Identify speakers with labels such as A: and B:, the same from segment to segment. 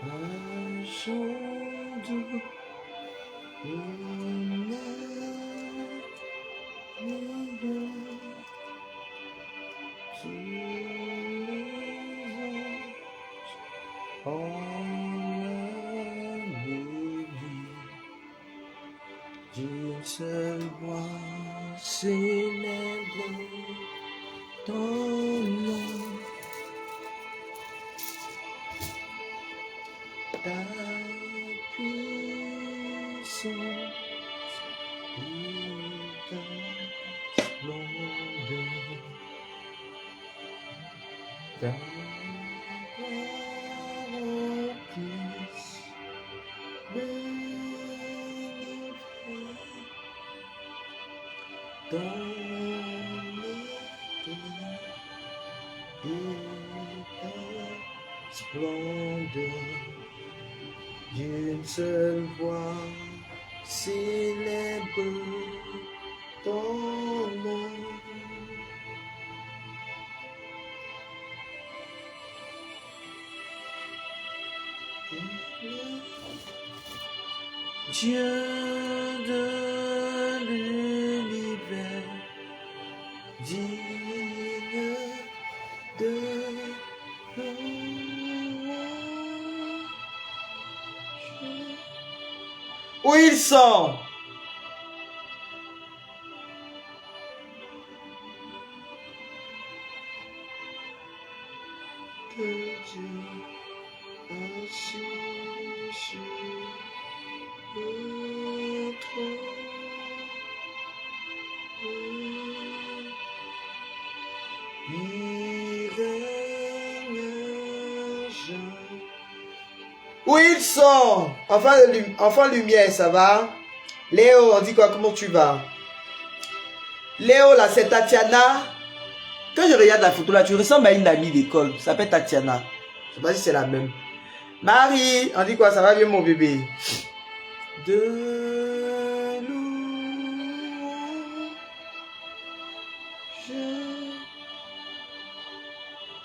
A: un chant doux, une lumière, tous les anges en mélodie, d'une seule voix célèbre ton nom, ta puissance et ta splendeur, ta parole puisse m'élèverer dans l'éternel et ta splendeur, d'une seule voix célèbre ton nom. Dieu de l'univers, digne de louange. Où ils sont? Que Dieu assis sur le trône, il règne jamais. Où ils sont? Enfant lumière, ça va? Léo, on dit quoi? Comment tu vas? Léo, là, c'est Tatiana. Quand je regarde la photo là, tu ressembles à une amie d'école. Ça s'appelle Tatiana. Je sais pas si c'est la même. Marie, on dit quoi? Ça va bien mon bébé? De louange,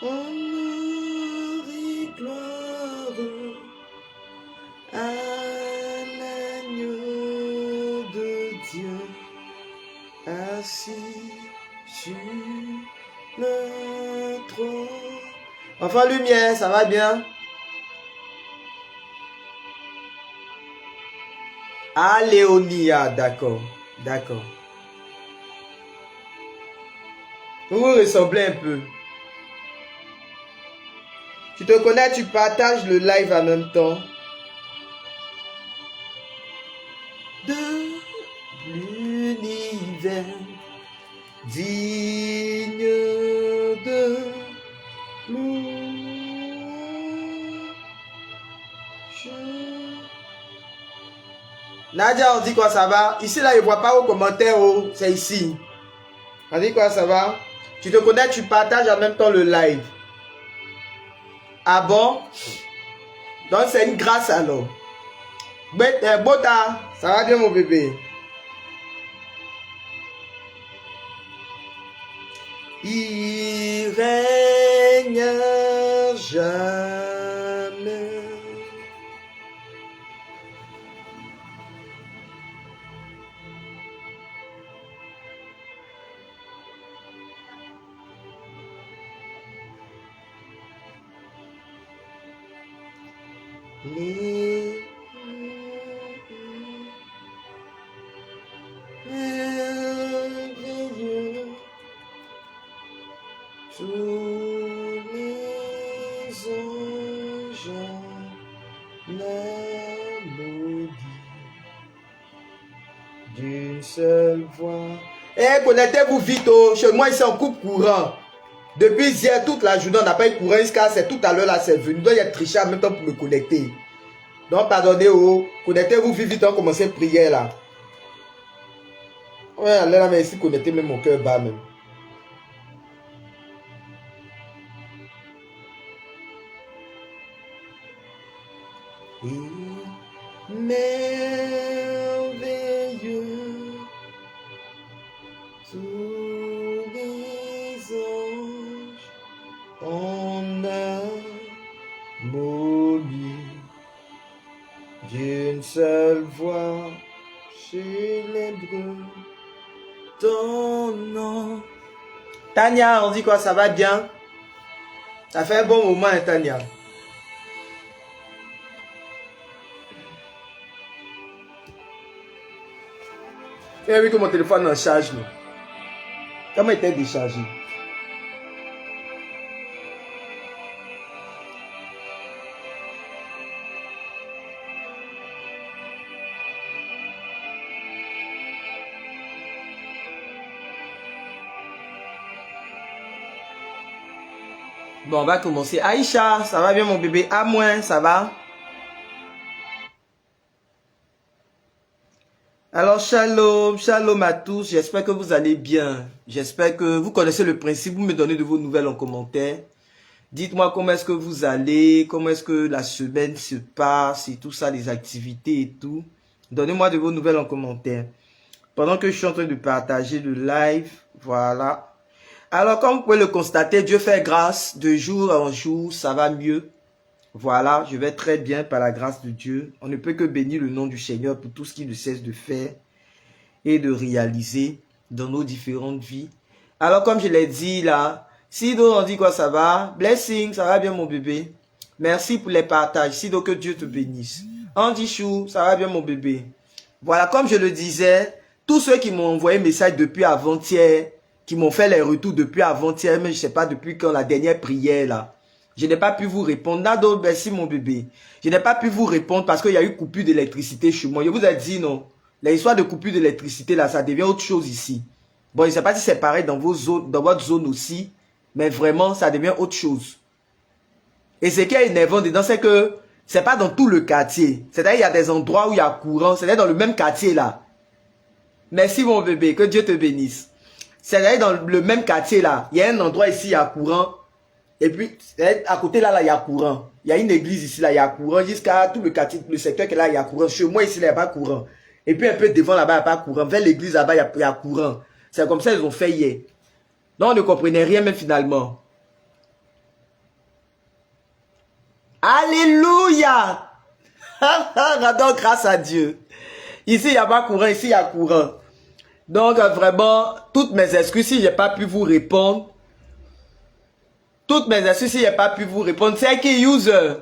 A: honneur et gloire à l'agneau de Dieu, assis sur le trône. Enfin lumière, ça va bien? Ah, Léonia, d'accord, d'accord. Vous vous ressemblez un peu. Tu te connais, tu partages le live en même temps. De l'univers, digne de louange. Nadia, on dit quoi, ça va? Ici, là, je ne vois pas vos commentaires, oh, c'est ici. On dit quoi, ça va? Tu te connais, tu partages en même temps le live. Ah bon? Donc, c'est une grâce alors. Bota, ça va bien, mon bébé? Il règne jamais. Merveilleux, tous les anges mélodie d'une seule voix. Eh, connectez-vous vite, oh. Chez moi, ici, on coupe courant. Depuis hier, toute la journée, on n'a pas eu courant jusqu'à c'est tout à l'heure, là, c'est venu. Donc, il y a triché en même temps pour me connecter. Donc, pardonnez, oh. Connectez-vous vite, vite, on commence une prière, là. Ouais, allez là, mais ici, connectez même mon cœur bas, même. Merveilleux, tous les anges en harmonie d'une seule voix, célèbre ton nom. Tania, on dit quoi? Ça va bien? Ça fait un bon moment, hein, Tania. Tu as vu que mon téléphone est en charge, non? Comment était déchargé? Bon, on va commencer. Aïcha, ça va bien mon bébé? À moins, ça va? Alors, shalom, shalom à tous. J'espère que vous allez bien. J'espère que vous connaissez le principe. Vous me donnez de vos nouvelles en commentaire. Dites-moi comment est-ce que vous allez, comment est-ce que la semaine se passe et tout ça, les activités et tout. Donnez-moi de vos nouvelles en commentaire. Pendant que je suis en train de partager le live, voilà. Alors, comme vous pouvez le constater, Dieu fait grâce de jour en jour, ça va mieux. Voilà, je vais très bien par la grâce de Dieu. On ne peut que bénir le nom du Seigneur pour tout ce qu'il ne cesse de faire et de réaliser dans nos différentes vies. Alors, comme je l'ai dit là, Sido, on dit quoi, ça va? Blessing, ça va bien mon bébé? Merci pour les partages. Sido, que Dieu te bénisse. Andy Chou, ça va bien mon bébé? Voilà, comme je le disais, tous ceux qui m'ont envoyé message depuis avant-hier, qui m'ont fait les retours depuis avant-hier, mais je ne sais pas depuis quand, la dernière prière là. Je n'ai pas pu vous répondre. Nado, merci mon bébé. Je n'ai pas pu vous répondre parce qu'il y a eu coupure d'électricité chez moi. Je vous ai dit non. L'histoire de coupure d'électricité là, ça devient autre chose ici. Bon, je ne sais pas si c'est pareil dans vos zones, dans votre zone aussi, mais vraiment, ça devient autre chose. Et ce qui est énervant dedans, c'est que c'est pas dans tout le quartier. C'est-à-dire il y a des endroits où il y a courant. C'est-à-dire dans le même quartier là. Merci mon bébé, que Dieu te bénisse. C'est-à-dire dans le même quartier là, il y a un endroit ici, il y a courant. Et puis, à côté là, il y a courant. Il y a une église ici, là, il y a courant. Jusqu'à tout le quartier, le secteur que là, il y a courant. Chez moi ici, là, il n'y a pas courant. Et puis un peu devant là-bas, il n'y a pas courant. Vers l'église là-bas, il y a courant. C'est comme ça qu'ils ont fait hier. Non, on ne comprenait rien même finalement. Alléluia! Donc, grâce à Dieu. Ici, il n'y a pas courant. Ici, il y a courant. Donc, vraiment, toutes mes excuses, si je n'ai pas pu vous répondre, toutes mes excuses, si je n'ai pas pu vous répondre, c'est qui user?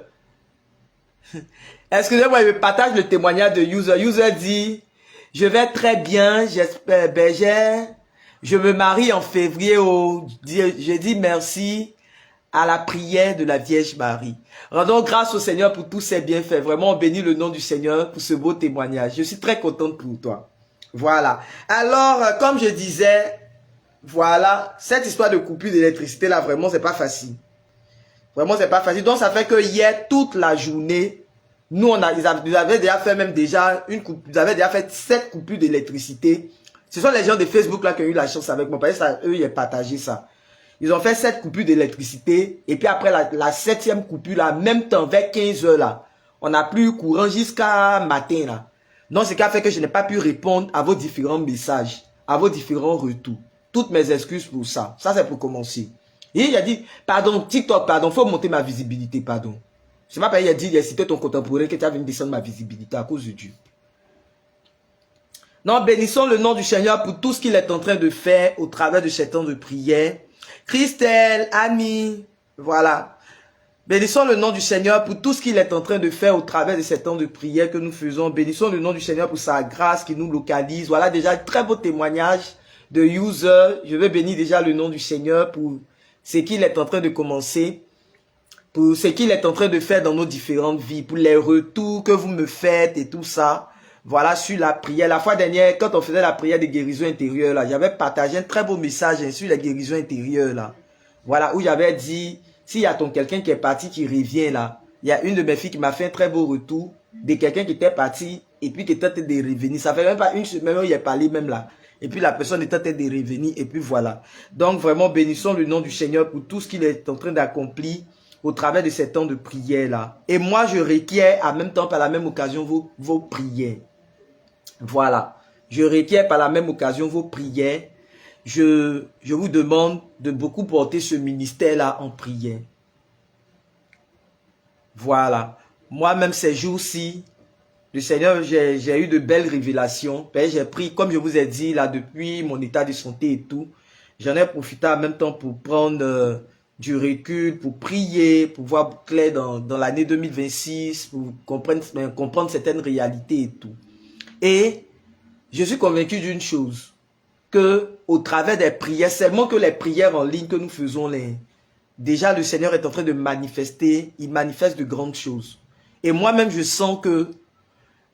A: Excusez-moi, je partage le témoignage de user. User dit, je vais très bien, j'espère, Berger, je me marie en février je dis merci à la prière de la Vierge Marie. Rendons grâce au Seigneur pour tous ses bienfaits. Vraiment, on bénit le nom du Seigneur pour ce beau témoignage. Je suis très contente pour toi. Voilà. Alors, comme je disais, voilà, cette histoire de coupure d'électricité là, vraiment, c'est pas facile. Vraiment, c'est pas facile. Donc, ça fait que hier, toute la journée, nous, ils avaient déjà fait même déjà ils avaient déjà fait 7 coupures d'électricité. Ce sont les gens de Facebook là qui ont eu la chance avec moi. Parce que ça, eux, ils ont partagé ça. Ils ont fait 7 coupures d'électricité. Et puis après la 7e coupure là, en même temps, vers 15 h là, on n'a plus eu courant jusqu'à matin là. Donc, ce qui a fait que je n'ai pas pu répondre à vos différents messages, à vos différents retours. Toutes mes excuses pour ça. Ça, c'est pour commencer. Et il a dit, pardon, TikTok, pardon, faut monter ma visibilité, pardon. C'est pas parce qu'il a dit, il a cité ton contemporain que tu as venu descendre ma visibilité à cause de Dieu. Non, bénissons le nom du Seigneur pour tout ce qu'il est en train de faire au travers de ces temps de prière. Christelle, Annie, voilà. Bénissons le nom du Seigneur pour tout ce qu'il est en train de faire au travers de ces temps de prière que nous faisons. Bénissons le nom du Seigneur pour sa grâce qui nous localise. Voilà déjà un très beau témoignage de user. Je vais bénir déjà le nom du Seigneur pour ce qu'il est en train de commencer, pour ce qu'il est en train de faire dans nos différentes vies, pour les retours que vous me faites et tout ça. Voilà, sur la prière. La fois dernière, quand on faisait la prière de guérison intérieure, là, j'avais partagé un très beau message sur la guérison intérieure, là. Voilà, où j'avais dit, s'il y a quelqu'un qui est parti, qui revient, là, il y a une de mes filles qui m'a fait un très beau retour de quelqu'un qui était parti et puis qui était en train de revenir. Ça fait même pas une semaine où il est parlé même là. Et puis la personne est en train de revenir et puis voilà. Donc vraiment, bénissons le nom du Seigneur pour tout ce qu'il est en train d'accomplir au travers de ces temps de prière là. Et moi, je requiers en même temps, par la même occasion, vos prières. Voilà. Je requiers par la même occasion vos prières. Je vous demande de beaucoup porter ce ministère-là en prière. Voilà. Moi-même, ces jours-ci, Le Seigneur, j'ai eu de belles révélations. J'ai pris, comme je vous ai dit, là, depuis mon état de santé et tout, j'en ai profité en même temps pour prendre du recul, pour prier, pour voir clair dans l'année 2026, pour comprendre certaines réalités et tout. Et je suis convaincu d'une chose, que au travers des prières, seulement que les prières en ligne que nous faisons, déjà le Seigneur est en train de manifester, il manifeste de grandes choses. Et moi-même, je sens que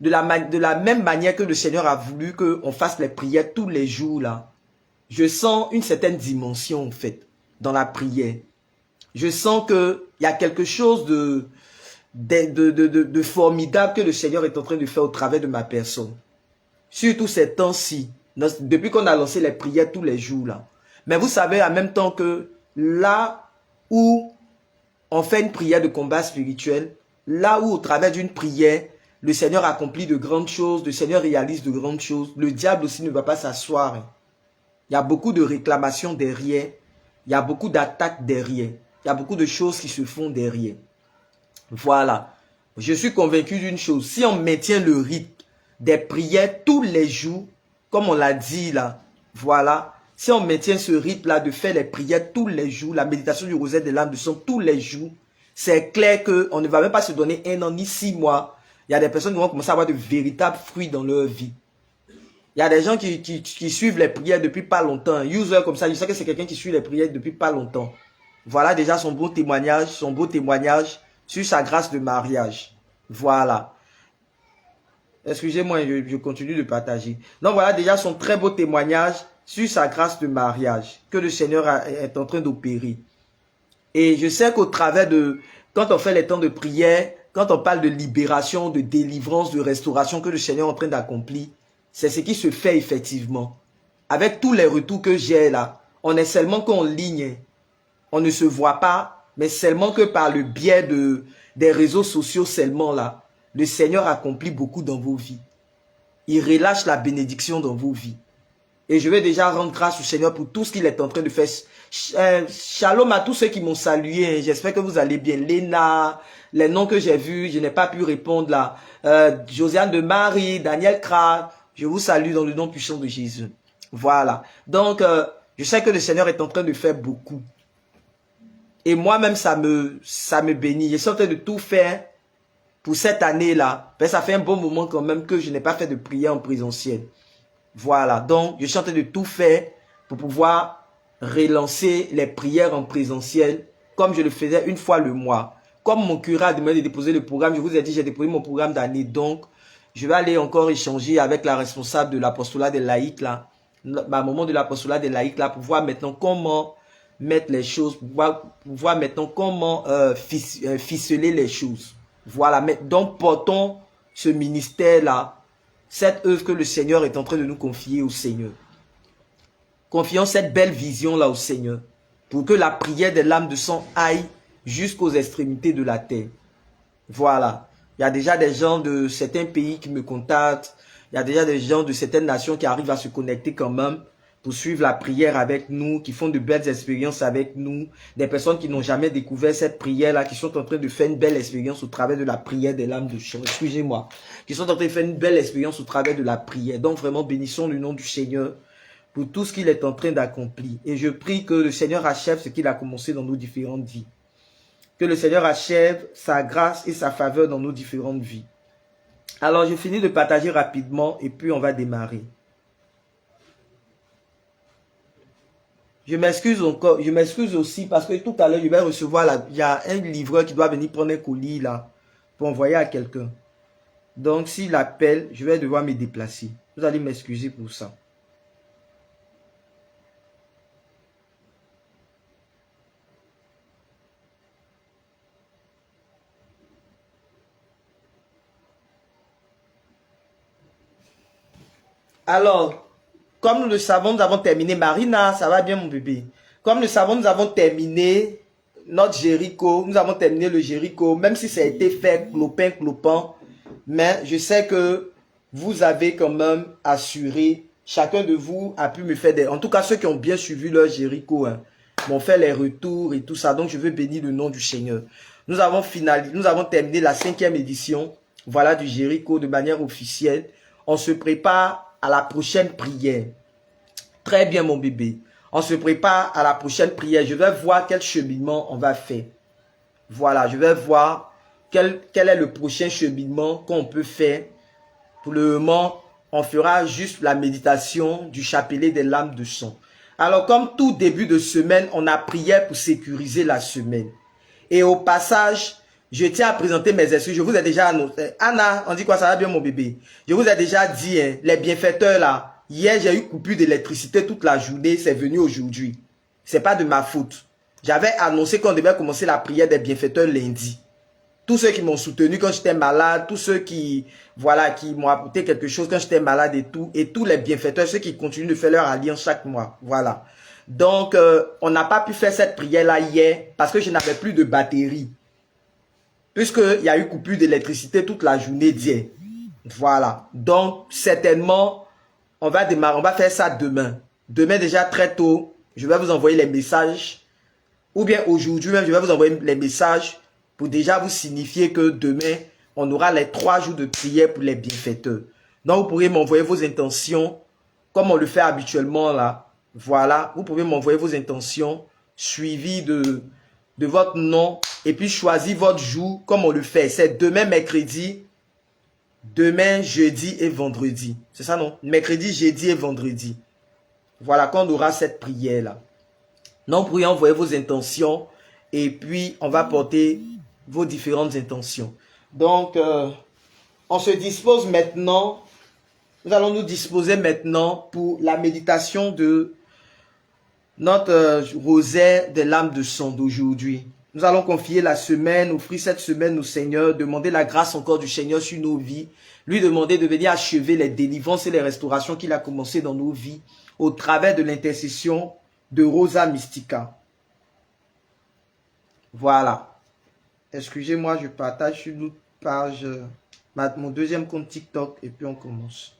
A: de la même manière que le Seigneur a voulu qu'on fasse les prières tous les jours, là, je sens une certaine dimension, en fait, dans la prière. Je sens qu'il y a quelque chose de formidable que le Seigneur est en train de faire au travers de ma personne. Surtout ces temps-ci, depuis qu'on a lancé les prières tous les jours, là. Mais vous savez, en même temps que là où on fait une prière de combat spirituel, là où au travers d'une prière, le Seigneur accomplit de grandes choses, le Seigneur réalise de grandes choses, le diable aussi ne va pas s'asseoir. Il y a beaucoup de réclamations derrière, il y a beaucoup d'attaques derrière, il y a beaucoup de choses qui se font derrière. Voilà. Je suis convaincu d'une chose, si on maintient le rythme des prières tous les jours, comme on l'a dit là, voilà, si on maintient ce rythme-là de faire les prières tous les jours, la méditation du rosaire des lames de sang tous les jours, c'est clair qu'on ne va même pas se donner 1 an ni 6 mois. Il y a des personnes qui vont commencer à avoir de véritables fruits dans leur vie. Il y a des gens qui suivent les prières depuis pas longtemps. Un user comme ça, je sais que c'est quelqu'un qui suit les prières depuis pas longtemps. Voilà déjà son beau témoignage sur sa grâce de mariage. Voilà. Excusez-moi, je continue de partager. Donc voilà déjà son très beau témoignage sur sa grâce de mariage que le Seigneur est en train d'opérer. Et je sais qu'au travers de, quand on fait les temps de prière, quand on parle de libération, de délivrance, de restauration que le Seigneur est en train d'accomplir, c'est ce qui se fait effectivement. Avec tous les retours que j'ai là, on est seulement qu'en ligne. On ne se voit pas, mais seulement que par le biais des réseaux sociaux seulement là, le Seigneur accomplit beaucoup dans vos vies. Il relâche la bénédiction dans vos vies. Et je vais déjà rendre grâce au Seigneur pour tout ce qu'il est en train de faire. Shalom à tous ceux qui m'ont salué. J'espère que vous allez bien. Léna, les noms que j'ai vus, je n'ai pas pu répondre là. Josiane de Marie, Daniel Kra, je vous salue dans le nom puissant de Jésus. Voilà. Donc, je sais que le Seigneur est en train de faire beaucoup. Et moi-même, ça me bénit. Je suis en train de tout faire pour cette année-là. Ça fait un bon moment quand même que je n'ai pas fait de prière en présentiel. Voilà. Donc, je suis en train de tout faire pour pouvoir relancer les prières en présentiel comme je le faisais une fois le mois. Comme mon curé a demandé de déposer le programme, je vous ai dit, j'ai déposé mon programme d'année. Donc, je vais aller encore échanger avec la responsable de l'apostolat des laïcs, là, ma maman de l'apostolat des laïcs, là, pour voir maintenant comment mettre les choses, pour voir maintenant comment ficeler les choses. Voilà, donc portons ce ministère-là, cette œuvre que le Seigneur est en train de nous confier au Seigneur. Confions cette belle vision-là au Seigneur, pour que la prière des lames de sang aille jusqu'aux extrémités de la terre. Voilà. Il y a déjà des gens de certains pays qui me contactent. Il y a déjà des gens de certaines nations qui arrivent à se connecter quand même pour suivre la prière avec nous, qui font de belles expériences avec nous. Des personnes qui n'ont jamais découvert cette prière-là, qui sont en train de faire une belle expérience au travers de la prière des lames de sang. Excusez-moi. Qui sont en train de faire une belle expérience au travers de la prière. Donc vraiment, bénissons le nom du Seigneur pour tout ce qu'il est en train d'accomplir. Et je prie que le Seigneur achève ce qu'il a commencé dans nos différentes vies. Que le Seigneur achève sa grâce et sa faveur dans nos différentes vies. Alors, je finis de partager rapidement et puis on va démarrer. Je m'excuse encore, je m'excuse aussi parce que tout à l'heure, je vais recevoir, il y a un livreur qui doit venir prendre un colis là pour envoyer à quelqu'un. Donc, s'il appelle, je vais devoir me déplacer. Vous allez m'excuser pour ça. Alors, comme nous le savons, nous avons terminé. Marina, ça va bien mon bébé? Comme nous le savons, nous avons terminé notre Jéricho. Nous avons terminé le Jéricho, même si ça a été fait clopin. Mais je sais que vous avez quand même assuré. Chacun de vous a pu me faire des... En tout cas, ceux qui ont bien suivi leur Jéricho, hein, m'ont fait les retours et tout ça. Donc, je veux bénir le nom du Seigneur. Nous avons terminé la 5e édition voilà, du Jéricho de manière officielle. On se prépare à la prochaine prière. Très bien, mon bébé. On se prépare à la prochaine prière. Je vais voir quel cheminement on va faire. Voilà, je vais voir quel est le prochain cheminement qu'on peut faire. Pour le moment, on fera juste la méditation du chapelet des lames de sang. Alors, comme tout début de semaine, on a prié pour sécuriser la semaine. Et au passage, je tiens à présenter mes excuses. Je vous ai déjà annoncé. Anna, on dit quoi? Ça va bien, mon bébé? Je vous ai déjà dit, hein, les bienfaiteurs là. Hier, j'ai eu coupure d'électricité toute la journée. C'est venu aujourd'hui. C'est pas de ma faute. J'avais annoncé qu'on devait commencer la prière des bienfaiteurs lundi. Tous ceux qui m'ont soutenu quand j'étais malade, tous ceux qui, voilà, qui m'ont apporté quelque chose quand j'étais malade et tous les bienfaiteurs, ceux qui continuent de faire leur alliance chaque mois. Voilà. Donc, on n'a pas pu faire cette prière-là hier parce que je n'avais plus de batterie. Puisqu'il y a eu coupure d'électricité toute la journée d'hier. Voilà. Donc, certainement, on va démarrer, on va faire ça demain. Demain déjà très tôt, je vais vous envoyer les messages. Ou bien aujourd'hui même, je vais vous envoyer les messages pour déjà vous signifier que demain, on aura les 3 jours de prière pour les bienfaiteurs. Donc, vous pourrez m'envoyer vos intentions, comme on le fait habituellement là. Voilà, vous pouvez m'envoyer vos intentions, suivies de votre nom, et puis choisir votre jour, comme on le fait. C'est demain mercredi, demain jeudi et vendredi. C'est ça, non? Mercredi, jeudi et vendredi. Voilà, quand on aura cette prière-là. Donc, vous pourrez envoyer vos intentions, et puis on va porter vos différentes intentions. Donc, on se dispose maintenant, nous allons nous disposer maintenant pour la méditation de notre rosaire des lames de sang d'aujourd'hui. Nous allons confier la semaine, offrir cette semaine au Seigneur, demander la grâce encore du Seigneur sur nos vies, lui demander de venir achever les délivrances et les restaurations qu'il a commencé dans nos vies au travers de l'intercession de Rosa Mystica. Voilà. Excusez-moi, je partage sur notre page, mon deuxième compte TikTok, et puis on commence.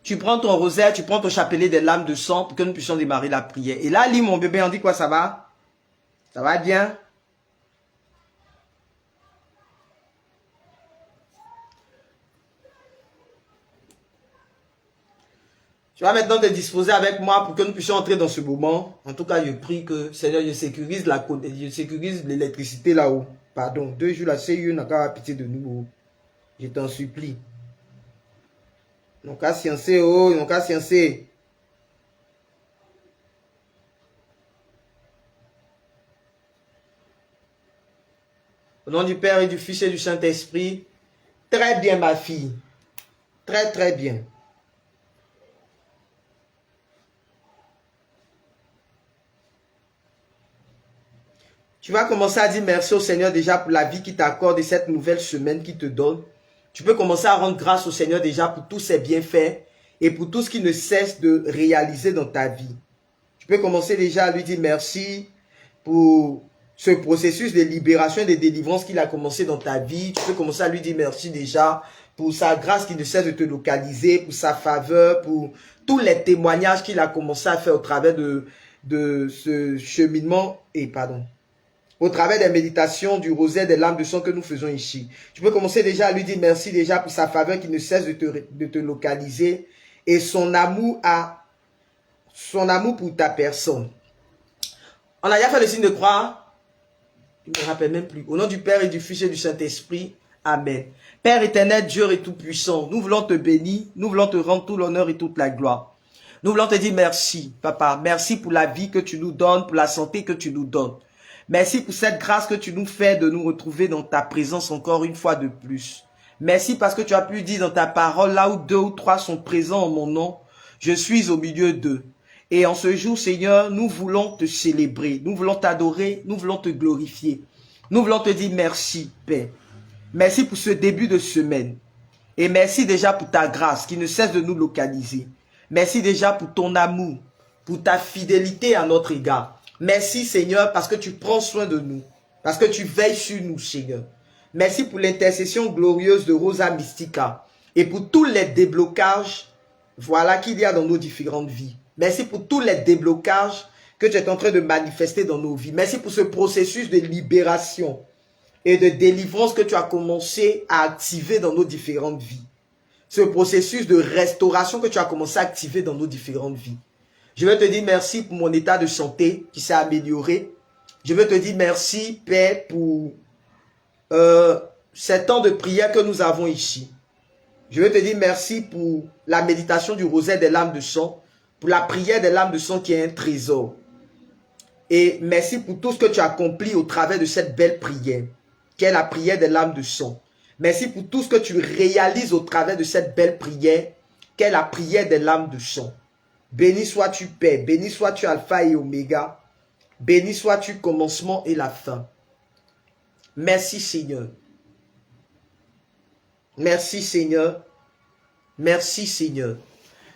A: Tu prends ton rosaire, tu prends ton chapelet des lames de sang pour que nous puissions démarrer la prière. Et là, lis mon bébé, on dit quoi, ça va? Ça va bien? Tu vas maintenant te disposer avec moi pour que nous puissions entrer dans ce moment. En tout cas, je prie que, Seigneur, je sécurise l'électricité là-haut. Pardon, 2 jours, la CIE n'a qu'à pitié de nous. Je t'en supplie. Ils n'ont qu'à sciencer, oh, ils n'ont qu'à sciencer. Au nom du Père et du Fils et du Saint-Esprit. Très bien, ma fille. Très, très bien. Tu vas commencer à dire merci au Seigneur déjà pour la vie qui t'accorde et cette nouvelle semaine qui te donne. Tu peux commencer à rendre grâce au Seigneur déjà pour tous ses bienfaits et pour tout ce qu'il ne cesse de réaliser dans ta vie. Tu peux commencer déjà à lui dire merci pour ce processus de libération et de délivrance qu'il a commencé dans ta vie. Tu peux commencer à lui dire merci déjà pour sa grâce qui ne cesse de te localiser, pour sa faveur, pour tous les témoignages qu'il a commencé à faire au travers de ce cheminement au travers des méditations du rosaire des lames de sang que nous faisons ici. Tu peux commencer déjà à lui dire merci déjà pour sa faveur qui ne cesse de te localiser et son amour pour ta personne. On a déjà fait le signe de croix. Je ne me rappelle même plus. Au nom du Père et du Fils et du Saint-Esprit. Amen. Père éternel, Dieu et tout-puissant, nous voulons te bénir, nous voulons te rendre tout l'honneur et toute la gloire. Nous voulons te dire merci, Papa. Merci pour la vie que tu nous donnes, pour la santé que tu nous donnes. Merci pour cette grâce que tu nous fais de nous retrouver dans ta présence encore une fois de plus. Merci parce que tu as pu dire dans ta parole, là où 2 ou 3 sont présents en mon nom, je suis au milieu d'eux. Et en ce jour, Seigneur, nous voulons te célébrer, nous voulons t'adorer, nous voulons te glorifier. Nous voulons te dire merci, Père. Merci pour ce début de semaine. Et merci déjà pour ta grâce qui ne cesse de nous localiser. Merci déjà pour ton amour, pour ta fidélité à notre égard. Merci, Seigneur, parce que tu prends soin de nous, parce que tu veilles sur nous, Seigneur. Merci pour l'intercession glorieuse de Rosa Mystica et pour tous les déblocages, voilà, qu'il y a dans nos différentes vies. Merci pour tous les déblocages que tu es en train de manifester dans nos vies. Merci pour ce processus de libération et de délivrance que tu as commencé à activer dans nos différentes vies. Ce processus de restauration que tu as commencé à activer dans nos différentes vies. Je veux te dire merci pour mon état de santé qui s'est amélioré. Je veux te dire merci, Père, pour ces temps de prière que nous avons ici. Je veux te dire merci pour la méditation du rosaire des lames de sang, pour la prière des lames de sang qui est un trésor. Et merci pour tout ce que tu as accompli au travers de cette belle prière, qui est la prière des lames de sang. Merci pour tout ce que tu réalises au travers de cette belle prière, qui est la prière des lames de sang. Béni sois-tu, Père, béni sois-tu Alpha et Oméga, béni sois-tu commencement et la fin. Merci, Seigneur. Merci, Seigneur. Merci, Seigneur.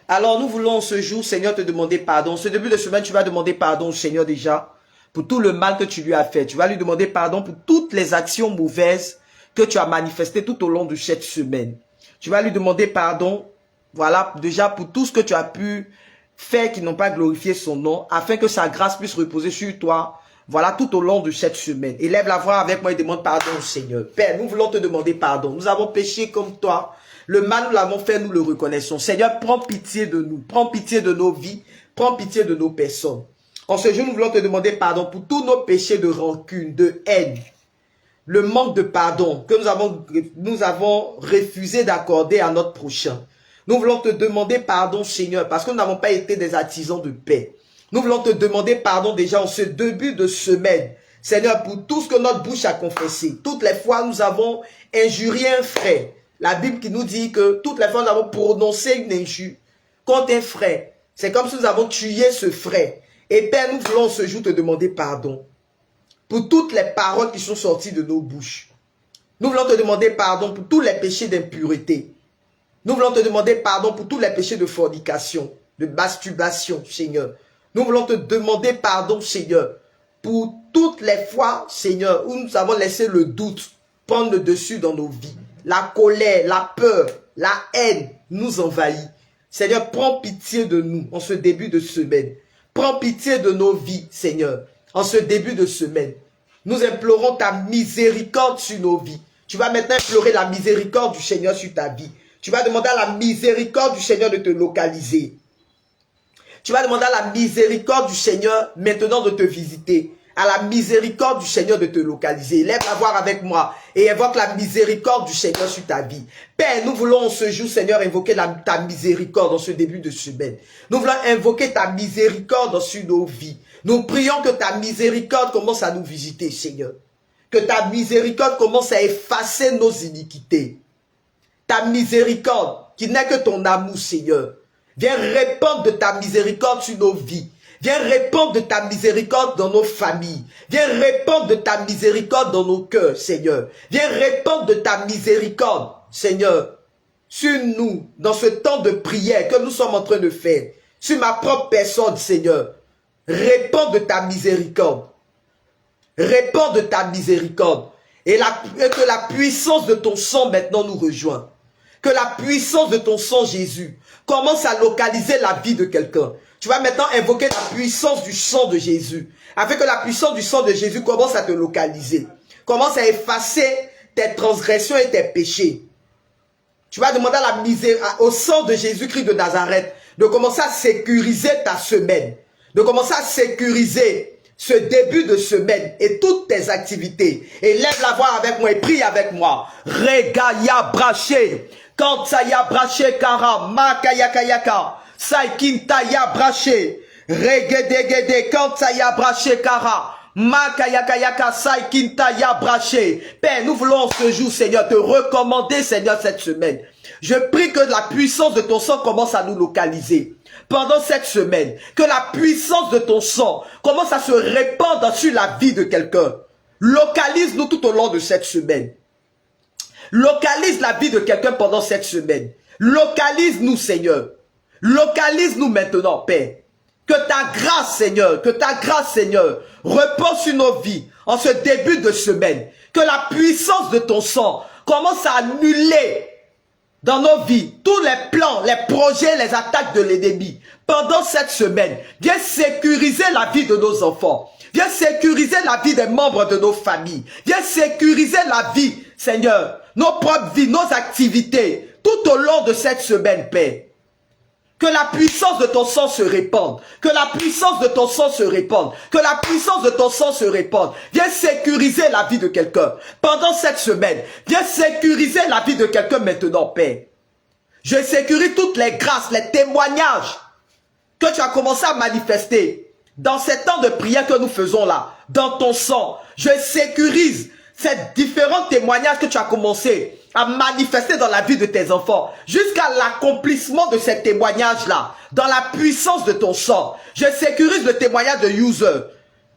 A: Alors, nous voulons ce jour, Seigneur, te demander pardon. Ce début de semaine, tu vas demander pardon au Seigneur déjà pour tout le mal que tu lui as fait. Tu vas lui demander pardon pour toutes les actions mauvaises que tu as manifestées tout au long de cette semaine. Tu vas lui demander pardon, voilà, déjà pour tout ce que tu as pu faire qui n'ont pas glorifié son nom, afin que sa grâce puisse reposer sur toi, voilà, tout au long de cette semaine. Élève la voix avec moi et demande pardon au Seigneur. Père, nous voulons te demander pardon. Nous avons péché comme toi. Le mal, nous l'avons fait, nous le reconnaissons. Seigneur, prends pitié de nous. Prends pitié de nos vies. Prends pitié de nos personnes. En ce jour, nous voulons te demander pardon pour tous nos péchés de rancune, de haine. Le manque de pardon que nous avons refusé d'accorder à notre prochain. Nous voulons te demander pardon, Seigneur, parce que nous n'avons pas été des artisans de paix. Nous voulons te demander pardon déjà en ce début de semaine. Seigneur, pour tout ce que notre bouche a confessé. Toutes les fois, nous avons injurié un frère. La Bible qui nous dit que toutes les fois, nous avons prononcé une injure contre un frère. C'est comme si nous avons tué ce frère. Et Père, nous voulons ce jour te demander pardon pour toutes les paroles qui sont sorties de nos bouches. Nous voulons te demander pardon pour tous les péchés d'impureté. Nous voulons te demander pardon pour tous les péchés de fornication, de masturbation, Seigneur. Nous voulons te demander pardon, Seigneur, pour toutes les fois, Seigneur, où nous avons laissé le doute prendre le dessus dans nos vies. La colère, la peur, la haine nous envahit. Seigneur, prends pitié de nous en ce début de semaine. Prends pitié de nos vies, Seigneur, en ce début de semaine. Nous implorons ta miséricorde sur nos vies. Tu vas maintenant implorer la miséricorde du Seigneur sur ta vie. Tu vas demander à la miséricorde du Seigneur de te localiser. Tu vas demander à la miséricorde du Seigneur maintenant de te visiter. À la miséricorde du Seigneur de te localiser. Lève la voix avec moi et invoque la miséricorde du Seigneur sur ta vie. Père, nous voulons ce jour, Seigneur, invoquer ta miséricorde en ce début de semaine. Nous voulons invoquer ta miséricorde sur nos vies. Nous prions que ta miséricorde commence à nous visiter, Seigneur. Que ta miséricorde commence à effacer nos iniquités. Ta miséricorde, qui n'est que ton amour, Seigneur. Viens répandre de ta miséricorde sur nos vies. Viens répandre de ta miséricorde dans nos familles. Viens répandre de ta miséricorde dans nos cœurs, Seigneur. Viens répandre de ta miséricorde, Seigneur, sur nous, dans ce temps de prière que nous sommes en train de faire. Sur ma propre personne, Seigneur. Répands de ta miséricorde. Répands de ta miséricorde. Et que la puissance de ton sang maintenant nous rejoigne. Que la puissance de ton sang, Jésus, commence à localiser la vie de quelqu'un. Tu vas maintenant invoquer la puissance du sang de Jésus. Afin que la puissance du sang de Jésus commence à te localiser. Commence à effacer tes transgressions et tes péchés. Tu vas demander à au sang de Jésus-Christ de Nazareth de commencer à sécuriser ta semaine. De commencer à sécuriser ce début de semaine et toutes tes activités. Et lève la voix avec moi et prie avec moi. Regaya braché. Kantaya braché kara. Makayakayaka. Saikintaya braché. Regedegede. Kantaya braché kara. Makayakayaka. Saikintaya braché. Père, nous voulons ce jour, Seigneur, te recommander, Seigneur, cette semaine. Je prie que la puissance de ton sang commence à nous localiser. pendant cette semaine, que la puissance de ton sang commence à se répandre sur la vie de quelqu'un. Localise-nous tout au long de cette semaine. Localise la vie de quelqu'un pendant cette semaine. Localise-nous, Seigneur. Localise-nous maintenant, Père. Que ta grâce, Seigneur, repose sur nos vies en ce début de semaine. Que la puissance de ton sang commence à annuler dans nos vies tous les plans, les projets, les attaques de l'ennemi. Pendant cette semaine, viens sécuriser la vie de nos enfants. Viens sécuriser la vie des membres de nos familles. Viens sécuriser la vie, Seigneur, nos propres vies, nos activités, tout au long de cette semaine, Père. Que la puissance de ton sang se répande. Que la puissance de ton sang se répande. Que la puissance de ton sang se répande. Viens sécuriser la vie de quelqu'un. Pendant cette semaine, viens sécuriser la vie de quelqu'un maintenant, Père. Je sécurise toutes les grâces, les témoignages que tu as commencé à manifester dans ces temps de prière que nous faisons là, dans ton sang. Je sécurise ces différents témoignages que tu as commencé à manifester dans la vie de tes enfants, jusqu'à l'accomplissement de ces témoignages-là, dans la puissance de ton sang. Je sécurise le témoignage de User,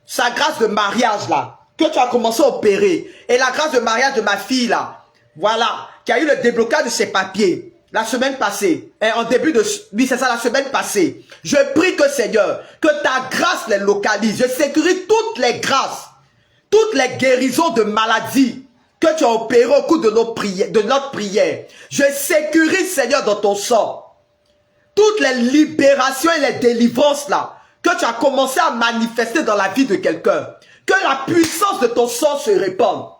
A: sa grâce de mariage là, que tu as commencé à opérer, et la grâce de mariage de ma fille là, voilà, qui a eu le déblocage de ses papiers, la semaine passée, et en début de, oui c'est ça, la semaine passée. Je prie que Seigneur, que ta grâce les localise. Je sécurise toutes les grâces, toutes les guérisons de maladies que tu as opérées au cours de notre prière. Je sécurise, Seigneur, dans ton sang, toutes les libérations et les délivrances là, que tu as commencé à manifester dans la vie de quelqu'un. Que la puissance de ton sang se répande.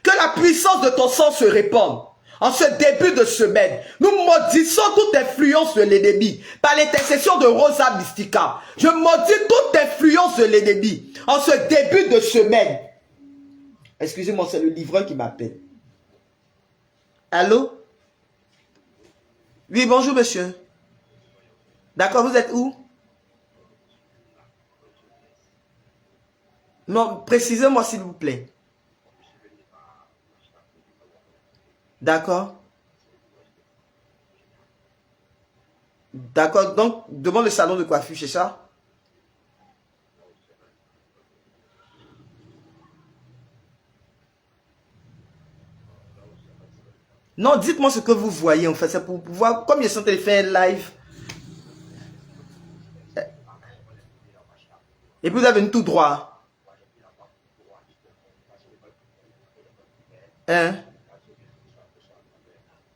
A: Que la puissance de ton sang se répande. En ce début de semaine, nous maudissons toute influence de l'ennemi par l'intercession de Rosa Mystica. Je maudis toute influence de l'ennemi en ce début de semaine. Excusez-moi, c'est le livreur qui m'appelle. Allô? Oui, bonjour monsieur. D'accord, vous êtes où? Non, précisez-moi s'il vous plaît. D'accord. D'accord, donc devant le salon de coiffure, c'est ça? Non, dites-moi ce que vous voyez en fait, c'est pour pouvoir, comme je suis en train de faire un live. Et puis vous avez venu tout droit. Hein?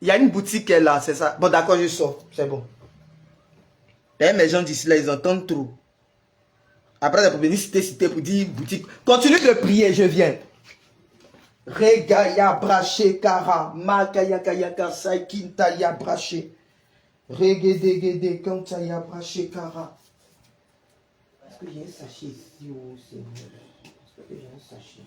A: Il y a une boutique qui est là, c'est ça? Bon, d'accord, je sors, c'est bon. Et mes gens d'ici là, ils entendent trop. Après, ils peuvent venir citer pour dire boutique. Continue de prier, je viens. Regaya braché kara, makaya kaya kasai kintaya braché. Regede gede kantaya braché kara. Est-ce que j'ai un sachet ici, oh Seigneur? Est-ce que j'ai un sachet?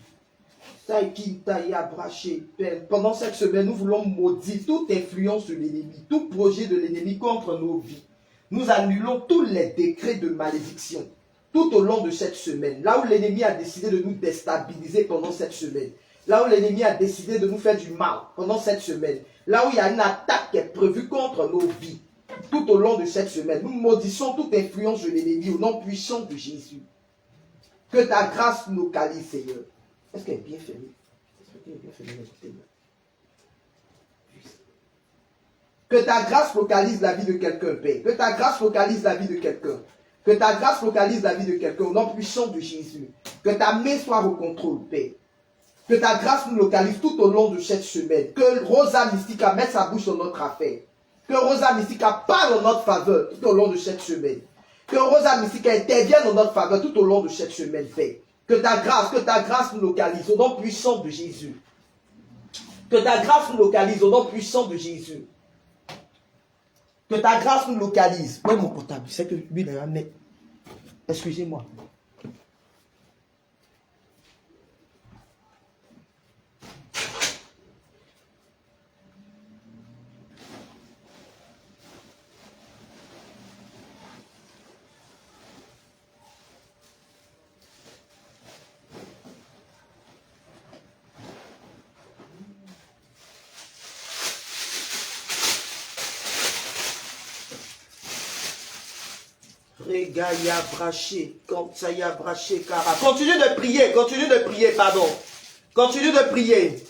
A: Pendant cette semaine, nous voulons maudire toute influence de l'ennemi, tout projet de l'ennemi contre nos vies. Nous annulons tous les décrets de malédiction tout au long de cette semaine. Là où l'ennemi a décidé de nous déstabiliser pendant cette semaine. Là où l'ennemi a décidé de nous faire du mal pendant cette semaine. Là où il y a une attaque qui est prévue contre nos vies tout au long de cette semaine. Nous maudissons toute influence de l'ennemi au nom puissant de Jésus. Que ta grâce nous localise, Seigneur. Est-ce qu'elle est bien fermée? Est-ce qu'elle est bien fermée? Que ta grâce localise la vie de quelqu'un, Père. Que ta grâce localise la vie de quelqu'un. Que ta grâce localise la vie de quelqu'un au nom puissant de Jésus. Que ta main soit au contrôle, Père. Que ta grâce nous localise tout au long de cette semaine. Que Rosa Mystica mette sa bouche dans notre affaire. Que Rosa Mystica parle en notre faveur tout au long de cette semaine. Que Rosa Mystica intervienne en notre faveur tout au long de cette semaine, Père. Que ta grâce nous localise au nom puissant de Jésus. Que ta grâce nous localise au nom puissant de Jésus. Que ta grâce nous localise. Ouais, mon portable, c'est que lui, il a ramené. Excusez-moi. Regaya braché, Kansaya braché, Kara. Continue de prier, pardon. Continue de prier.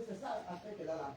A: C'est ça, après que là.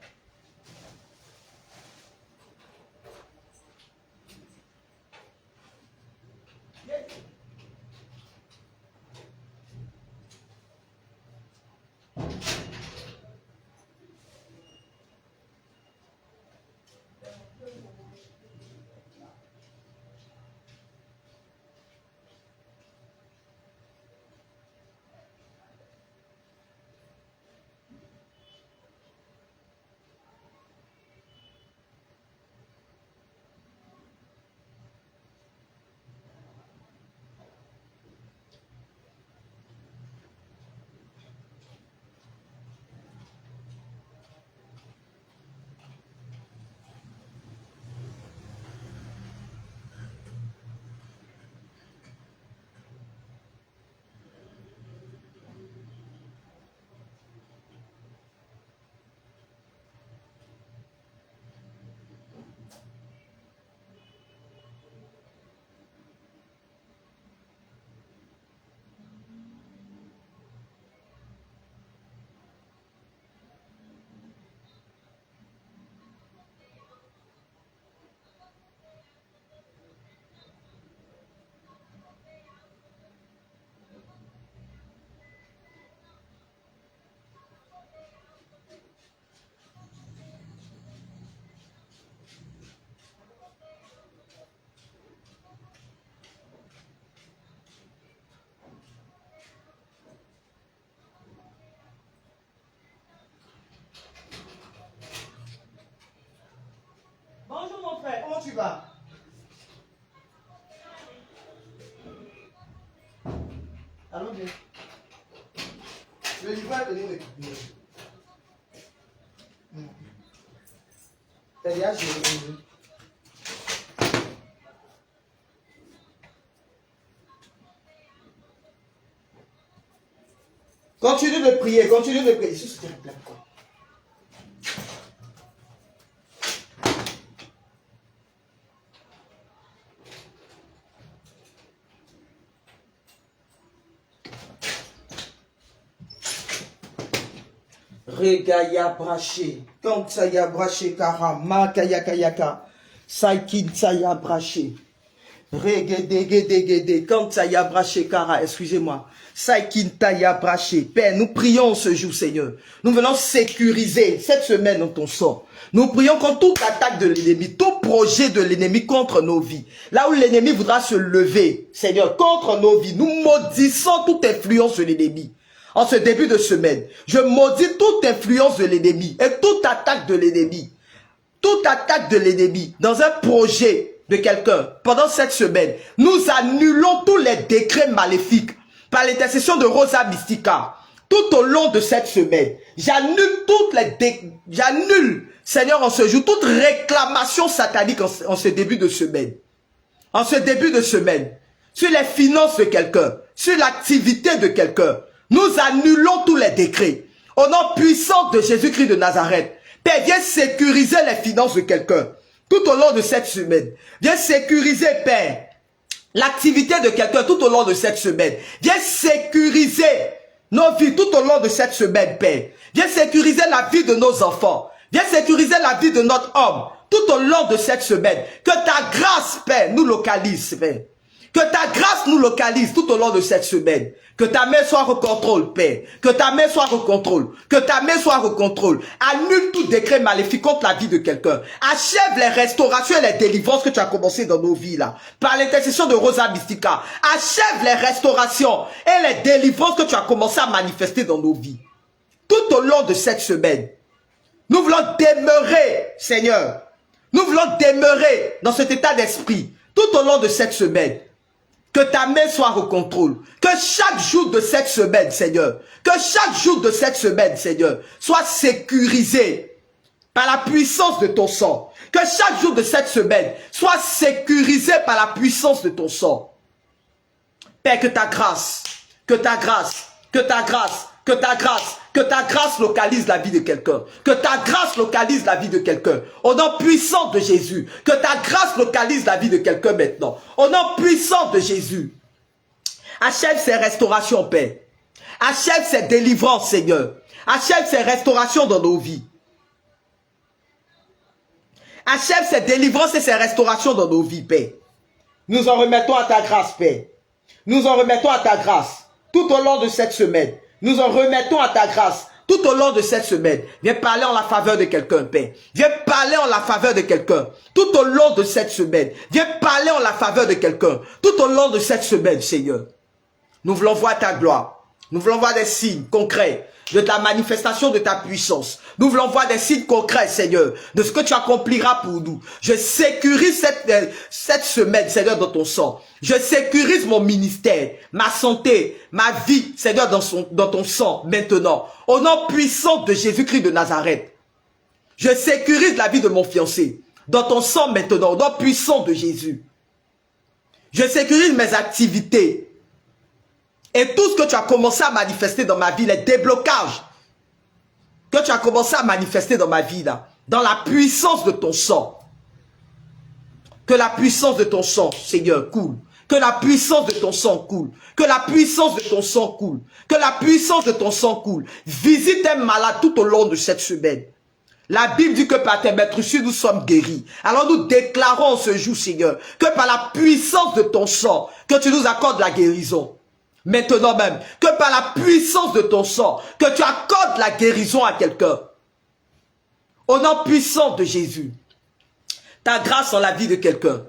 A: Bonjour mon frère, comment tu vas? Allons bien. Le livre est venu récupérer. T'as déjà géré. Continue de prier, continue de prier. Ici, c'était plein quoi. Regaya braché, Kansaya braché, Kara, Makaya Kayaka, Saikin Saya braché. Regedegedegede, Kansaya braché, Kara, excusez-moi. Saikin Taya braché. Père, nous prions ce jour, Seigneur. Nous venons sécuriser cette semaine dans ton sort. Nous prions contre toute attaque de l'ennemi, tout projet de l'ennemi contre nos vies. Là où l'ennemi voudra se lever, Seigneur, contre nos vies, nous maudissons toute influence de l'ennemi. En ce début de semaine, je maudis toute influence de l'ennemi et toute attaque de l'ennemi. Toute attaque de l'ennemi dans un projet de quelqu'un pendant cette semaine. Nous annulons tous les décrets maléfiques par l'intercession de Rosa Mystica. Tout au long de cette semaine, j'annule, Seigneur, en ce jour, toute réclamation satanique en ce début de semaine. En ce début de semaine, sur les finances de quelqu'un, sur l'activité de quelqu'un. Nous annulons tous les décrets. Au nom puissant de Jésus-Christ de Nazareth. Père, viens sécuriser les finances de quelqu'un. Tout au long de cette semaine. Viens sécuriser, Père, l'activité de quelqu'un tout au long de cette semaine. Viens sécuriser nos vies tout au long de cette semaine, Père. Viens sécuriser la vie de nos enfants. Viens sécuriser la vie de notre homme tout au long de cette semaine. Que ta grâce, Père, nous localise, Père. Que ta grâce nous localise tout au long de cette semaine. Que ta main soit au contrôle, Père. Que ta main soit au contrôle. Que ta main soit au contrôle. Annule tout décret maléfique contre la vie de quelqu'un. Achève les restaurations et les délivrances que tu as commencé dans nos vies, là. Par l'intercession de Rosa Mystica. Achève les restaurations et les délivrances que tu as commencé à manifester dans nos vies. Tout au long de cette semaine. Nous voulons demeurer, Seigneur. Nous voulons demeurer dans cet état d'esprit. Tout au long de cette semaine. Que ta main soit au contrôle. Que chaque jour de cette semaine, Seigneur, que chaque jour de cette semaine, Seigneur, soit sécurisé par la puissance de ton sang. Que chaque jour de cette semaine soit sécurisé par la puissance de ton sang. Père, que ta grâce, que ta grâce, que ta grâce, que ta grâce, que ta grâce localise la vie de quelqu'un. Que ta grâce localise la vie de quelqu'un. Au nom puissant de Jésus. Que ta grâce localise la vie de quelqu'un maintenant. Au nom puissant de Jésus. Achève ces restaurations, Père. Achève ces délivrances, Seigneur. Achève ces restaurations dans nos vies. Achève ces délivrances et ces restaurations dans nos vies, Père. Nous en remettons à ta grâce, Père. Nous en remettons à ta grâce tout au long de cette semaine. Nous en remettons à ta grâce tout au long de cette semaine. Viens parler en la faveur de quelqu'un, Père. Viens parler en la faveur de quelqu'un tout au long de cette semaine. Viens parler en la faveur de quelqu'un tout au long de cette semaine, Seigneur. Nous voulons voir ta gloire. Nous voulons voir des signes concrets de ta manifestation de ta puissance. Nous voulons voir des signes concrets, Seigneur, de ce que tu accompliras pour nous. Je sécurise cette semaine, Seigneur, dans ton sang. Je sécurise mon ministère, ma santé, ma vie, Seigneur, dans ton sang, maintenant. Au nom puissant de Jésus-Christ de Nazareth. Je sécurise la vie de mon fiancé, dans ton sang maintenant, au nom puissant de Jésus. Je sécurise mes activités. Et tout ce que tu as commencé à manifester dans ma vie, les déblocages que tu as commencé à manifester dans ma vie, là, dans la puissance de ton sang. Que la puissance de ton sang, Seigneur, coule. Que la puissance de ton sang coule. Que la puissance de ton sang coule. Que la puissance de ton sang coule. Visite un malade tout au long de cette semaine. La Bible dit que par tes meurtrissures, nous sommes guéris. Alors nous déclarons ce jour, Seigneur, que par la puissance de ton sang, que tu nous accordes la guérison. Maintenant même, que par la puissance de ton sang, que tu accordes la guérison à quelqu'un. Au nom puissant de Jésus. Ta grâce en la vie de quelqu'un.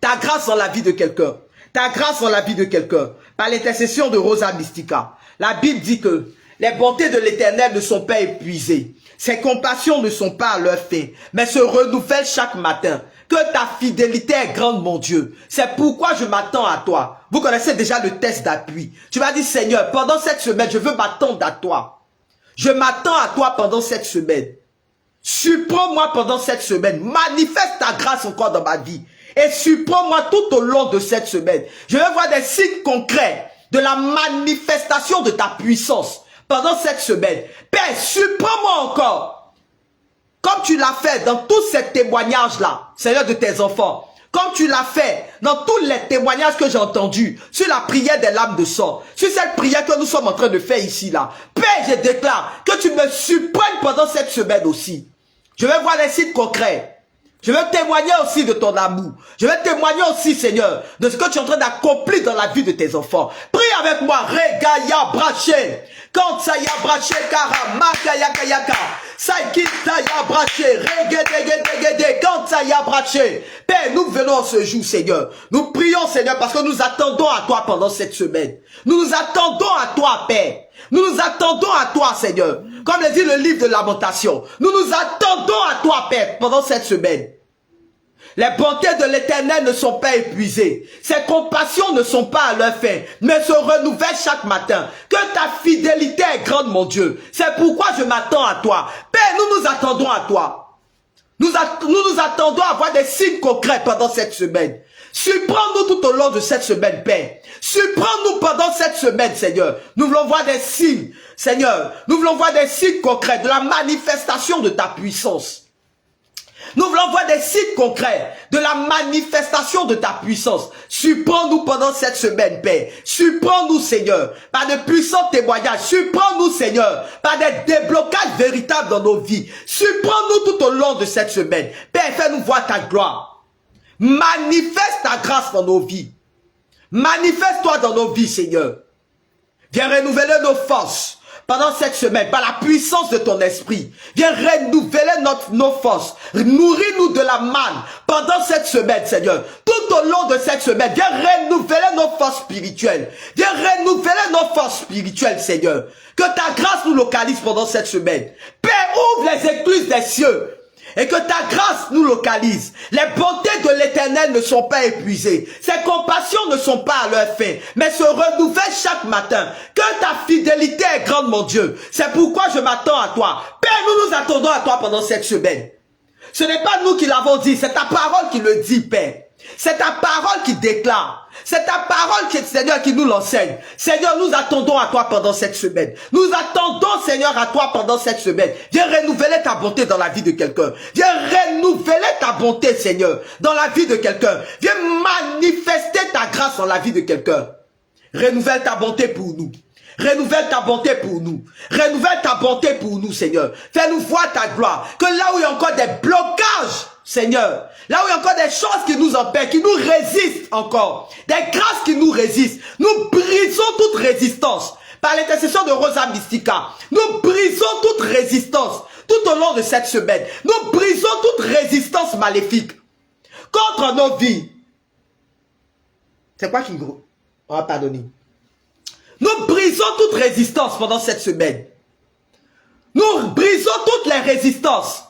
A: Ta grâce en la vie de quelqu'un. Ta grâce en la vie de quelqu'un. Par l'intercession de Rosa Mystica. La Bible dit que les bontés de l'Éternel ne sont pas épuisées. Ses compassions ne sont pas à leur fin, mais se renouvellent chaque matin. Que ta fidélité est grande, mon Dieu. C'est pourquoi je m'attends à toi. Vous connaissez déjà le test d'appui. Tu m'as dit, Seigneur, pendant cette semaine, je veux m'attendre à toi. Je m'attends à toi pendant cette semaine. Surprends-moi pendant cette semaine. Manifeste ta grâce encore dans ma vie. Et surprends-moi tout au long de cette semaine. Je veux voir des signes concrets de la manifestation de ta puissance pendant cette semaine. Père, surprends-moi encore. Comme tu l'as fait dans tous ces témoignages-là, Seigneur, de tes enfants. Comme tu l'as fait dans tous les témoignages que j'ai entendus sur la prière des lames de sang, sur cette prière que nous sommes en train de faire ici, là. Père, je déclare que tu me surprennes pendant cette semaine aussi. Je vais voir les signes concrets. Je vais témoigner aussi de ton amour. Je vais témoigner aussi, Seigneur, de ce que tu es en train d'accomplir dans la vie de tes enfants. Prie avec moi. Regaya braché. Quand ça y a braché, kara, makaya kayaka. Saikitaya braché. Regedegedegede. Quand ça y a braché. Père, nous venons en ce jour, Seigneur. Nous prions, Seigneur, parce que nous attendons à toi pendant cette semaine. Nous nous attendons à toi, Père. Nous nous attendons à toi, Seigneur. Comme le dit le livre de Lamentation. Nous nous attendons à toi, Père, pendant cette semaine. Les bontés de l'Éternel ne sont pas épuisées. Ses compassions ne sont pas à leur fin, mais se renouvellent chaque matin. Que ta fidélité est grande, mon Dieu. C'est pourquoi je m'attends à toi. Père, nous nous attendons à toi. Nous nous attendons à voir des signes concrets pendant cette semaine. Surprends-nous tout au long de cette semaine, Père. Surprends-nous pendant cette semaine, Seigneur. Nous voulons voir des signes, Seigneur. Nous voulons voir des signes concrets de la manifestation de ta puissance. Nous voulons voir des signes concrets de la manifestation de ta puissance. Surprends-nous pendant cette semaine, Père. Surprends-nous, Seigneur, par de puissants témoignages. Surprends-nous, Seigneur, par des déblocages véritables dans nos vies. Surprends-nous tout au long de cette semaine. Père, fais-nous voir ta gloire. Manifeste ta grâce dans nos vies. Manifeste-toi dans nos vies, Seigneur. Viens renouveler nos forces pendant cette semaine, par la puissance de ton esprit. Viens renouveler nos forces. Nourris-nous de la manne pendant cette semaine, Seigneur. Tout au long de cette semaine, viens renouveler nos forces spirituelles. Viens renouveler nos forces spirituelles, Seigneur. Que ta grâce nous localise pendant cette semaine. Père, ouvre les écluses des cieux Et que ta grâce nous localise. Les bontés de l'Éternel ne sont pas épuisées. Ses compassions ne sont pas à leur fin, mais se renouvellent chaque matin. Que ta fidélité est grande, mon Dieu. C'est pourquoi je m'attends à toi. Père, nous nous attendons à toi pendant cette semaine. Ce n'est pas nous qui l'avons dit, c'est ta parole qui le dit, Père. C'est ta parole qui déclare. C'est ta parole, Seigneur, qui nous l'enseigne. Seigneur, nous attendons à toi pendant cette semaine. Nous attendons, Seigneur, à toi pendant cette semaine. Viens renouveler ta bonté dans la vie de quelqu'un. Viens renouveler ta bonté, Seigneur, dans la vie de quelqu'un. Viens manifester ta grâce dans la vie de quelqu'un. Renouvelle ta bonté pour nous. Renouvelle ta bonté pour nous. Renouvelle ta bonté pour nous, Seigneur. Fais-nous voir ta gloire. Que là où il y a encore des blocages, Seigneur, là où il y a encore des choses qui nous empêchent, qui nous résistent encore, des grâces qui nous résistent, nous brisons toute résistance. Par l'intercession de Rosa Mystica, nous brisons toute résistance tout au long de cette semaine. Nous brisons toute résistance maléfique contre nos vies. C'est quoi qui gros? On va pardonner. Nous brisons toute résistance pendant cette semaine. Nous brisons toutes les résistances.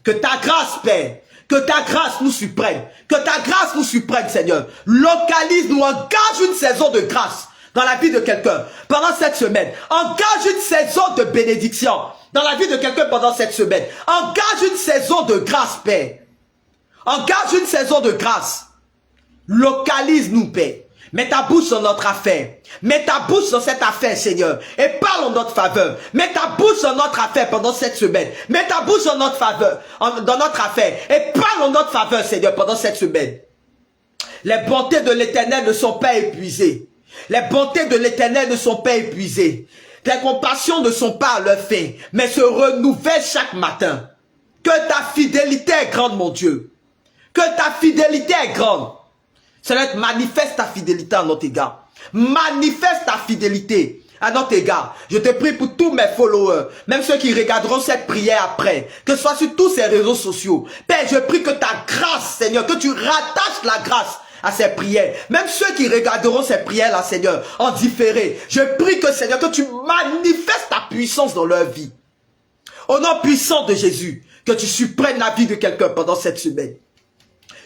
A: Que ta grâce, Père, que ta grâce nous surprenne. Que ta grâce nous surprenne, Seigneur. Localise-nous, engage une saison de grâce dans la vie de quelqu'un pendant cette semaine. Engage une saison de bénédiction dans la vie de quelqu'un pendant cette semaine. Engage une saison de grâce, Père. Engage une saison de grâce. Localise-nous, Père. Mets ta bouche dans notre affaire. Mets ta bouche dans cette affaire, Seigneur. Et parle en notre faveur. Mets ta bouche dans notre affaire pendant cette semaine. Mets ta bouche dans notre faveur, dans notre affaire. Et parle en notre faveur, Seigneur, pendant cette semaine. Les bontés de l'Éternel ne sont pas épuisées. Les bontés de l'Éternel ne sont pas épuisées. Tes compassions ne sont pas à leur fin, mais se renouvellent chaque matin. Que ta fidélité est grande, mon Dieu. Que ta fidélité est grande. Seigneur, manifeste ta fidélité à notre égard. Manifeste ta fidélité à notre égard. Je te prie pour tous mes followers, même ceux qui regarderont cette prière après, que ce soit sur tous ces réseaux sociaux. Père, je prie que ta grâce, Seigneur, que tu rattaches la grâce à ces prières. Même ceux qui regarderont ces prières-là, Seigneur, en différé. Je prie que, Seigneur, que tu manifestes ta puissance dans leur vie. Au nom puissant de Jésus, que tu supprennes la vie de quelqu'un pendant cette semaine.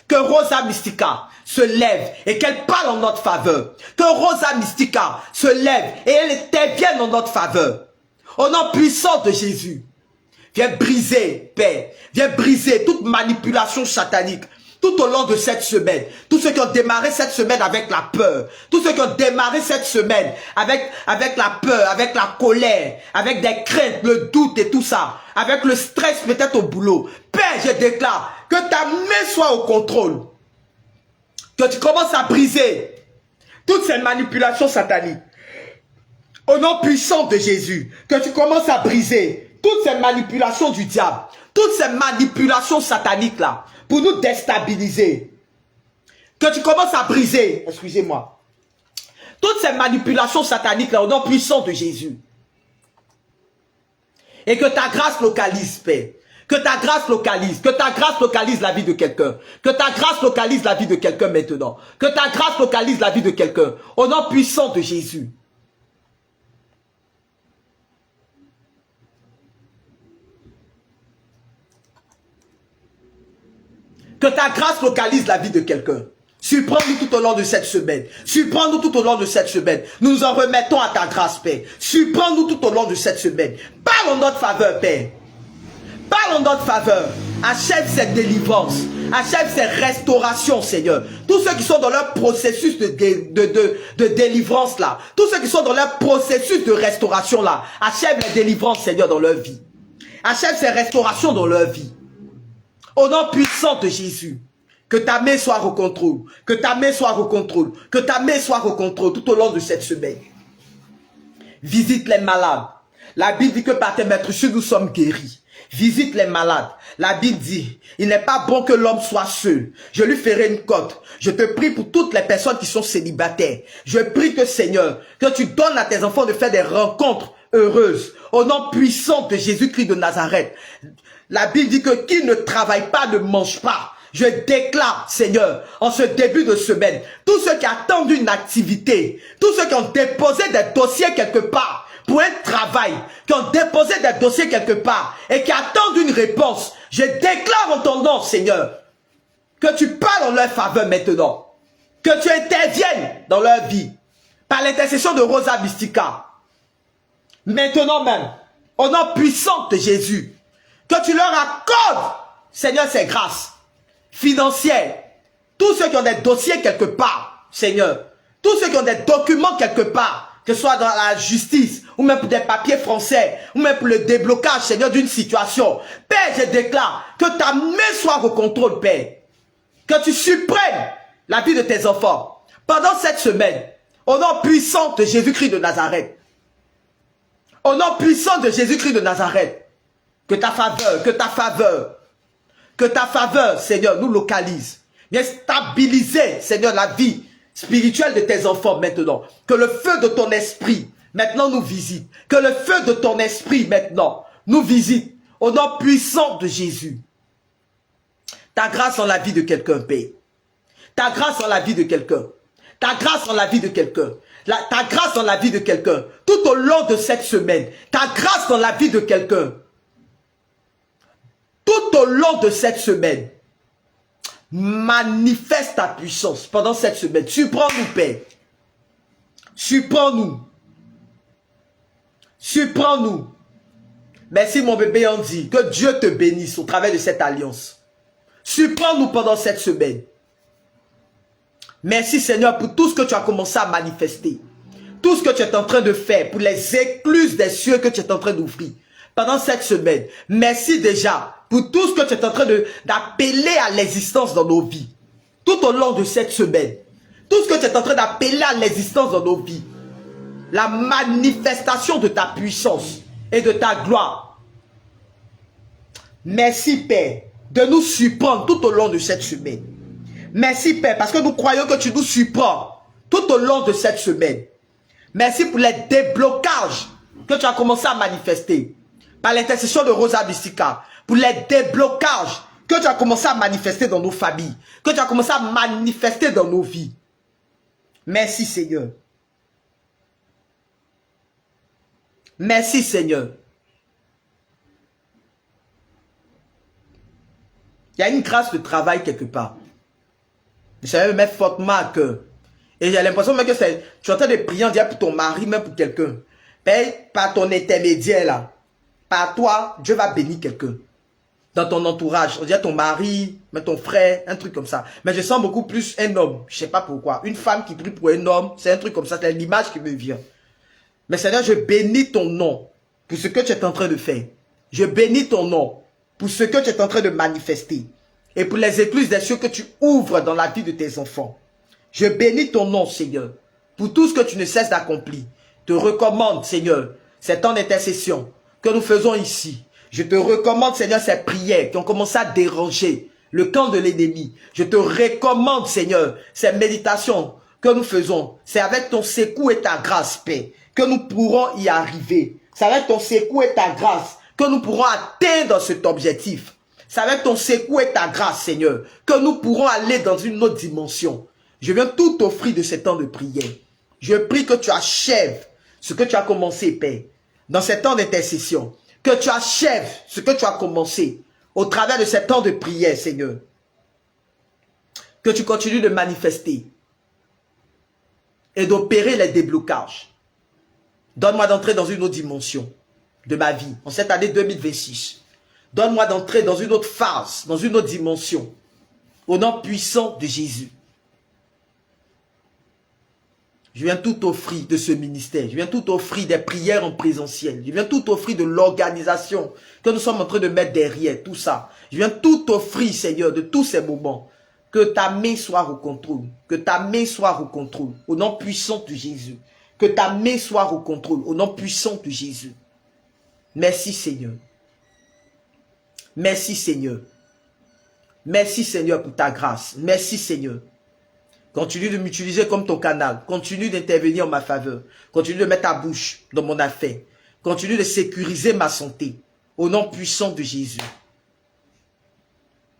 A: Que Rosa Mystica se lève et qu'elle parle en notre faveur. Que Rosa Mystica se lève et elle intervienne en notre faveur. Au nom puissant de Jésus. Viens briser, Père. Viens briser toute manipulation satanique tout au long de cette semaine. Tous ceux qui ont démarré cette semaine avec la peur. Tous ceux qui ont démarré cette semaine avec la peur, avec la colère, avec des craintes, le doute et tout ça. Avec le stress peut-être au boulot. Père, je déclare que ta main soit au contrôle. Que tu commences à briser toutes ces manipulations sataniques. Au nom puissant de Jésus. Que tu commences à briser toutes ces manipulations du diable. Toutes ces manipulations sataniques là. Pour nous déstabiliser. Que tu commences à briser. Excusez-moi. Toutes ces manipulations sataniques là. Au nom puissant de Jésus. Et que ta grâce localise, Père. Que ta grâce localise. Que ta grâce localise la vie de quelqu'un. Que ta grâce localise la vie de quelqu'un maintenant. Que ta grâce localise la vie de quelqu'un. Au nom puissant de Jésus. Que ta grâce localise la vie de quelqu'un. Surprends-nous tout au long de cette semaine. Surprends-nous tout au long de cette semaine. Nous nous en remettons à ta grâce, Père. Surprends-nous tout au long de cette semaine. Parle en notre faveur, Père. Parle en notre faveur. Achève cette délivrance. Achève cette restauration, Seigneur. Tous ceux qui sont dans leur processus de délivrance là. Tous ceux qui sont dans leur processus de restauration là. Achève les délivrances, Seigneur, dans leur vie. Achève ces restaurations dans leur vie. Au nom puissant de Jésus. Que ta main soit au contrôle. Que ta main soit au contrôle. Que ta main soit au contrôle tout au long de cette semaine. Visite les malades. La Bible dit que par tes maîtres nous sommes guéris. Visite les malades. La Bible dit, il n'est pas bon que l'homme soit seul. Je lui ferai une côte. Je te prie pour toutes les personnes qui sont célibataires. Je prie que, Seigneur, que tu donnes à tes enfants de faire des rencontres heureuses. Au nom puissant de Jésus-Christ de Nazareth. La Bible dit que qui ne travaille pas ne mange pas. Je déclare, Seigneur, en ce début de semaine, tous ceux qui attendent une activité, tous ceux qui ont déposé des dossiers quelque part pour un travail, qui ont déposé des dossiers quelque part et qui attendent une réponse. Je déclare en ton nom, Seigneur, que tu parles en leur faveur maintenant. Que tu interviennes dans leur vie par l'intercession de Rosa Mystica. Maintenant même, au nom puissant de Jésus, que tu leur accordes, Seigneur, ces grâces financières. Tous ceux qui ont des dossiers quelque part, Seigneur, tous ceux qui ont des documents quelque part, que ce soit dans la justice, ou même pour des papiers français, ou même pour le déblocage, Seigneur, d'une situation. Père, je déclare que ta main soit au contrôle, Père. Que tu supprimes la vie de tes enfants pendant cette semaine, au nom puissant de Jésus-Christ de Nazareth. Au nom puissant de Jésus-Christ de Nazareth, que ta faveur, Seigneur, nous localise. Viens stabiliser, Seigneur, la vie spirituelle de tes enfants maintenant. Que le feu de ton esprit, maintenant, nous visite. Que le feu de ton esprit, maintenant, nous visite. Au nom puissant de Jésus. Ta grâce en la vie de quelqu'un, Père. Ta grâce en la vie de quelqu'un. Ta grâce en la vie de quelqu'un. Ta grâce dans la vie de quelqu'un. Tout au long de cette semaine. Ta grâce dans la vie de quelqu'un. Tout au long de cette semaine. Manifeste ta puissance pendant cette semaine. Surprends-nous, Père. Surprends-nous. Surprends-nous. Merci, mon bébé Andy. Que Dieu te bénisse au travers de cette alliance. Surprends-nous pendant cette semaine. Merci, Seigneur, pour tout ce que tu as commencé à manifester. Tout ce que tu es en train de faire, pour les écluses des cieux que tu es en train d'ouvrir pendant cette semaine. Merci déjà pour tout ce que tu es en train d'appeler à l'existence dans nos vies. Tout au long de cette semaine. Tout ce que tu es en train d'appeler à l'existence dans nos vies. La manifestation de ta puissance et de ta gloire. Merci, Père, de nous surprendre tout au long de cette semaine. Merci, Père, parce que nous croyons que tu nous surprends tout au long de cette semaine. Merci pour les déblocages que tu as commencé à manifester par l'intercession de Rosa Mystica. Pour les déblocages que tu as commencé à manifester dans nos familles. Que tu as commencé à manifester dans nos vies. Merci, Seigneur. Merci, Seigneur. Il y a une grâce de travail quelque part. Ça me met fortement à cœur. Et j'ai l'impression même que tu es en train de prier, on dirait pour ton mari, même pour quelqu'un. Par ton intermédiaire là. Par toi, Dieu va bénir quelqu'un. Dans ton entourage. On dirait ton mari, même ton frère, un truc comme ça. Mais je sens beaucoup plus un homme. Je ne sais pas pourquoi. Une femme qui prie pour un homme, c'est un truc comme ça. C'est l'image qui me vient. Mais Seigneur, je bénis ton nom pour ce que tu es en train de faire. Je bénis ton nom pour ce que tu es en train de manifester. Et pour les écluses des cieux que tu ouvres dans la vie de tes enfants. Je bénis ton nom, Seigneur, pour tout ce que tu ne cesses d'accomplir. Je te recommande, Seigneur, ces temps d'intercession que nous faisons ici. Je te recommande, Seigneur, ces prières qui ont commencé à déranger le camp de l'ennemi. Je te recommande, Seigneur, ces méditations que nous faisons. C'est avec ton secours et ta grâce, Père, que nous pourrons y arriver. C'est avec ton secours et ta grâce que nous pourrons atteindre cet objectif. C'est avec ton secours et ta grâce, Seigneur, que nous pourrons aller dans une autre dimension. Je viens tout offrir de ces temps de prière. Je prie que tu achèves ce que tu as commencé, Père, dans ces temps d'intercession. Que tu achèves ce que tu as commencé au travers de ces temps de prière, Seigneur. Que tu continues de manifester et d'opérer les déblocages. Donne-moi d'entrer dans une autre dimension de ma vie, en cette année 2026. Donne-moi d'entrer dans une autre phase, dans une autre dimension, au nom puissant de Jésus. Je viens tout offrir de ce ministère. Je viens tout offrir des prières en présentiel. Je viens tout offrir de l'organisation que nous sommes en train de mettre derrière tout ça. Je viens tout offrir, Seigneur, de tous ces moments. Que ta main soit au contrôle. Que ta main soit au contrôle. Au nom puissant de Jésus. Que ta main soit au contrôle. Au nom puissant de Jésus. Merci, Seigneur. Merci, Seigneur. Merci, Seigneur, pour ta grâce. Merci, Seigneur. Continue de m'utiliser comme ton canal. Continue d'intervenir en ma faveur. Continue de mettre ta bouche dans mon affaire. Continue de sécuriser ma santé. Au nom puissant de Jésus.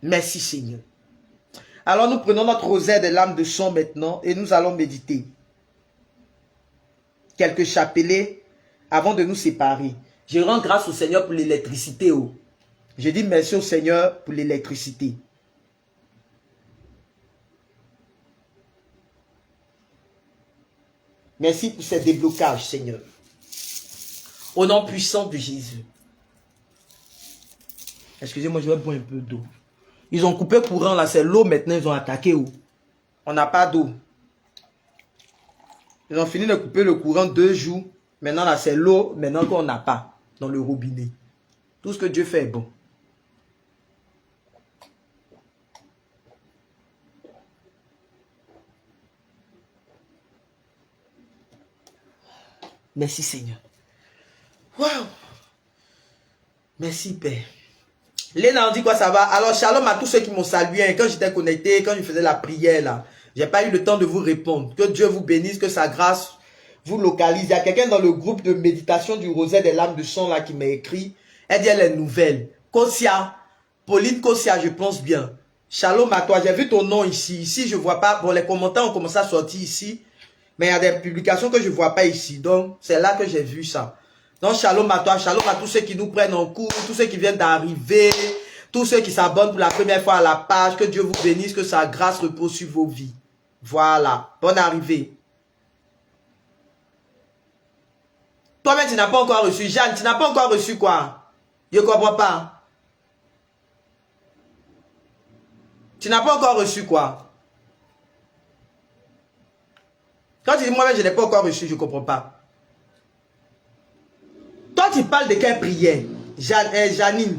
A: Merci, Seigneur. Alors nous prenons notre rosaire des lames de sang maintenant et nous allons méditer quelques chapelets avant de nous séparer. Je rends grâce au Seigneur pour l'électricité. Oh. Je dis merci au Seigneur pour l'électricité. Merci pour ces déblocages, Seigneur. Au nom puissant de Jésus. Excusez-moi, je vais boire un peu d'eau. Ils ont coupé courant là, c'est l'eau maintenant, ils ont attaqué. Oh. On n'a pas d'eau. Ils ont fini de couper le courant 2 jours. Maintenant là, c'est l'eau, maintenant qu'on n'a pas dans le robinet. Tout ce que Dieu fait est bon. Merci Seigneur. Waouh. Merci Père. Léna, on dit quoi, ça va? Alors, shalom à tous ceux qui m'ont salué. Quand j'étais connecté, quand je faisais la prière, là, j'ai pas eu le temps de vous répondre. Que Dieu vous bénisse, que sa grâce vous localise. Il y a quelqu'un dans le groupe de méditation du Rosaire des lames de sang, là, qui m'a écrit. Elle dit, elle est nouvelle. Kosia, Pauline Kosia, je pense bien. Shalom à toi. J'ai vu ton nom ici. Ici, je vois pas. Bon, les commentaires ont commencé à sortir ici. Mais il y a des publications que je vois pas ici. Donc, c'est là que j'ai vu ça. Donc, shalom à toi, shalom à tous ceux qui nous prennent en cours, tous ceux qui viennent d'arriver, tous ceux qui s'abonnent pour la première fois à la page. Que Dieu vous bénisse, que sa grâce repose sur vos vies. Voilà, bonne arrivée. Toi-même, tu n'as pas encore reçu. Jeanne, tu n'as pas encore reçu quoi? Je ne comprends pas. Tu n'as pas encore reçu quoi? Quand tu dis moi-même, je n'ai pas encore reçu, je ne comprends pas. Toi, tu parles de quelle prière? Janine.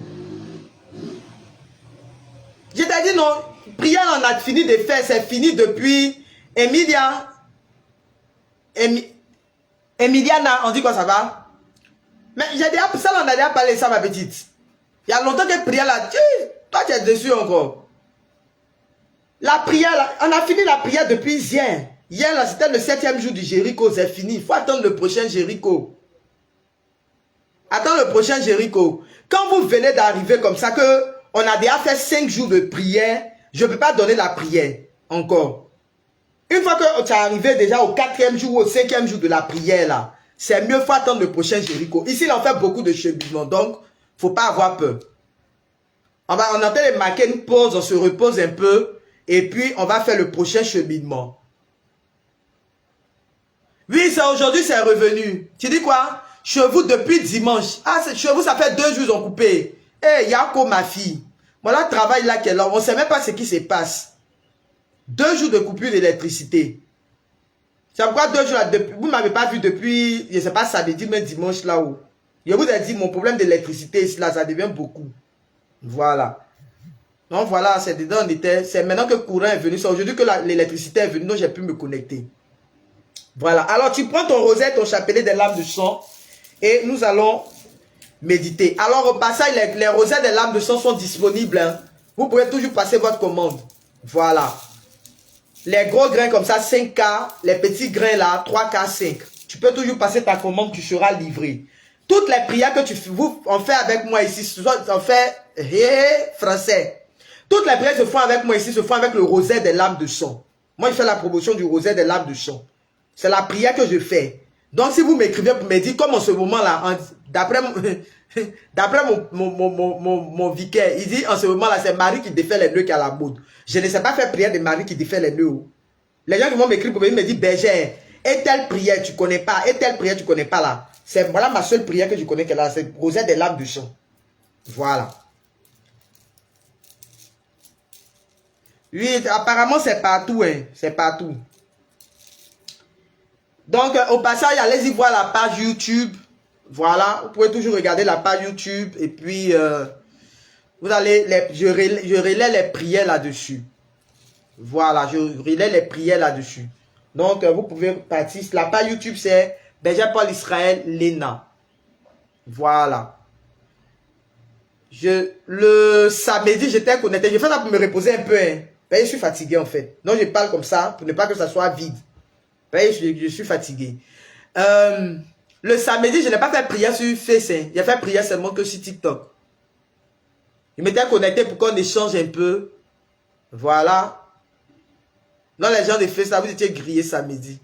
A: Je t'ai dit non, prière, on a fini de faire, c'est fini depuis Emiliana, on dit quoi ça va? Mais j'ai déjà, ça on a déjà parlé ça ma petite. Il y a longtemps que prière là, toi tu es dessus encore. La prière là, on a fini la prière depuis hier. Hier là, c'était le 7e jour du Jéricho, c'est fini. Il faut attendre le prochain Jéricho. Attends le prochain Jéricho. Quand vous venez d'arriver comme ça, que on a déjà fait 5 jours de prière, je ne peux pas donner la prière encore. Une fois que tu es arrivé déjà au 4e jour ou au 5e jour de la prière, là, c'est mieux, il faut attendre le prochain Jéricho. Ici, on fait beaucoup de cheminement, donc il ne faut pas avoir peur. On est en train de marquer une pause, on se repose un peu, et puis on va faire le prochain cheminement. Oui, c'est aujourd'hui, c'est revenu. Tu dis quoi? Chez vous depuis dimanche. Ah, chez vous, ça fait 2 jours, ils ont coupé. Eh, Yako, ma fille. Voilà, travail là qu'elle a. On ne sait même pas ce qui se passe. 2 jours de coupure d'électricité. C'est pourquoi 2 jours là, vous ne m'avez pas vu depuis, je ne sais pas, samedi, mais dimanche là où. Je vous ai dit, mon problème d'électricité ici, là, ça devient beaucoup. Voilà. Donc voilà, c'est dedans, on était. C'est maintenant que le courant est venu. C'est aujourd'hui que l'électricité est venue, donc j'ai pu me connecter. Voilà. Alors, tu prends ton rosaire, ton chapelet des lames de sang. Et nous allons méditer. Alors, au passage, les rosaires des lames de sang sont disponibles. Hein. Vous pouvez toujours passer votre commande. Voilà. Les gros grains comme ça, 5K. Les petits grains là, 3K, 5. Tu peux toujours passer ta commande, tu seras livré. Toutes les prières que on fait avec moi ici, on fait français. Toutes les prières se font avec moi ici, se font avec le rosaire des lames de sang. Moi, je fais la promotion du rosaire des lames de sang. C'est la prière que je fais. Donc, si vous m'écrivez pour me dire, comme en ce moment-là, d'après mon vicaire, il dit en ce moment-là, c'est Marie qui défait les nœuds qui a la mode. Je ne sais pas faire prière de Marie qui défait les nœuds. Les gens qui vont m'écrire pour me dire, bergère, et telle prière tu connais pas, et telle prière tu connais pas là. C'est voilà ma seule prière que je connais qu'elle a, c'est rosaire des lames du sang. Voilà. Oui, apparemment c'est partout, hein. C'est partout. Donc, au passage, allez-y voir la page YouTube. Voilà, vous pouvez toujours regarder la page YouTube. Et puis, vous allez, je relais les prières là-dessus. Voilà, je relais les prières là-dessus. Donc, vous pouvez participer. La page YouTube, c'est Berger Paul Israël Léna. Voilà. Le samedi, j'étais connecté. Je fais ça pour me reposer un peu. Hein. Je suis fatigué en fait. Donc, je parle comme ça pour ne pas que ça soit vide. Je suis fatigué. Le samedi, je n'ai pas fait prière sur Facebook. J'ai fait prière seulement que sur TikTok. Je m'étais connecté pour qu'on échange un peu. Voilà. Non, les gens de Facebook, vous étiez grillés samedi.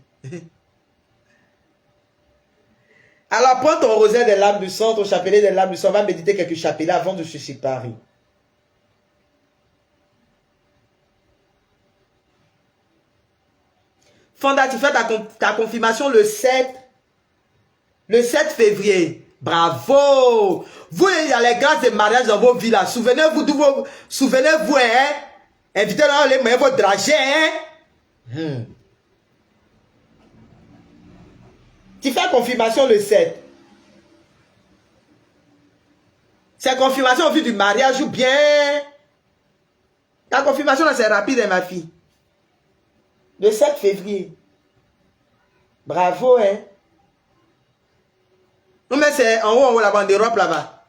A: Alors prends ton rosaire des lames de sang, ton chapelet des lames de sang, on va méditer quelques chapelets avant de se séparer. Fonda, tu fais ta confirmation le 7 février. Bravo! Vous, il y a les grâces de mariage dans vos vies là. Souvenez-vous de vos... Souvenez-vous, hein? Invitez-leur les moyens, votre dragée, hein? Tu fais confirmation le 7. C'est confirmation au vu du mariage ou bien... La confirmation là, c'est rapide, hein, ma fille. Le 7 février. Bravo, hein? Non, mais c'est en haut, la bande d'Europe là-bas.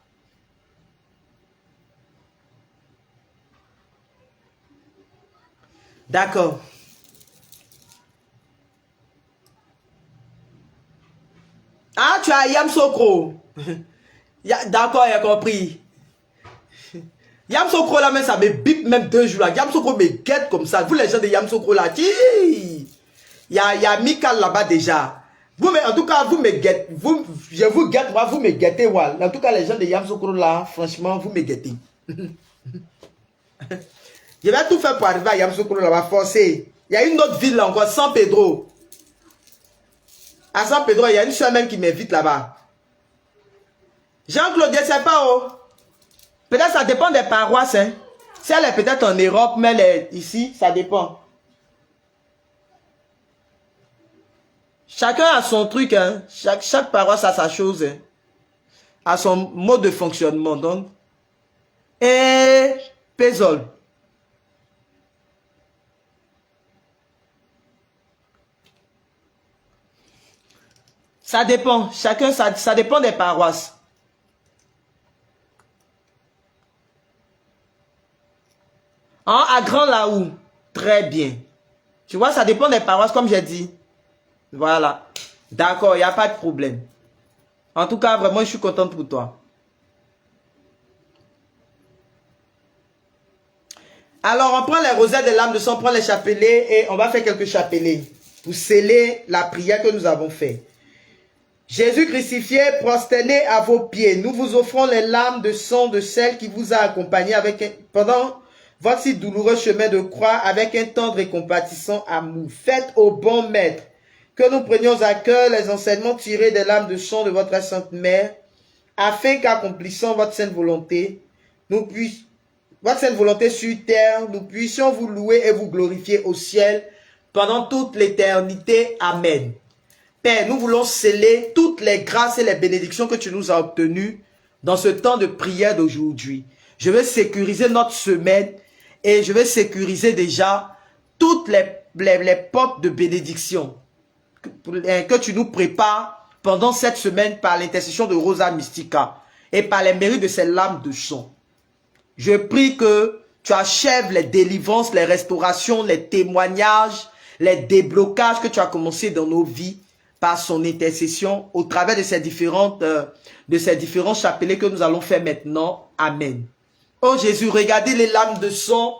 A: D'accord. Ah, tu as Yam Sokro. D'accord, il a compris. Yam Sokro là, mais ça me bip même 2 jours là. Yam Sokro me guette comme ça. Vous les gens de Yam Sokro là, il y a Mikal là-bas déjà. Vous, mais en tout cas, vous me guettez. Je vous guette, moi, vous me guettez. Voilà. En tout cas, les gens de Yam Sokro là, franchement, vous me guettez. Je vais tout faire pour arriver à Yam Sokro là-bas, forcer. Il y a une autre ville là encore, San Pedro. À San Pedro, il y a une soeur même qui m'invite là-bas. Jean-Claude, je ne sais pas, oh. Peut-être ça dépend des paroisses, hein. Si elle est peut-être en Europe, mais elle est ici, ça dépend. Chacun a son truc, hein. Chaque paroisse a sa chose, hein. A son mode de fonctionnement, donc. Et Pézol. Ça dépend. Chacun, ça dépend des paroisses. À Grand Laou. Très bien. Tu vois, ça dépend des paroisses, comme j'ai dit. Voilà. D'accord, il n'y a pas de problème. En tout cas, vraiment, je suis contente pour toi. Alors, on prend les rosaires des lames de sang, on prend les chapelets et on va faire quelques chapelets pour sceller la prière que nous avons faite. Jésus crucifié, prosterné à vos pieds, nous vous offrons les lames de sang de celle qui vous a accompagné pendant votre si douloureux chemin de croix avec un tendre et compatissant amour. Faites au bon maître que nous prenions à cœur les enseignements tirés des lames de sang de votre Sainte Mère, afin qu'accomplissant votre sainte volonté, votre sainte volonté sur terre, nous puissions vous louer et vous glorifier au ciel pendant toute l'éternité. Amen. Père, nous voulons sceller toutes les grâces et les bénédictions que tu nous as obtenues dans ce temps de prière d'aujourd'hui. Je veux sécuriser notre semaine et je veux sécuriser déjà toutes les portes de bénédiction que tu nous prépares pendant cette semaine par l'intercession de Rosa Mystica et par les mérites de ces lames de sang. Je prie que tu achèves les délivrances, les restaurations, les témoignages, les déblocages que tu as commencé dans nos vies par son intercession au travers de ces différents chapelets que nous allons faire maintenant. Amen. Oh Jésus, regardez les lames de sang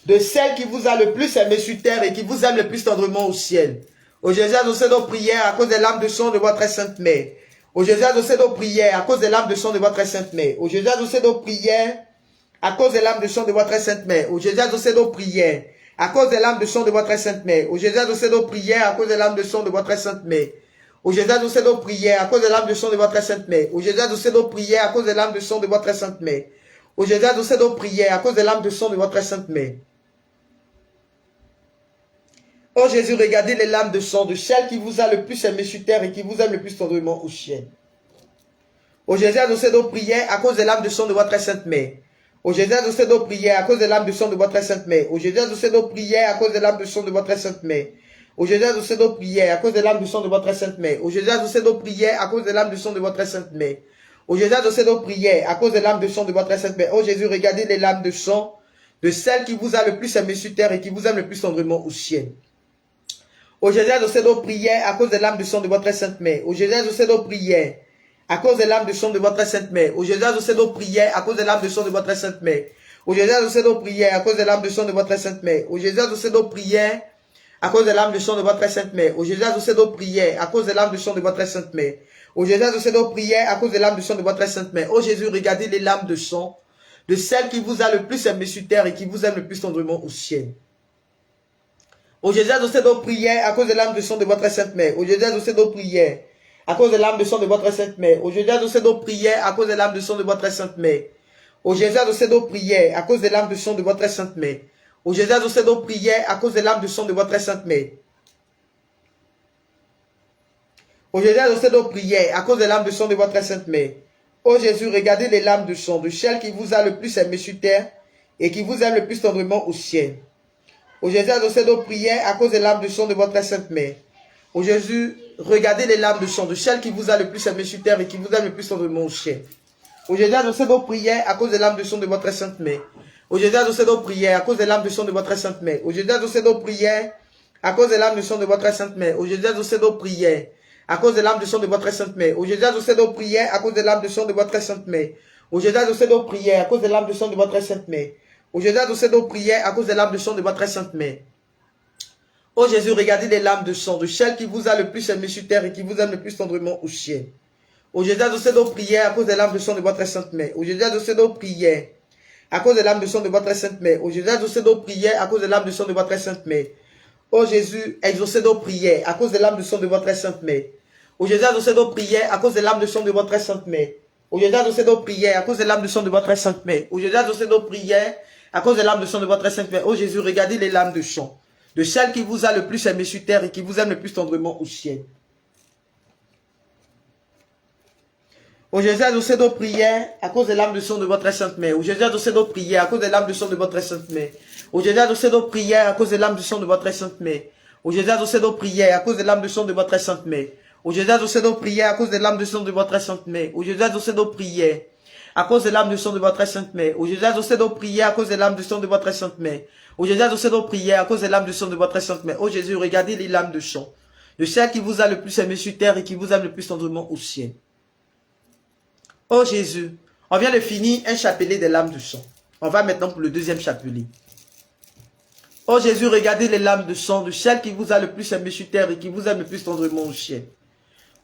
A: de celle qui vous a le plus aimé sur terre et qui vous aime le plus tendrement au ciel. Oh Jésus, adossez nos prières à cause des lames de sang de votre Sainte Mère. Oh Jésus, adossez nos prières à cause des lames de sang de votre Sainte Mère. Oh Jésus, adossez nos prières à cause des lames de sang de votre Sainte Mère. Oh Jésus, adossez nos prières à cause des lames de sang de votre Sainte Mère. Oh Jésus, adossez nos prières à cause des lames de sang de votre Sainte Mère. Oh Jésus, adossez nos prières à cause des lames de sang de votre Sainte Mère. Oh Jésus, adossez nos prières à cause des lames de sang de votre Sainte Mère. Oh Jésus, adossez nos prières à cause des lames de sang de votre Sainte Mère. Oh Jésus, regardez les lames de sang de celle qui vous a le plus aimé sur terre et qui vous aime le plus tendrement au ciel. Oh Jésus, adossez nos prières à cause des lames de sang de votre Sainte Mère. Oh Jésus, adossez nos prières à cause des lames de sang de votre Sainte Mère. Oh Jésus, adossez nos prières à cause des lames de sang de votre Sainte Mère. Oh Jésus, adossez nos prières à cause des lames de sang de votre Sainte Mère. Oh Jésus, adossez nos prières à cause des lames de sang de votre Sainte Mère. Oh Jésus, adossez nos prières à cause des lames de sang de votre Sainte Mère. Oh Jésus, regardez les lames de sang de celle qui vous a le plus aimé sur terre et qui vous aime le plus tendrement au ciel. Oh Jésus, adossez nos prières à cause des lames de sang de votre Sainte Mère. Oh Jésus, adossez nos prières à cause des lames de sang de votre Sainte Mère. Oh Jésus, adossez nos prières à cause des lames de sang de votre Sainte Mère. Oh Jésus, adossez nos prières à cause des lames de sang de votre Sainte Mère. Oh Jésus, adossez nos prières à cause de l'âme de sang de votre sainte mère. Au Jésus adoucé nos prières, à cause de l'âme de sang de votre sainte mère. Au Jésus adoucé nos prières, à cause de l'âme de sang de votre sainte mère. Ô Jésus, regardez les larmes de sang de celle qui vous a le plus aimé sur terre et qui vous aime le plus tendrement au ciel. Au Jésus adoucé nos prières, à cause de l'âme de sang de votre sainte mère. Au Jésus adoucé nos prières, à cause de l'âme de sang de votre sainte mère. Au Jésus adoucé nos prières, à cause de l'âme de sang de votre sainte mère. Au Jésus adoucé nos prières, à cause de l'âme de sang de votre sainte mère. Au Jésus adoucé nos prières, à cause de l'âme de sang de votre sainte mère. Au Jésus adoucé nos prières, à cause de l'âme de sang de votre sainte mère. Ô Jésus, regardez les larmes de sang de celle qui vous a le plus aimé sur terre et qui vous aime le plus tendrement au ciel. Ô Jésus, adossez nos prières à cause des larmes de sang de votre sainte mère. Ô Jésus, regardez les larmes de sang de celle qui vous a le plus aimé sur terre et qui vous aime le plus tendrement au ciel. Ô Jésus, adossez nos prières à cause des larmes de sang de votre sainte mère. Ô Jésus, adossez nos prières à cause des larmes de sang de votre sainte mère. Ô Jésus, adossez nos prières à cause des larmes de sang de votre sainte mère. Ô Jésus, adossez nos prières à cause des larmes de sang de votre sainte mère. Ô Jésus, adossez nos prières à cause des larmes de sang de votre sainte mère. Ô Jésus, adossez nos prières à cause des larmes de sang de votre sainte mère. Ô Jésus, adossez nos prières à cause des larmes de sang de votre sainte mère. Ô Jésus, regardez les larmes de sang de celle qui vous a le plus aimé sur terre et qui vous aime le plus tendrement au ciel. Ô Jésus, adossez nos prières à cause des larmes de sang de votre sainte mère. Ô Jésus, adossez nos prières à cause des larmes de sang de votre sainte mère. Ô Jésus, adossez nos prières à cause des larmes de sang de votre sainte mère. Ô Jésus, exaucez nos prières à cause des larmes de sang de votre sainte mère. Ô Jésus, adossez nos prières à cause des larmes de sang de votre sainte mère. Ô Jésus, adossez nos prières à cause des larmes de sang de votre sainte mère. Ô Jésus, adossez nos prières à cause des larmes de sang de votre sainte mère. Ô Jésus, regardez les larmes de sang de celle qui vous a le plus aimé sur terre et qui vous aime le plus tendrement au ciel. Ô Jésus, adossez nos prières à cause des larmes de sang de votre sainte mère. Ô Jésus, adossez nos prières à cause des larmes de sang de votre sainte mère. Ô Jésus, adossez nos prières à cause des larmes de sang de votre sainte mère. Ô Jésus, adossez nos prières à cause des larmes de sang de votre sainte mère. Ô Jésus, adossez nos prières à cause des larmes de sang de votre sainte mère. Ô Jésus, adossez nos prières à cause des larmes de sang de votre sainte mère. Ô Jésus, adossez nos prières à cause des larmes de sang de votre sainte mère. Ô Jésus, adossez nos prières à cause des larmes de sang de votre sainte mère. Ô Jésus, regardez les larmes de sang de celle qui vous a le plus aimé sur terre et qui vous aime le plus tendrement au ciel. Ô Jésus, on vient de finir un chapelet des larmes de sang. On va maintenant pour le deuxième chapelet. Ô Jésus, regardez les larmes de sang de celle qui vous a le plus aimé sur terre et qui vous aime le plus tendrement au ciel.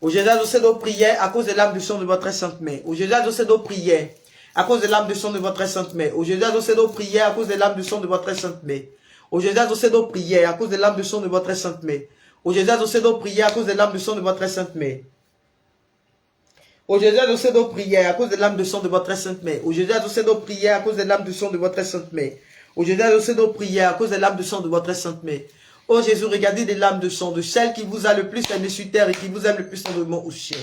A: Ô Jésus, adossez nos prières à cause des larmes de sang de votre sainte mère. Ô Jésus, adossez nos prières à cause des larmes de sang de votre sainte mère. Ô Jésus, adossez nos prières à cause des larmes de sang de votre sainte mère. Ô Jésus, adossez nos prières à cause des larmes de sang de votre sainte mère. Ô Jésus, adossez nos prières à cause des larmes de sang de votre sainte mère. Ô Jésus, adossez nos prières à cause des larmes de sang de votre sainte mère. Ô Jésus, adossez nos prières à cause des larmes de sang de votre sainte mère. Ô Jésus, adossez nos prières à cause des larmes de sang de votre sainte mère. Ô Jésus, regardez les larmes de sang de celle qui vous a le plus aimé sur terre et qui vous aime le plus tendrement au ciel.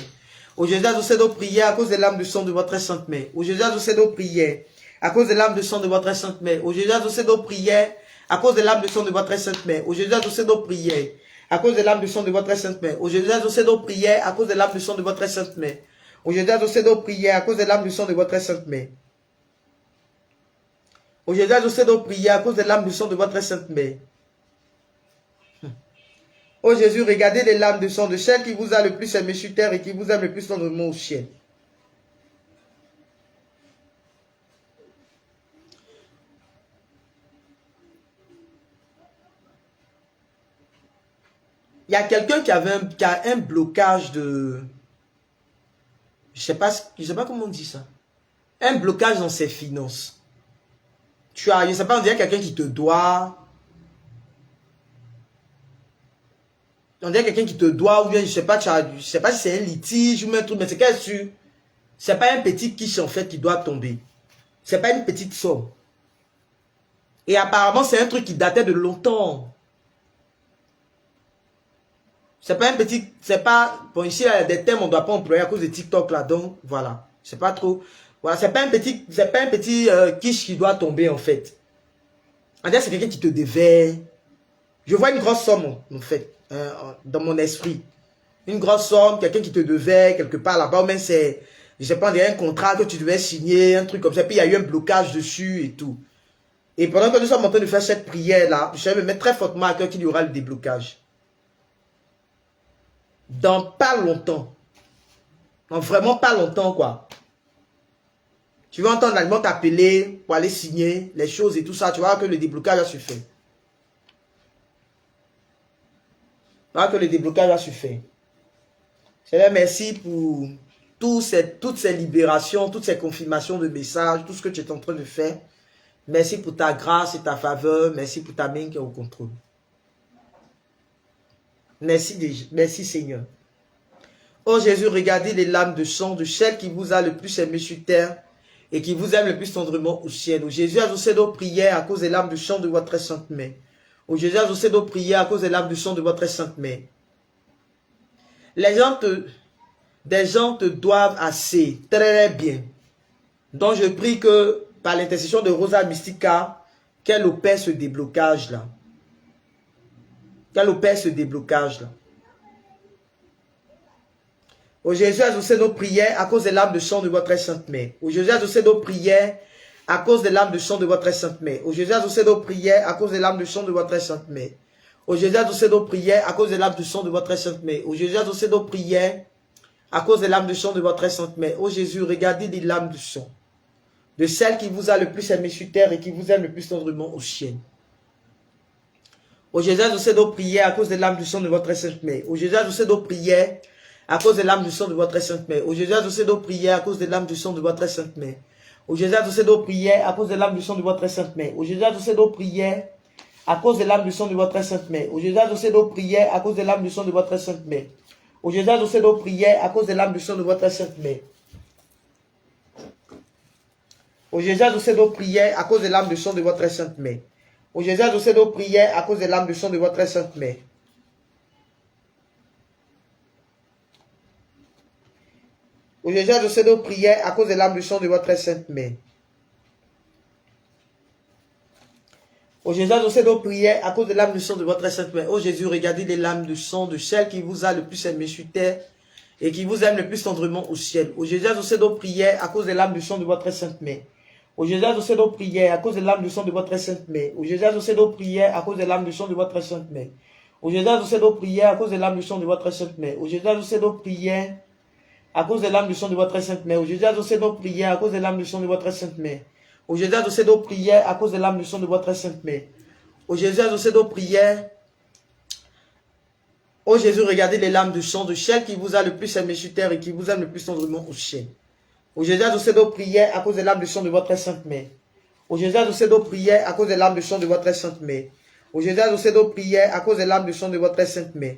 A: Ô Jésus, adossez nos prières à cause des larmes de sang de votre sainte mère. Ô Jésus, adossez nos prières à cause des larmes de sang de votre sainte mère. Ô Jésus, adossez nos prières à cause des larmes de sang de votre sainte mère. Ô Jésus, adossez nos prières à cause des larmes de sang de votre sainte mère. Ô Jésus, adossez nos prières à cause des larmes de sang de votre sainte mère. Ô Jésus, adossez nos prières à cause des larmes de sang de votre sainte mère. Ô Jésus, adossez nos prières à cause des larmes de sang de votre sainte mère. Ô Jésus, regardez les larmes de sang de celle qui vous a le plus aimé sur terre et qui vous aime le plus tendrement au ciel. Il y a quelqu'un qui a un blocage de... Je sais pas comment on dit ça. Un blocage dans ses finances. Tu as, je sais pas, on dirait quelqu'un qui te doit... On dirait quelqu'un qui te doit, ou bien, je sais pas si c'est un litige ou un truc, mais c'est qu'elle sûr. C'est pas un petit quiche, en fait, qui doit tomber. C'est pas une petite somme. Et apparemment, c'est un truc qui datait de longtemps. C'est pas un petit, c'est pas, bon, ici, il y a des thèmes, on doit pas employer à cause de TikTok, là, donc, voilà. C'est pas trop, voilà, c'est pas un petit quiche qui doit tomber, en fait. On dirait c'est quelqu'un qui te devait. Je vois une grosse somme, en fait. Dans mon esprit. Une grosse somme, quelqu'un qui te devait quelque part là-bas, mais c'est, je sais pas, il y a un contrat que tu devais signer, un truc comme ça, puis il y a eu un blocage dessus et tout. Et pendant que nous sommes en train de faire cette prière-là, je vais me mettre très fortement à cœur qu'il y aura le déblocage. Dans pas longtemps. Dans vraiment pas longtemps, quoi. Tu vas entendre l'aliment t'appeler pour aller signer les choses et tout ça, tu vois que le déblocage a se fait. Voilà que le déblocage va se faire. Seigneur, merci pour toutes ces libérations, toutes ces confirmations de messages, tout ce que tu es en train de faire. Merci pour ta grâce et ta faveur. Merci pour ta main qui est au contrôle. Merci Seigneur. Oh Jésus, regardez les lames de sang de celle qui vous a le plus aimé sur terre et qui vous aime le plus tendrement au ciel. Oh Jésus, adossez nos prières à cause des lames de sang de votre sainte main. Oh Jésus, adossez nos prières à cause des lames de sang de votre sainte main. Des gens te doivent assez, très bien. Donc je prie que par l'intercession de Rosa Mystica, qu'elle opère ce déblocage-là. Qu'elle opère ce déblocage-là. Ô Jésus, adossez nos prières à cause des lames de sang de votre sainte main. Ô Jésus, adossez nos prières à cause des lames de sang de votre sainte main. Ô Jésus, adossez nos prières à cause des lames de sang de votre sainte main. Ô Jésus, adossez nos prières à cause des lames de sang de votre sainte main. Ô Jésus, adossez nos prières à cause des lames de sang de votre sainte main. Ô Jésus, regardez les lames de sang de celle qui vous a le plus aimé sur terre et qui vous aime le plus tendrement au ciel. Ô Jésus, adossez nos prières à cause des lames du sang de votre sainte main. Ô Jésus, adossez nos prières à cause des lames du sang de votre sainte main. Ô Jésus, adossez nos prières à cause des lames du sang de votre sainte main. Ô Jésus, adossez nos prières à cause des lames du sang de votre sainte main. Ô Jésus, adossez nos prières à cause des lames du sang de votre sainte main. Ô Jésus, adossez nos prières à cause des lames du sang de votre sainte main. Ô Jésus, adossez nos prières à cause des lames du sang de votre sainte main. Ô Jésus, adossez nos prières à cause des lames du sang de votre sainte main. Ô Jésus, adossez nos prières à cause des lames du sang de votre sainte main. Ô Jésus, adossez nos prières à cause des lames du sang de votre sainte main. Ô Jésus, adossez nos prières à cause des lames du sang de votre sainte main. Ô Jésus, regardez les lames de sang de celle qui vous a le plus aimé sur terre et qui vous aime le plus tendrement au ciel. Ô Jésus, adossez nos prières à cause des lames du sang de votre sainte main. Ô Jésus, adossez nos prières à cause des lames du sang de votre sainte main. Ô Jésus, adossez nos prières à cause des lames du sang de votre sainte main. Ô Jésus, adossez nos prières à cause des lames du sang de votre sainte main. Ô Jésus, adossez nos prières à cause des lames du sang de votre sainte main. Ô Jésus, adossez nos prières à cause des lames du sang de votre sainte main. Ô Jésus, adossez nos prières à cause des lames du sang de votre sainte main. Ô Jésus, adossez nos prières. Ô Jésus, regardez les lames de sang de celle qui vous a le plus aimé sur terre et qui vous aime le plus tendrement au ciel. Ô Jésus, adossez nos prières à cause des lames de sang de votre sainte main. Ô Jésus, adossez nos prières à cause des lames de sang de votre sainte main. Ô Jésus, adossez nos prières à cause des lames de sang de votre sainte main.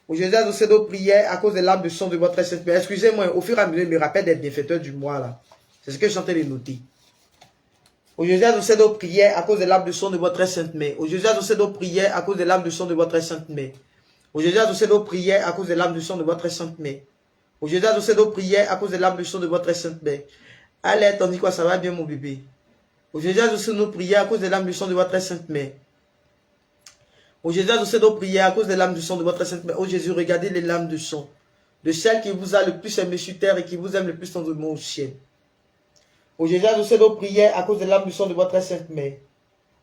A: Ô Jésus, adossez nos prières à cause des lames de sang de votre sainte main. Excusez-moi, au fur et à mesure, je me rappelle des bienfaiteurs du mois là. C'est ce que je suis en train de noter. Ô Jésus, adossez nos prières à cause des lames de sang de votre sainte main. Ô Jésus, adossez nos prières à cause des lames de sang de votre sainte main. Ô Jésus, adossez nos prières à cause des lames de sang de votre sainte main. Ô Jésus, adossez nos prières à cause des lames de sang de votre sainte main. Allez, t'en dis quoi, ça va bien mon bébé. Ô Jésus, adossez nos prières à cause des lames de sang de votre sainte main. Ô Jésus, adossez nos prières à cause des lames de sang de votre sainte main. Ô Jésus, regardez les lames de sang de celle qui vous a le plus aimé sur terre et qui vous aime le plus tendrement au ciel. Ô Jésus, adossez nos prières à cause des lames du sang de votre sainte main.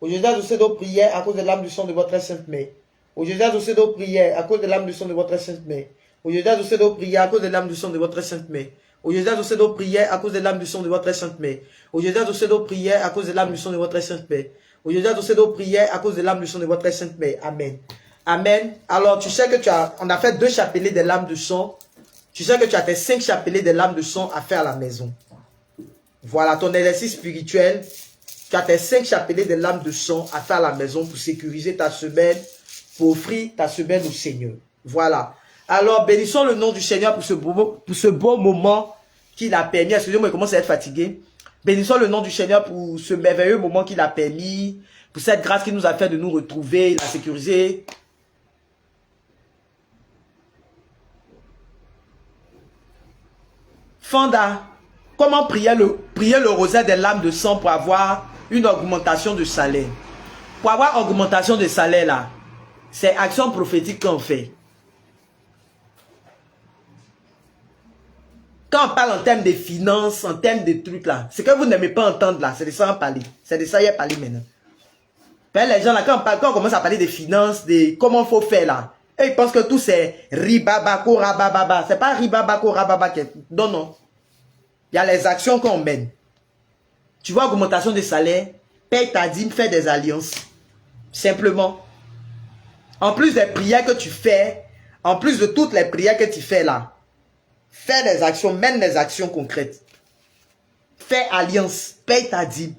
A: Ô Jésus, adossez nos prières à cause des lames du sang de votre sainte main. Ô Jésus, adossez nos prières à cause des lames du sang de votre sainte main. Ô Jésus, adossez nos prières à cause des lames du sang de votre sainte main. Ô Jésus, adossez nos prières à cause des lames du sang de votre sainte main. Ô Jésus, adossez nos prières à cause des lames du sang de votre sainte main. Ô Jésus, adossez nos prières à cause des lames du sang de votre sainte main. Amen. Amen. Alors, tu sais que on a fait 2 chapelets des lames de sang. Tu sais que tu as tes 5 chapelets des lames de sang à faire à la maison. Voilà ton exercice spirituel. Tu as tes 5 chapelets des lames de sang à faire à la maison pour sécuriser ta semaine, pour offrir ta semaine au Seigneur. Voilà. Alors, bénissons le nom du Seigneur pour ce beau moment qu'il a permis. Excusez-moi, je commence à être fatigué. Bénissons le nom du Seigneur pour ce merveilleux moment qu'il a permis, pour cette grâce qu'il nous a fait de nous retrouver, il a sécurisé. Fanda, comment prier le rosaire des lames de sang pour avoir une augmentation de salaire? Pour avoir augmentation de salaire là, c'est action prophétique qu'on fait. Quand on parle en termes de finances, en termes de trucs là, c'est que vous n'aimez pas entendre là, c'est de ça on parle. C'est de ça il y a parlé maintenant. Les gens là, quand on commence à parler de finances, de comment il faut faire là, et ils pensent que tout c'est ribabako rabababa. C'est pas ribabako rababa. Non, non. Il y a les actions qu'on mène. Tu vois, augmentation des salaires, paye ta dîme, fais des alliances. Simplement. En plus des prières que tu fais, En plus de toutes les prières que tu fais là, fais des actions, mène des actions concrètes. Fais alliance, paye ta dîme.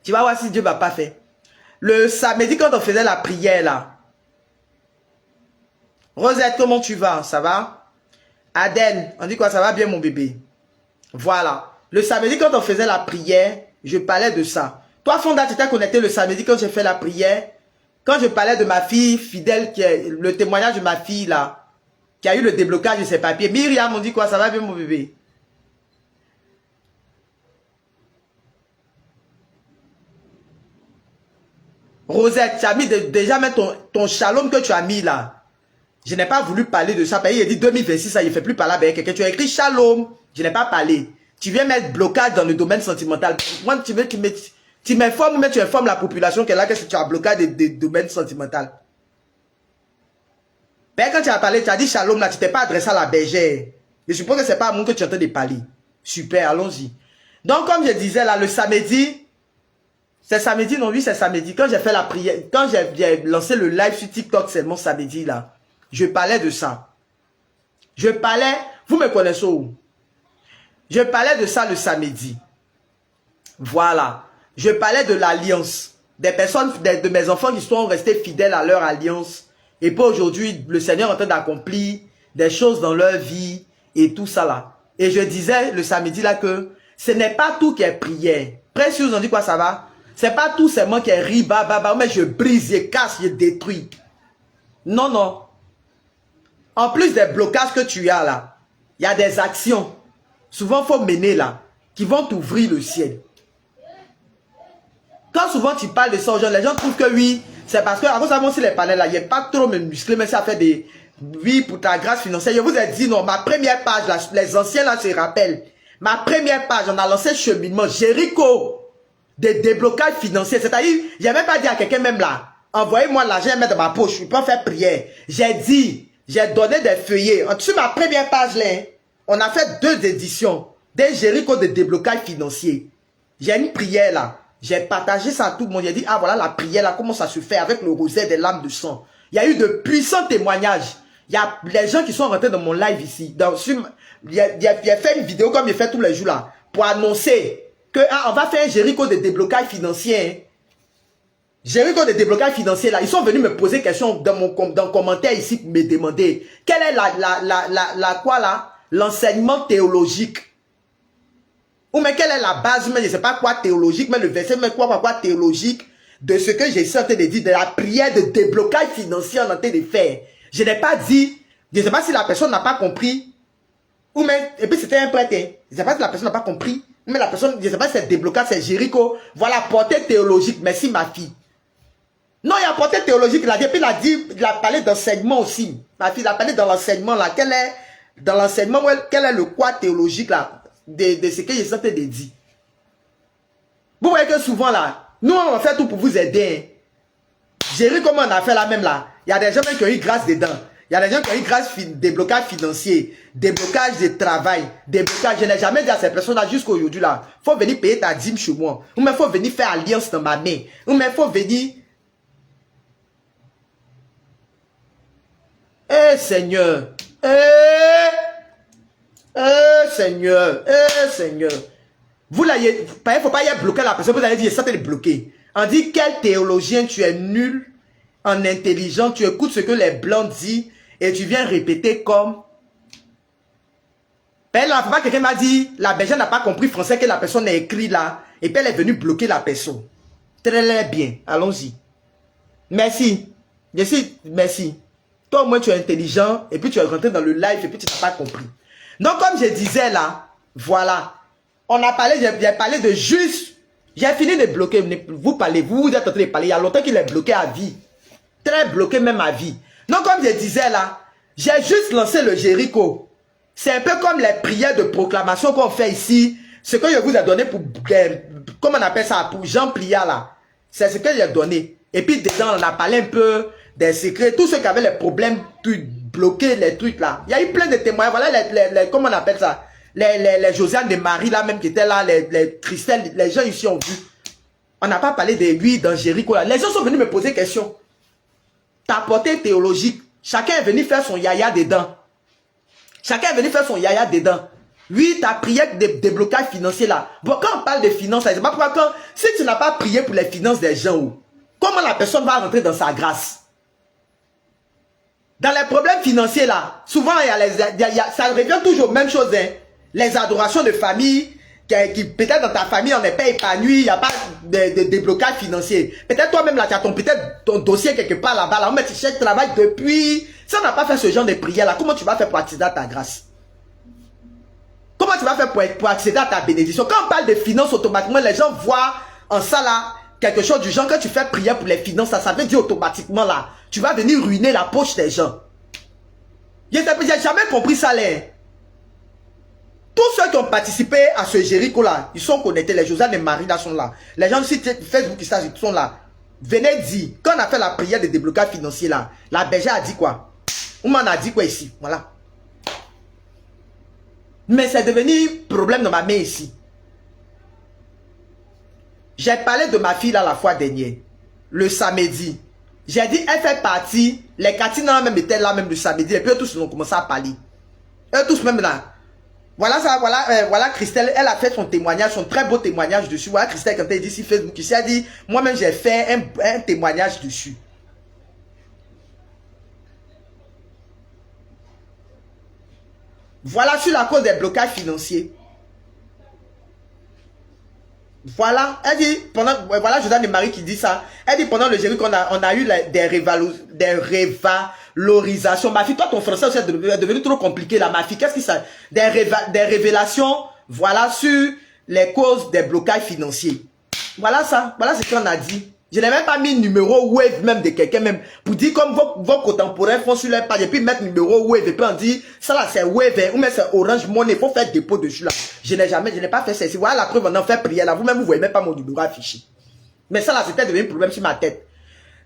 A: Tu vas voir si Dieu ne va pas faire. Le samedi, quand on faisait la prière là, Rosette, comment tu vas? Ça va? Aden, on dit quoi? Ça va bien mon bébé? Voilà. Le samedi, quand on faisait la prière, je parlais de ça. Toi, Fonda, tu t'es connecté le samedi quand j'ai fait la prière. Quand je parlais de ma fille fidèle, le témoignage de ma fille là, qui a eu le déblocage de ses papiers. Myriam, on dit quoi? Ça va bien mon bébé? Rosette, tu as mis déjà même ton shalom que tu as mis là. Je n'ai pas voulu parler de ça. Il a dit 2026, ça, il ne fait plus parler avec quelqu'un. Tu as écrit shalom. Je n'ai pas parlé. Tu viens mettre blocage dans le domaine sentimental. Moi, tu m'informes, mais tu informes la population qu'elle a que tu as blocage des domaines sentimentaux. Mais quand tu as parlé, tu as dit shalom là, tu t'es pas adressé à la bergère. Je suppose que ce n'est pas à moi que tu es en train de parler. Super, allons-y. Donc, comme je disais là, le samedi, c'est samedi, non, oui, c'est samedi. Quand j'ai fait la prière, quand j'ai lancé le live sur TikTok, c'est mon samedi là. Je parlais de ça. Je parlais, vous me connaissez où? Je parlais de ça le samedi. Voilà. Je parlais de l'alliance. Des personnes, de mes enfants qui sont restés fidèles à leur alliance. Et puis aujourd'hui, le Seigneur est en train d'accomplir des choses dans leur vie et tout ça là. Et je disais le samedi là que ce n'est pas tout qui est prière. Précieux, on dit quoi ça va? C'est pas tout seulement qui est riba, mais je brise, je casse, je détruis. Non, non. En plus des blocages que tu as là, il y a des actions. Souvent, il faut mener là, qui vont t'ouvrir le ciel. Quand souvent tu parles de ça aux gens, les gens trouvent que oui, c'est parce que, avant ça, si les panels là, il n'y a pas trop me muscler, mais ça fait des, oui, pour ta grâce financière. Je vous ai dit, non, ma première page, là, les anciens là se rappellent. Ma première page, on a lancé cheminement, Jéricho, des déblocages financiers. C'est-à-dire, je n'ai même pas dit à quelqu'un même là, envoyez-moi l'argent, je vais mettre dans ma poche, je peux pas faire prière. J'ai dit, j'ai donné des feuillets. En dessous de ma première page là, on a fait 2 éditions des Jéricho de déblocage financier. J'ai une prière là. J'ai partagé ça à tout le monde. J'ai dit, ah voilà la prière là, comment ça se fait avec le rosaire des lames de sang. Il y a eu de puissants témoignages. Il y a les gens qui sont rentrés dans mon live ici. Il a fait une vidéo comme il fait tous les jours là, pour annoncer que on va faire un Jéricho de déblocage financier. Hein. Jéricho de déblocage financier là, ils sont venus me poser question dans le commentaire ici pour me demander quelle est quoi là, l'enseignement théologique. Ou mais quelle est la base, mais je ne sais pas quoi théologique, mais le verset, mais quoi théologique de ce que j'ai en train de dire, de la prière de déblocage financier en train de faire. Je n'ai pas dit, je ne sais pas si la personne n'a pas compris, ou mais, et puis c'était un prêtre, je ne sais pas si la personne n'a pas compris, mais la personne, je ne sais pas si c'est déblocage, c'est Jéricho, voilà, portée théologique, merci ma fille. Non, il y a portée théologique, là, et puis il a parlé d'enseignement aussi. Ma fille, il a parlé dans l'enseignement, là, dans l'enseignement, quel est le quoi théologique, là? De ce que je sentais de dire. Vous voyez que souvent là, nous on fait tout pour vous aider. J'ai vu comment on a fait là même là. Il y a des gens qui ont eu grâce dedans. Il y a des gens qui ont eu grâce déblocage financier, déblocage de travail, déblocage. Je n'ai jamais dit à ces personnes là jusqu'à aujourd'hui là. Il faut venir payer ta dîme chez moi. Ou mais il faut venir faire alliance dans ma main. Ou mais il faut venir. Eh Seigneur. Seigneur, Seigneur. Vous là, il ne faut pas y bloquer la personne, vous allez dire, ça t'est bloqué. On dit, quel théologien, tu es nul en intelligence, tu écoutes ce que les blancs disent et tu viens répéter comme. Ben là, quelqu'un m'a dit, la bergère n'a pas compris français que la personne a écrit là, et puis elle est venue bloquer la personne. Très bien, allons-y. Merci. Merci. Toi au moins tu es intelligent, et puis tu es rentré dans le live, et puis tu n'as pas compris. Donc, comme je disais là, voilà, on a parlé, j'ai parlé de juste, j'ai fini de bloquer, vous parlez, vous êtes en train de parler, il y a longtemps qu'il est bloqué à vie, très bloqué même à vie. Donc, comme je disais là, j'ai juste lancé le Jéricho. C'est un peu comme les prières de proclamation qu'on fait ici, ce que je vous ai donné pour, comment on appelle ça, pour Jean Priat là, c'est ce que j'ai donné. Et puis dedans, on a parlé un peu des secrets, tous ceux qui avaient les problèmes, bloquer les trucs là. Il y a eu plein de témoignages. Voilà comment on appelle ça? Les Josiane de Marie là même qui étaient là, les Christelle, les gens ici ont vu. On n'a pas parlé de lui dans Jéricho là. Les gens sont venus me poser des questions. ta portée théologique, chacun est venu faire son yaya dedans. Chacun est venu faire son yaya dedans. Oui, ta prière de déblocage financier là. Bon, quand on parle de finances, c'est pas pourquoi si tu n'as pas prié pour les finances des gens, comment la personne va rentrer dans sa grâce? Dans les problèmes financiers là, souvent ça revient toujours aux mêmes choses. Hein. Les adorations de famille, qui peut-être dans ta famille on n'est pas épanoui, il n'y a pas de déblocage financier. Peut-être toi-même là, tu as peut-être ton dossier quelque part là-bas, là, mais tu cherches travail depuis. Si on n'a pas fait ce genre de prière là, comment tu vas faire pour accéder à ta grâce? Comment tu vas faire pour accéder à ta bénédiction? Quand on parle de finances, automatiquement, les gens voient en ça là, quelque chose du genre, quand tu fais prière pour les finances, ça veut dire automatiquement là, tu vas venir ruiner la poche des gens. J'ai jamais compris ça là. Tous ceux qui ont participé à ce Jéricho là, ils sont connectés, les Josiane et Marie là sont là. Les gens sur Facebook ils sont là. Venez dire, quand on a fait la prière de déblocage financier là, la bergère a dit quoi? On m'en a dit quoi ici? Voilà. Mais c'est devenu problème dans ma main ici. J'ai parlé de ma fille là la fois dernière, le samedi. J'ai dit, elle fait partie, les Katina même étaient là même le samedi, et puis eux tous ont commencé à parler. Eux tous même là. Voilà ça, voilà Christelle, elle a fait son témoignage, son très beau témoignage dessus. Voilà Christelle, quand elle dit sur Facebook, ici, elle dit, moi-même j'ai fait un témoignage dessus. Voilà sur la cause des blocages financiers. Voilà, elle dit, voilà Josiane et Marie qui dit ça. Elle dit pendant le Jéricho, on a eu des révalorisations. Ma fille, toi ton français aussi est devenu trop compliqué là. Ma fille, qu'est-ce que ça? Des révélations, voilà, sur les causes des blocages financiers. Voilà ça, voilà ce qu'on a dit. Je n'ai même pas mis numéro wave même de quelqu'un même. Pour dire comme vos contemporains font sur leur page et puis mettre numéro wave et puis on dit ça là c'est wave hein, ou même c'est Orange Money, il faut faire dépôt dessus là. Je n'ai pas fait ça ici. Voilà la preuve, on en fait prière là. Vous-même vous voyez même pas mon numéro affiché. Mais ça là c'était devenu un problème sur ma tête.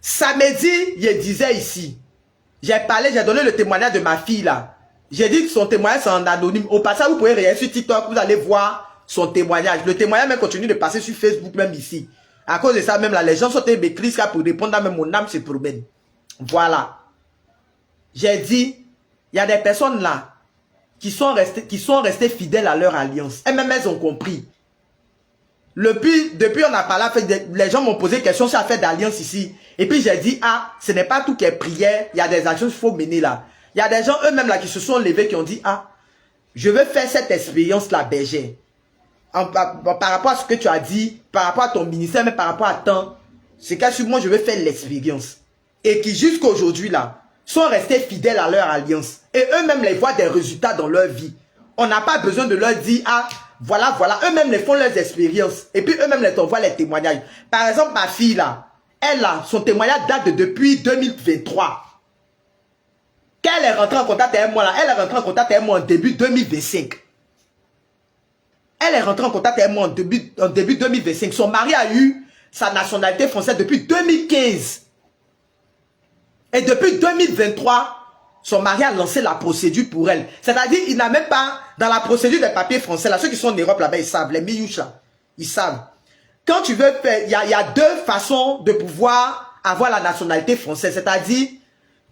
A: Samedi, je disais ici, j'ai parlé, j'ai donné le témoignage de ma fille là. J'ai dit que son témoignage c'est en anonyme. Au passage, vous pouvez regarder sur TikTok, vous allez voir son témoignage. Le témoignage même continue de passer sur Facebook même ici. À cause de ça, même là, les gens sont écrits pour répondre à même mon âme se promène. Voilà. J'ai dit, il y a des personnes là qui sont restées fidèles à leur alliance. Et même elles ont compris. Depuis on a parlé, les gens m'ont posé des questions sur l'affaire d'alliance ici. Et puis j'ai dit, ah, ce n'est pas tout qui est prière, il y a des actions qu'il faut mener là. Il y a des gens eux-mêmes là qui se sont levés, qui ont dit, ah, je veux faire cette expérience là, berger. Par rapport à ce que tu as dit, par rapport à ton ministère, mais par rapport à temps, c'est que moi je veux faire l'expérience. Et qui jusqu'à aujourd'hui là, sont restés fidèles à leur alliance. Et eux-mêmes les voient des résultats dans leur vie. On n'a pas besoin de leur dire, ah, voilà, eux-mêmes les font leurs expériences. Et puis eux-mêmes les envoient les témoignages. Par exemple, ma fille là, elle là, son témoignage date de depuis 2023. Quand elle est rentrée en contact avec moi là, elle est rentrée en contact avec moi en début 2025. Elle est rentrée en contact avec moi en début 2025. Son mari a eu sa nationalité française depuis 2015. Et depuis 2023, son mari a lancé la procédure pour elle. C'est-à-dire, il n'a même pas, dans la procédure des papiers français, là, ceux qui sont en Europe là-bas, ils savent, les Miyouch là, ils savent. Quand tu veux faire, il y a deux façons de pouvoir avoir la nationalité française. C'est-à-dire,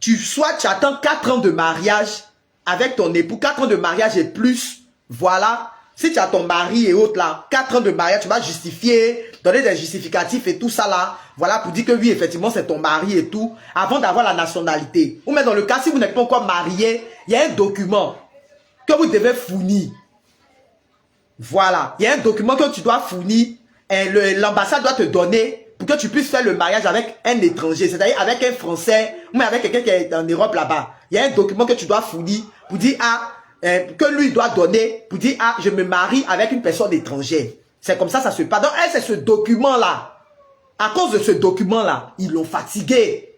A: tu attends 4 ans de mariage avec ton époux, 4 ans de mariage et plus, voilà. Si tu as ton mari et autres là, 4 ans de mariage, tu vas justifier, donner des justificatifs et tout ça là, voilà, pour dire que oui, effectivement, c'est ton mari et tout, avant d'avoir la nationalité. Ou même dans le cas, si vous n'êtes pas encore marié, il y a un document que vous devez fournir. Voilà, il y a un document que tu dois fournir, et l'ambassade doit te donner pour que tu puisses faire le mariage avec un étranger, c'est-à-dire avec un Français, ou même avec quelqu'un qui est en Europe là-bas. Il y a un document que tu dois fournir pour dire, ah, que lui doit donner pour dire, ah, je me marie avec une personne étrangère. C'est comme ça se passe. Donc, elle, c'est ce document-là. À cause de ce document-là, ils l'ont fatiguée.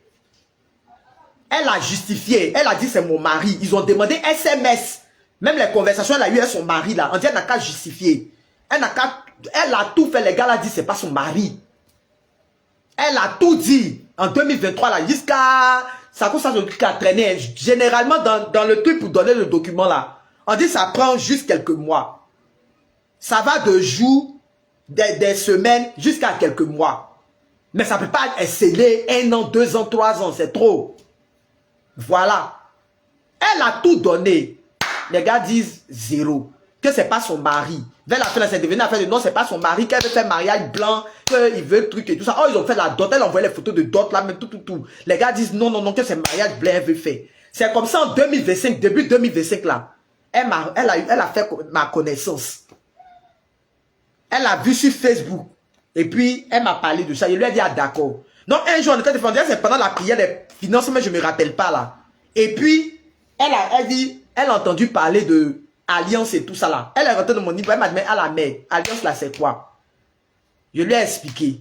A: Elle a justifié. Elle a dit, c'est mon mari. Ils ont demandé SMS. Même les conversations, elle a eu avec son mari, là. On dit, elle n'a qu'à justifier. Elle a tout fait. Les gars, là, dit, c'est pas son mari. Elle a tout dit. En 2023, là, jusqu'à... Ça cause ça qui a traîné. Généralement, dans le truc pour donner le document là, on dit ça prend juste quelques mois. Ça va de jours, des semaines, jusqu'à quelques mois. Mais ça ne peut pas être scellé 1 an, 2 ans, 3 ans, c'est trop. Voilà. Elle a tout donné. Les gars disent zéro. Que c'est pas son mari. Vers la fin, c'est devenu affaire de non, c'est pas son mari, qu'elle veut faire mariage blanc, qu'il veut le truc et tout ça. Oh, ils ont fait la dot, elle envoie les photos de dot là, même tout. Les gars disent non, que c'est mariage blanc, elle veut faire. C'est comme ça en 2025, début 2025 là. Elle a fait ma connaissance. Elle a vu sur Facebook. Et puis, elle m'a parlé de ça. Je lui ai dit, ah d'accord. Donc, un jour, c'est pendant la prière des finances, mais je ne me rappelle pas là. Et puis, elle a entendu parler de Alliance et tout ça là. Elle est rentrée dans mon niveau, elle m'a dit, mais à la mère, Alliance là, c'est quoi? Je lui ai expliqué.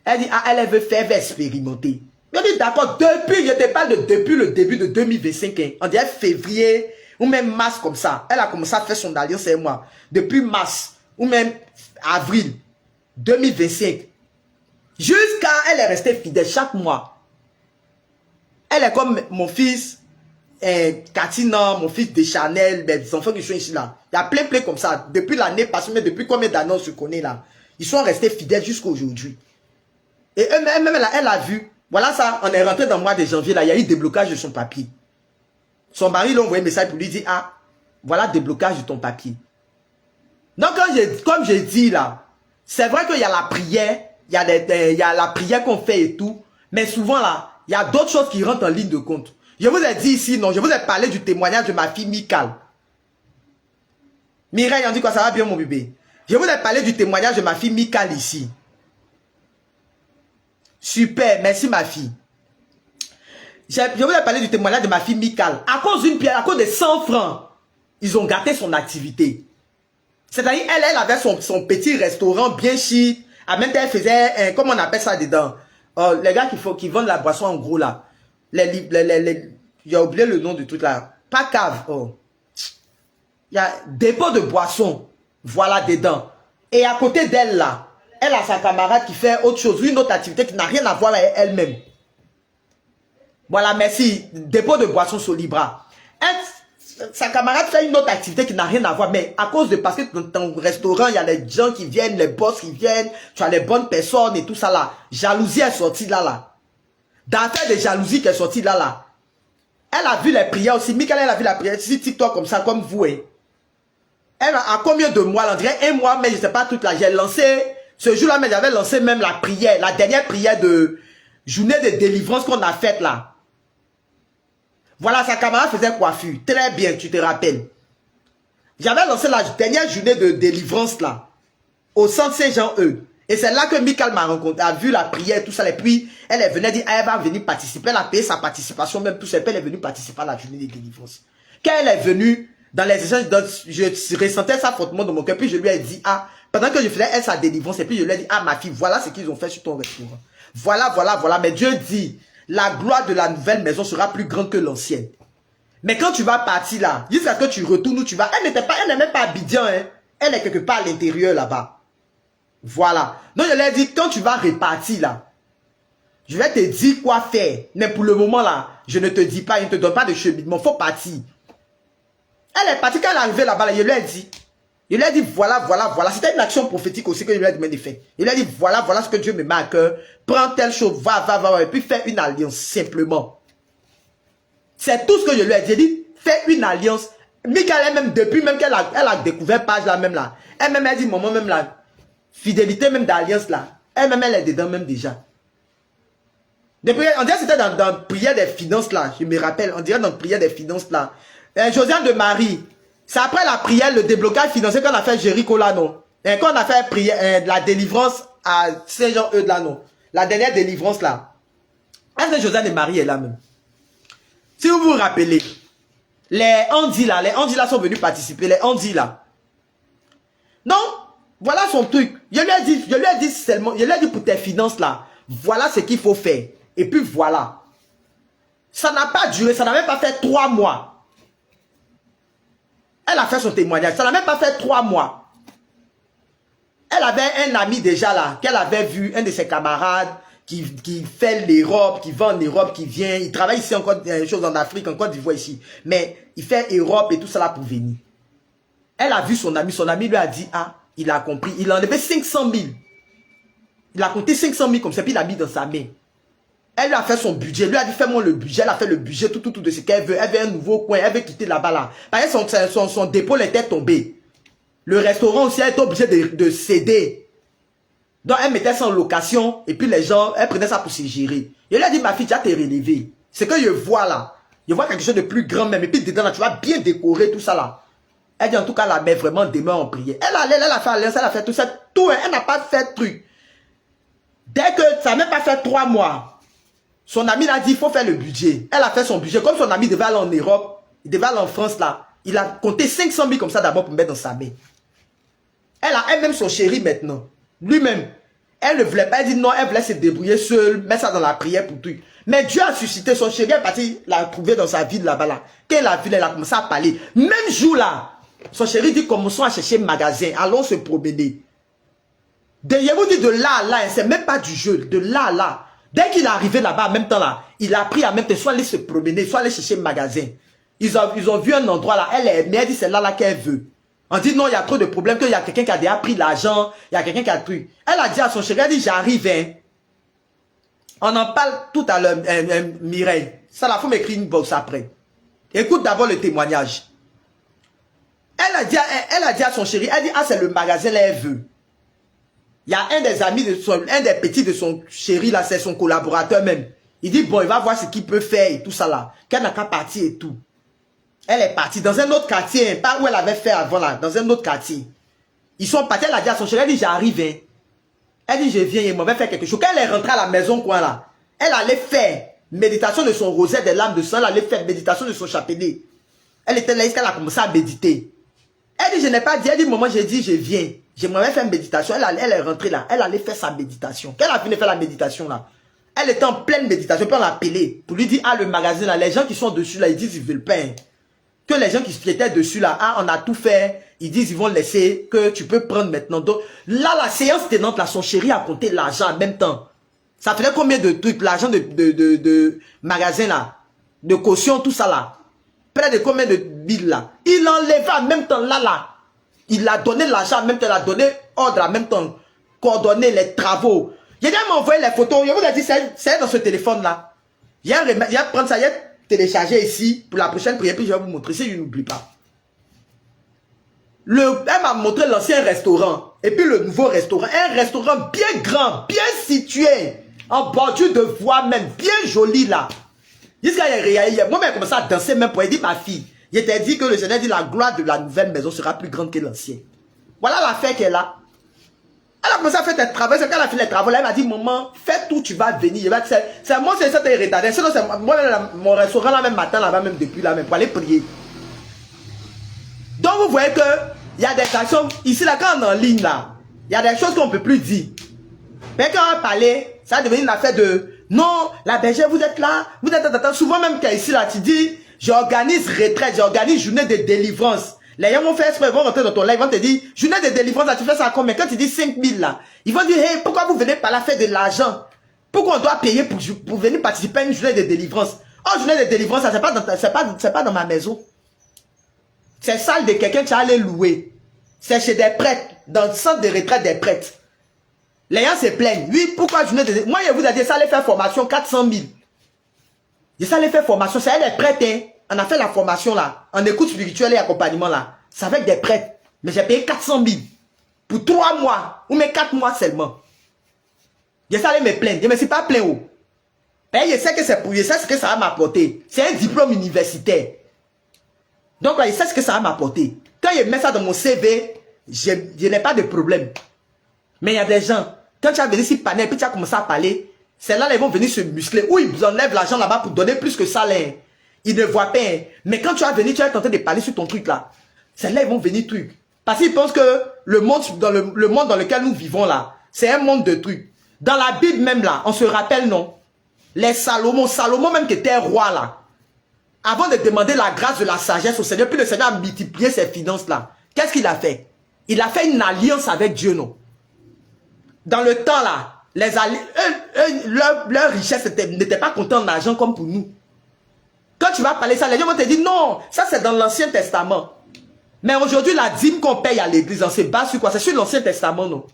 A: Elle dit, ah, elle veut faire, elle veut expérimenter. Je lui ai dit, d'accord, je te parle depuis le début de 2025, hein. On dirait février, ou même mars comme ça. Elle a commencé à faire son alliance avec moi. Depuis mars, ou même avril 2025. Jusqu'à elle est restée fidèle chaque mois. Elle est comme mon fils, Katina, mon fils de Chanel, les enfants qui sont ici là. Il y a plein comme ça. Depuis l'année passée, mais depuis combien d'années on se connaît là. Ils sont restés fidèles jusqu'à aujourd'hui. Et eux-mêmes, elle a vu. Voilà ça, on est rentré dans le mois de janvier là. Il y a eu déblocage de son papier. Son mari lui a envoyé un message pour lui dire, ah, voilà déblocage de ton papier. Donc, comme j'ai dit là, c'est vrai qu'il y a la prière, il y a la prière qu'on fait et tout, mais souvent là, il y a d'autres choses qui rentrent en ligne de compte. Je vous ai dit ici, non, je vous ai parlé du témoignage de ma fille Mikal. Mireille, on dit quoi, ça va bien mon bébé? Je vous ai parlé du témoignage de ma fille Mikal ici. Super, merci ma fille. Je vous ai parlé du témoignage de ma fille Mikal. À cause d'une pierre, à cause de 100 francs, ils ont gâté son activité. C'est-à-dire, elle avait son petit restaurant bien chic. En même temps, elle faisait, comment on appelle ça dedans? Les gars qui vendent la boisson en gros là. J'ai oublié le nom du truc là. Pas cave. Oh. Il y a dépôt de boisson. Voilà dedans. Et à côté d'elle là, elle a sa camarade qui fait autre chose. Une autre activité qui n'a rien à voir avec elle-même. Voilà, merci. Dépôt de boisson Solibra. Sa camarade fait une autre activité qui n'a rien à voir, mais à cause de, parce que dans ton restaurant, il y a les gens qui viennent, les boss qui viennent, tu as les bonnes personnes et tout ça là. Jalousie est sortie là. D'affaire de jalousie qui est sortie là. Elle a vu les prières aussi. Michael, elle a vu la prière sur TikTok comme ça, comme vous. Hein. Elle a combien de mois? On dirait un mois, mais je ne sais pas toute la. J'ai lancé, ce jour-là, mais j'avais lancé même la prière, la dernière prière de journée de délivrance qu'on a faite là. Voilà, sa camarade faisait coiffure. Très bien, tu te rappelles. J'avais lancé la dernière journée de délivrance là, au centre Saint-Jean-E. Et c'est là que Michael m'a rencontré, a vu la prière, tout ça. Et puis, elle est venue dire, elle va venir participer. Elle a payé sa participation, même tout ça. Elle est venue participer à la journée de délivrance. Quand elle est venue, dans les échanges, je ressentais ça fortement dans mon cœur. Puis je lui ai dit, ah, pendant que je faisais elle sa délivrance, et puis je lui ai dit, ah ma fille, voilà ce qu'ils ont fait sur ton restaurant. Voilà. Mais Dieu dit, la gloire de la nouvelle maison sera plus grande que l'ancienne. Mais quand tu vas partir là, jusqu'à ce que tu retournes où tu vas, elle n'est même pas à Abidjan, hein. Elle est quelque part à l'intérieur là-bas. Voilà. Donc je lui ai dit, quand tu vas repartir là, je vais te dire quoi faire. Mais pour le moment là, je ne te dis pas, je ne te donne pas de cheminement, il faut partir. Elle est partie, quand elle est arrivée là-bas, je lui ai dit, voilà. C'était une action prophétique aussi que je lui ai demandé de faire. Je lui ai dit, voilà ce que Dieu me met à cœur. Prends telle chose, va, et puis fais une alliance, simplement. C'est tout ce que je lui ai dit. J'ai dit, fais une alliance. Michael, même depuis, même qu'elle a découvert page là, même là. Elle-même, elle dit, maman, même là, fidélité même d'alliance là. Elle-même, elle est dedans même déjà. Depuis, on dirait que c'était dans prière des finances là. Je me rappelle, on dirait dans prière des finances là. Josiane de Marie, c'est après la prière, le déblocage financier qu'on a fait Jéricho là, non. Et quand on a fait prière, la délivrance à Saint-Jean-E là, non. La dernière délivrance là. Est-ce que Josiane de Marie est là même? Si vous vous rappelez, les Andy là sont venus participer, les Andy là. Donc, voilà son truc. Je lui ai dit seulement, je lui ai dit pour tes finances là, voilà ce qu'il faut faire. Et puis voilà. Ça n'a pas duré, ça n'a même pas fait 3 mois. Elle a fait son témoignage. Ça n'a même pas fait 3 mois. Elle avait un ami déjà là, qu'elle avait vu, un de ses camarades, qui fait les robes, qui vend les robes, qui vient. Il travaille ici encore, des choses en Afrique, en Côte d'Ivoire ici. Mais il fait Europe et tout ça là pour venir. Elle a vu son ami lui a dit, ah, il a compris. Il a enlevé 500 000. Il a compté 500 000 comme ça, puis il a mis dans sa main. Elle lui a fait son budget. Elle lui a dit, fais-moi le budget. Elle a fait le budget, tout de ce qu'elle veut. Elle veut un nouveau coin. Elle veut quitter là-bas, là. Parce que son dépôt était tombé. Le restaurant aussi, elle était obligée de céder. Donc, elle mettait ça en location. Et puis, les gens, elle prenait ça pour se gérer. Et elle a dit, ma fille, tu as été relevée. C'est que je vois, là. Je vois quelque chose de plus grand, même. Et puis, dedans, là, tu vas bien décorer tout ça, là. Elle dit, en tout cas, la mère vraiment demeure en prière. Elle a fait alliance, elle a fait tout ça. Tout, elle n'a pas fait de truc. Dès que ça n'a même pas fait 3 mois, son ami l'a dit, il faut faire le budget. Elle a fait son budget. Comme son ami devait aller en Europe, il devait aller en France, là. Il a compté 500 000 comme ça d'abord pour mettre dans sa main. Elle a elle-même son chéri maintenant. Lui-même. Elle ne voulait pas, elle dit non, elle voulait se débrouiller seule, mettre ça dans la prière pour tout. Mais Dieu a suscité son chéri, elle est partie, l'a trouvé dans sa ville là-bas, là. Quand elle a vu, elle a commencé à parler. Même jour là, son chéri dit, commençons à chercher magasin, allons se promener. Je vous dis de là à là, c'est même pas du jeu, de là à là. Dès qu'il est arrivé là-bas, en même temps là, il a pris en même temps, soit aller se promener, soit aller chercher magasin. Ils ont vu un endroit là, elle dit c'est là qu'elle veut. On dit non, il y a trop de problèmes, qu'il y a quelqu'un qui a déjà pris l'argent, il y a quelqu'un qui a pris. Elle a dit à son chéri, elle dit j'arrive, hein. On en parle tout à l'heure, Mireille. Ça la faut m'écrire une box après. Écoute d'abord le témoignage. Elle a dit à son chéri, elle dit ah c'est le magasin là, elle veut. Il y a un des amis, un des petits de son chéri, là, c'est son collaborateur même. Il dit, bon, il va voir ce qu'il peut faire et tout ça là. Qu'elle n'a qu'à partir et tout. Elle est partie dans un autre quartier, pas où elle avait fait avant là, dans un autre quartier. Ils sont partis, elle a dit à son chéri, elle dit, j'arrive, hein. Elle dit, je viens, il m'avait fait quelque chose. Quand elle est rentrée à la maison, quoi là, elle allait faire méditation de son rosaire des lames de sang, elle allait faire méditation de son chapelet. Elle était là, elle a commencé à méditer. Elle dit, je n'ai pas dit, elle dit, maman, j'ai dit, je viens. J'aimerais faire une méditation. Elle est rentrée là. Elle allait faire sa méditation. Quand elle a fini de faire la méditation là, elle était en pleine méditation. Puis on l'a appelée pour lui dire, ah, le magasin là, les gens qui sont dessus là, ils disent, ils veulent pas. Hein. Que les gens qui étaient dessus là, ah, on a tout fait. Ils disent, ils vont laisser, que tu peux prendre maintenant. Donc, là, la séance tenante là, son chéri a compté l'argent en même temps. Ça faisait combien de trucs, l'argent de magasin là, de caution, tout ça là. Près de combien de billes là. Il enlevait en même temps là. Il a donné l'argent en même temps, il a donné ordre en même temps, coordonné les travaux. Il a envoyé les photos, je vous ai dit, c'est dans ce téléphone-là. Il y a prendre ça, il y a téléchargé ici pour la prochaine prière, puis je vais vous montrer, si je n'oublie pas. Elle m'a montré l'ancien restaurant, et puis le nouveau restaurant. Un restaurant bien grand, bien situé, en bordure de voie même, bien joli là. Moi, j'ai commencé à danser même pour aider ma fille. Il était dit que le Seigneur dit la gloire de la nouvelle maison sera plus grande que l'ancienne. Voilà l'affaire qu'elle a. Elle a commencé à faire des travaux. C'est quand elle a fait les travaux, là, elle m'a dit, maman, fais tout, tu vas venir. C'est moi, c'est ça, t'es retardé. Sinon, c'est moi, mon restaurant, là, même matin, là-bas, même depuis là, même, pour aller prier. Donc, vous voyez que, il y a des actions, ici, là, quand on est en ligne, là, il y a des choses qu'on ne peut plus dire. Mais quand on parlait, ça a devenu une affaire de, non, la bergère, vous êtes là, vous êtes, souvent même quand ici, là, tu dis, j'organise retraite, j'organise journée de délivrance. Les gens vont faire exprès, ils vont rentrer dans ton live, ils vont te dire, journée de délivrance, là, tu fais ça à combien? Quand tu dis 5 000 là, ils vont dire, hey, pourquoi vous venez par là faire de l'argent? Pourquoi on doit payer pour venir participer à une journée de délivrance? Oh, journée de délivrance, ça, c'est pas dans ma maison. C'est salle de quelqu'un qui a allé louer. C'est chez des prêtres, dans le centre de retraite des prêtres. Les gens se plaignent. Oui, pourquoi journée de délivrance? Moi, je vous ai dit, ça allait faire formation 400 000. Et ça allait faire formation, c'est elle est prête, hein. On a fait la formation là, en écoute spirituelle et accompagnement là. C'est avec des prêtres. Mais j'ai payé 400 000 pour 3 mois, ou même 4 mois seulement. Et ça allait me plaindre. Je ne me suis pas plaint où. Et je sais que c'est pour, je sais ce que ça va m'apporter. C'est un diplôme universitaire. Donc là, je sais ce que ça va m'apporter. Quand je mets ça dans mon CV, je n'ai pas de problème. Mais il y a des gens, quand tu as venu ici parler, puis tu as commencé à parler, c'est là ils vont venir se muscler. Ou ils enlèvent l'argent là-bas pour donner plus que ça. Là. Ils ne voient pas. Mais quand tu as venu, tu as tenté de parler sur ton truc là. C'est là ils vont venir truc. Parce qu'ils pensent que le monde dans lequel nous vivons là, c'est un monde de trucs. Dans la Bible même là, on se rappelle non. Les Salomon même qui était roi là. Avant de demander la grâce de la sagesse au Seigneur, puis le Seigneur a multiplié ses finances là. Qu'est-ce qu'il a fait? Il a fait une alliance avec Dieu non. Dans le temps là, leur richesse n'était pas comptée en argent comme pour nous. Quand tu vas parler ça, les gens vont te dire non, ça c'est dans l'Ancien Testament. Mais aujourd'hui, la dîme qu'on paye à l'église, on se base sur quoi? C'est sur l'Ancien Testament, non?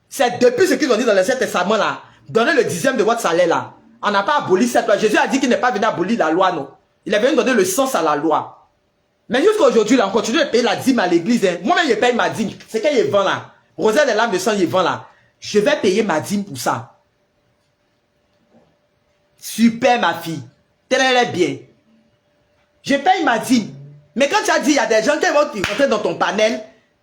A: C'est depuis ce qu'ils ont dit dans l'Ancien Testament là. Donnez le 10e de votre salaire là.
B: On n'a pas aboli cette loi. Jésus a dit qu'il n'est pas venu abolir la loi, non. Il est venu donner le sens à la loi. Mais jusqu'à aujourd'hui, là, on continue de payer la dîme à l'église. Hein. Moi-même, je paye ma dîme. C'est qu'il vend là. Roselle des lames de sang, il vend là. Je vais payer ma dîme pour ça. Super, ma fille. Très bien. Je paye ma dîme. Mais quand tu as dit, il y a des gens qui vont rentrer dans ton panel,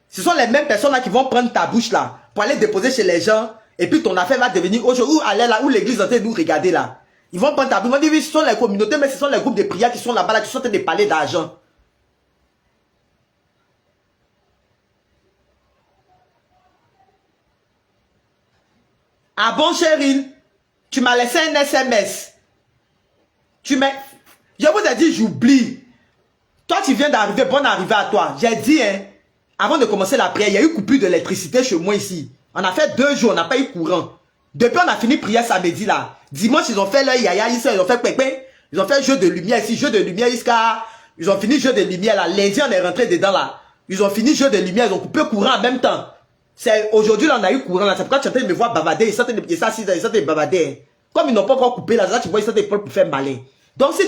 B: ce sont les mêmes personnes là qui vont prendre ta bouche là, pour aller déposer chez les gens, et puis ton affaire va devenir aujourd'hui, où aller là, où l'église est en train de nous regarder là. Ils vont prendre ta bouche, ils vont dire, oui, ce sont les communautés, mais ce sont les groupes de prière qui sont là-bas, là, qui sont en train de parler d'argent. Ah bon, Cheryl, tu m'as laissé un SMS. Je vous ai dit, j'oublie. Toi, tu viens d'arriver, bonne arrivée à toi. J'ai dit, hein, avant de commencer la prière, il y a eu coupure d'électricité chez moi ici. On a fait 2 jours, on n'a pas eu courant. Depuis, on a fini prière samedi là. Dimanche, ils ont fait leur yaya, ils ont fait pépé. Ils ont fait jeu de lumière ici, jeu de lumière jusqu'à... Ils ont fini jeu de lumière là. Lundi, on est rentré dedans là. Ils ont fini jeu de lumière, ils ont coupé courant en même temps. C'est aujourd'hui, là, on a eu courant là. C'est pourquoi tu es en train de me voir bavarder. Ils sont en train de bavarder. Comme ils n'ont pas encore coupé là, tu vois, ils sont en train de pour faire malin. Donc, si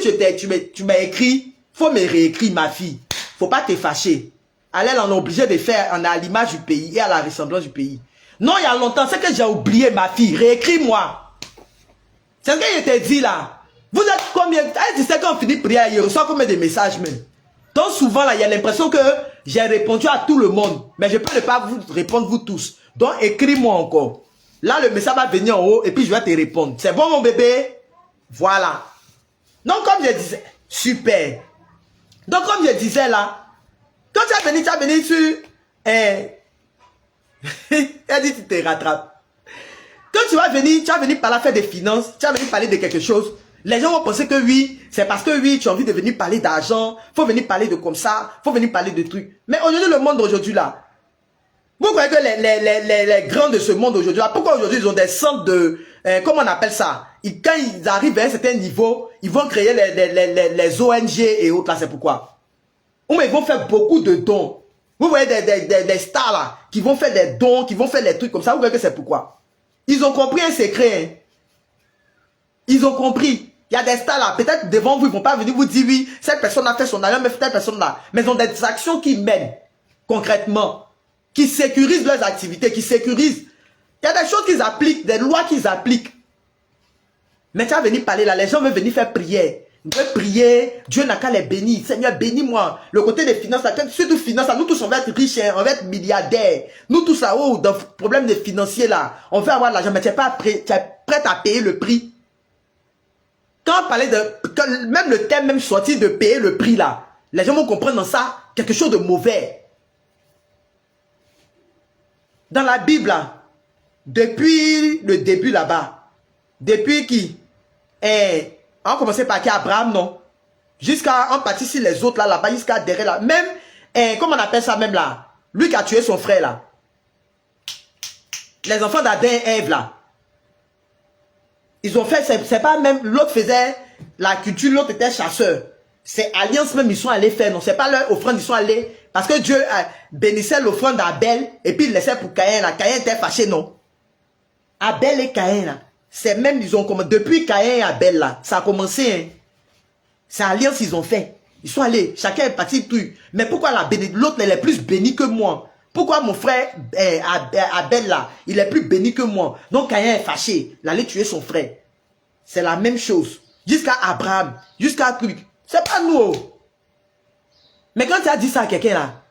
B: tu m'as écrit, faut me réécrire, ma fille. Faut pas te fâcher. Allez, on est obligé de faire, on est à l'image du pays et à la ressemblance du pays. Non, il y a longtemps, c'est que j'ai oublié, ma fille. Réécris-moi. C'est ce que je t'ai dit là. Vous êtes combien? Tu sais quand on finit de prière, il reçoit combien de messages même? Donc souvent là, il y a l'impression que j'ai répondu à tout le monde. Mais je peux ne pas vous répondre vous tous. Donc écris-moi encore. Là, le message va venir en haut et puis je vais te répondre. C'est bon mon bébé? Voilà. Donc comme je disais, super. Donc comme je disais là, quand tu as venu sur... Elle dit tu te rattrapes. Quand tu vas venir par la faire des finances, tu vas venir parler de quelque chose, les gens vont penser que oui, c'est parce que oui, tu as envie de venir parler d'argent, faut venir parler de comme ça, faut venir parler de trucs. Mais aujourd'hui, le monde aujourd'hui là, vous voyez que les grands de ce monde aujourd'hui là, pourquoi aujourd'hui ils ont des centres de, comment on appelle ça? Quand ils arrivent à un certain niveau, ils vont créer les ONG et autres là, c'est pourquoi. Ou ils vont faire beaucoup de dons. Vous voyez des stars là, qui vont faire des dons, qui vont faire des trucs comme ça, vous voyez que c'est pourquoi. Ils ont compris un secret. Hein. Ils ont compris. Il y a des stars là, peut-être devant vous, ils ne vont pas venir vous dire oui, cette personne a fait son alliance, mais cette personne là. Mais ils ont des actions qui mènent concrètement, qui sécurisent leurs activités, qui sécurisent. Il y a des choses qu'ils appliquent, des lois qu'ils appliquent. Mais tu vas venir parler là, les gens veulent venir faire prière. Ils veulent prier, Dieu n'a qu'à les bénir. Seigneur, bénis-moi. Le côté des finances, surtout finances, nous tous on va être riches, on va être milliardaires. Nous tous là, oh, dans le problème des financiers là, on veut avoir de l'argent, mais tu n'es pas prêt, tu es prêt à payer le prix. Quand on parlait de, même le thème même sorti de payer le prix là, les gens vont comprendre dans ça quelque chose de mauvais. Dans la Bible là, depuis le début là-bas, depuis qui on commençait par qui? Abraham, non? Jusqu'à, on partit sur les autres là-bas, jusqu'à derrière là. Même, comment on appelle ça même là? Lui qui a tué son frère là. Les enfants d'Adam et Ève là. Ils ont fait, c'est pas même, l'autre faisait la culture, l'autre était chasseur. C'est alliance même, ils sont allés faire, non? C'est pas leur offrande, ils sont allés, parce que Dieu bénissait l'offrande d'Abel, et puis il laissait pour Caïn là. Caïn était fâché, non? Abel et Caïn là. C'est même, ils ont commencé, depuis Caïn et Abel là, ça a commencé, hein. C'est alliance ils ont fait. Ils sont allés, chacun est parti tout. Mais pourquoi l'autre elle est plus béni que moi? Pourquoi mon frère Abel là, il est plus béni que moi? Donc Caïn est fâché, il allait tuer son frère. C'est la même chose. Jusqu'à Abraham, jusqu'à truc. C'est pas nous. Mais quand tu as dit ça à quelqu'un là,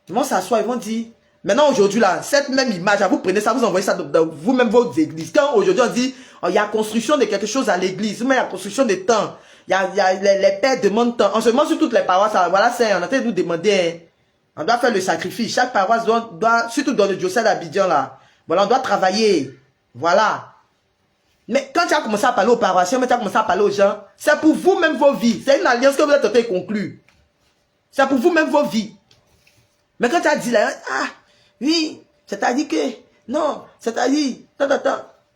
B: ils vont s'asseoir, ils vont dire... Maintenant, aujourd'hui, là, cette même image, vous prenez ça, vous envoyez ça dans vous-même vos églises. Quand aujourd'hui, on dit, oh, il y a construction de quelque chose à l'église, mais il y a construction de temps. Les pères demandent temps. On se demande sur toutes les paroisses, voilà, c'est, on a train de nous demander, on doit faire le sacrifice. Chaque paroisse doit surtout dans le diocèse d'Abidjan, là, voilà, on doit travailler. Voilà. Mais quand tu as commencé à parler aux paroissiens, mais tu as commencé à parler aux gens, c'est pour vous-même vos vies. C'est une alliance que vous êtes en train de conclure. C'est pour vous-même vos vies. Mais quand tu as dit là, ah, oui, c'est-à-dire que, non, c'est-à-dire,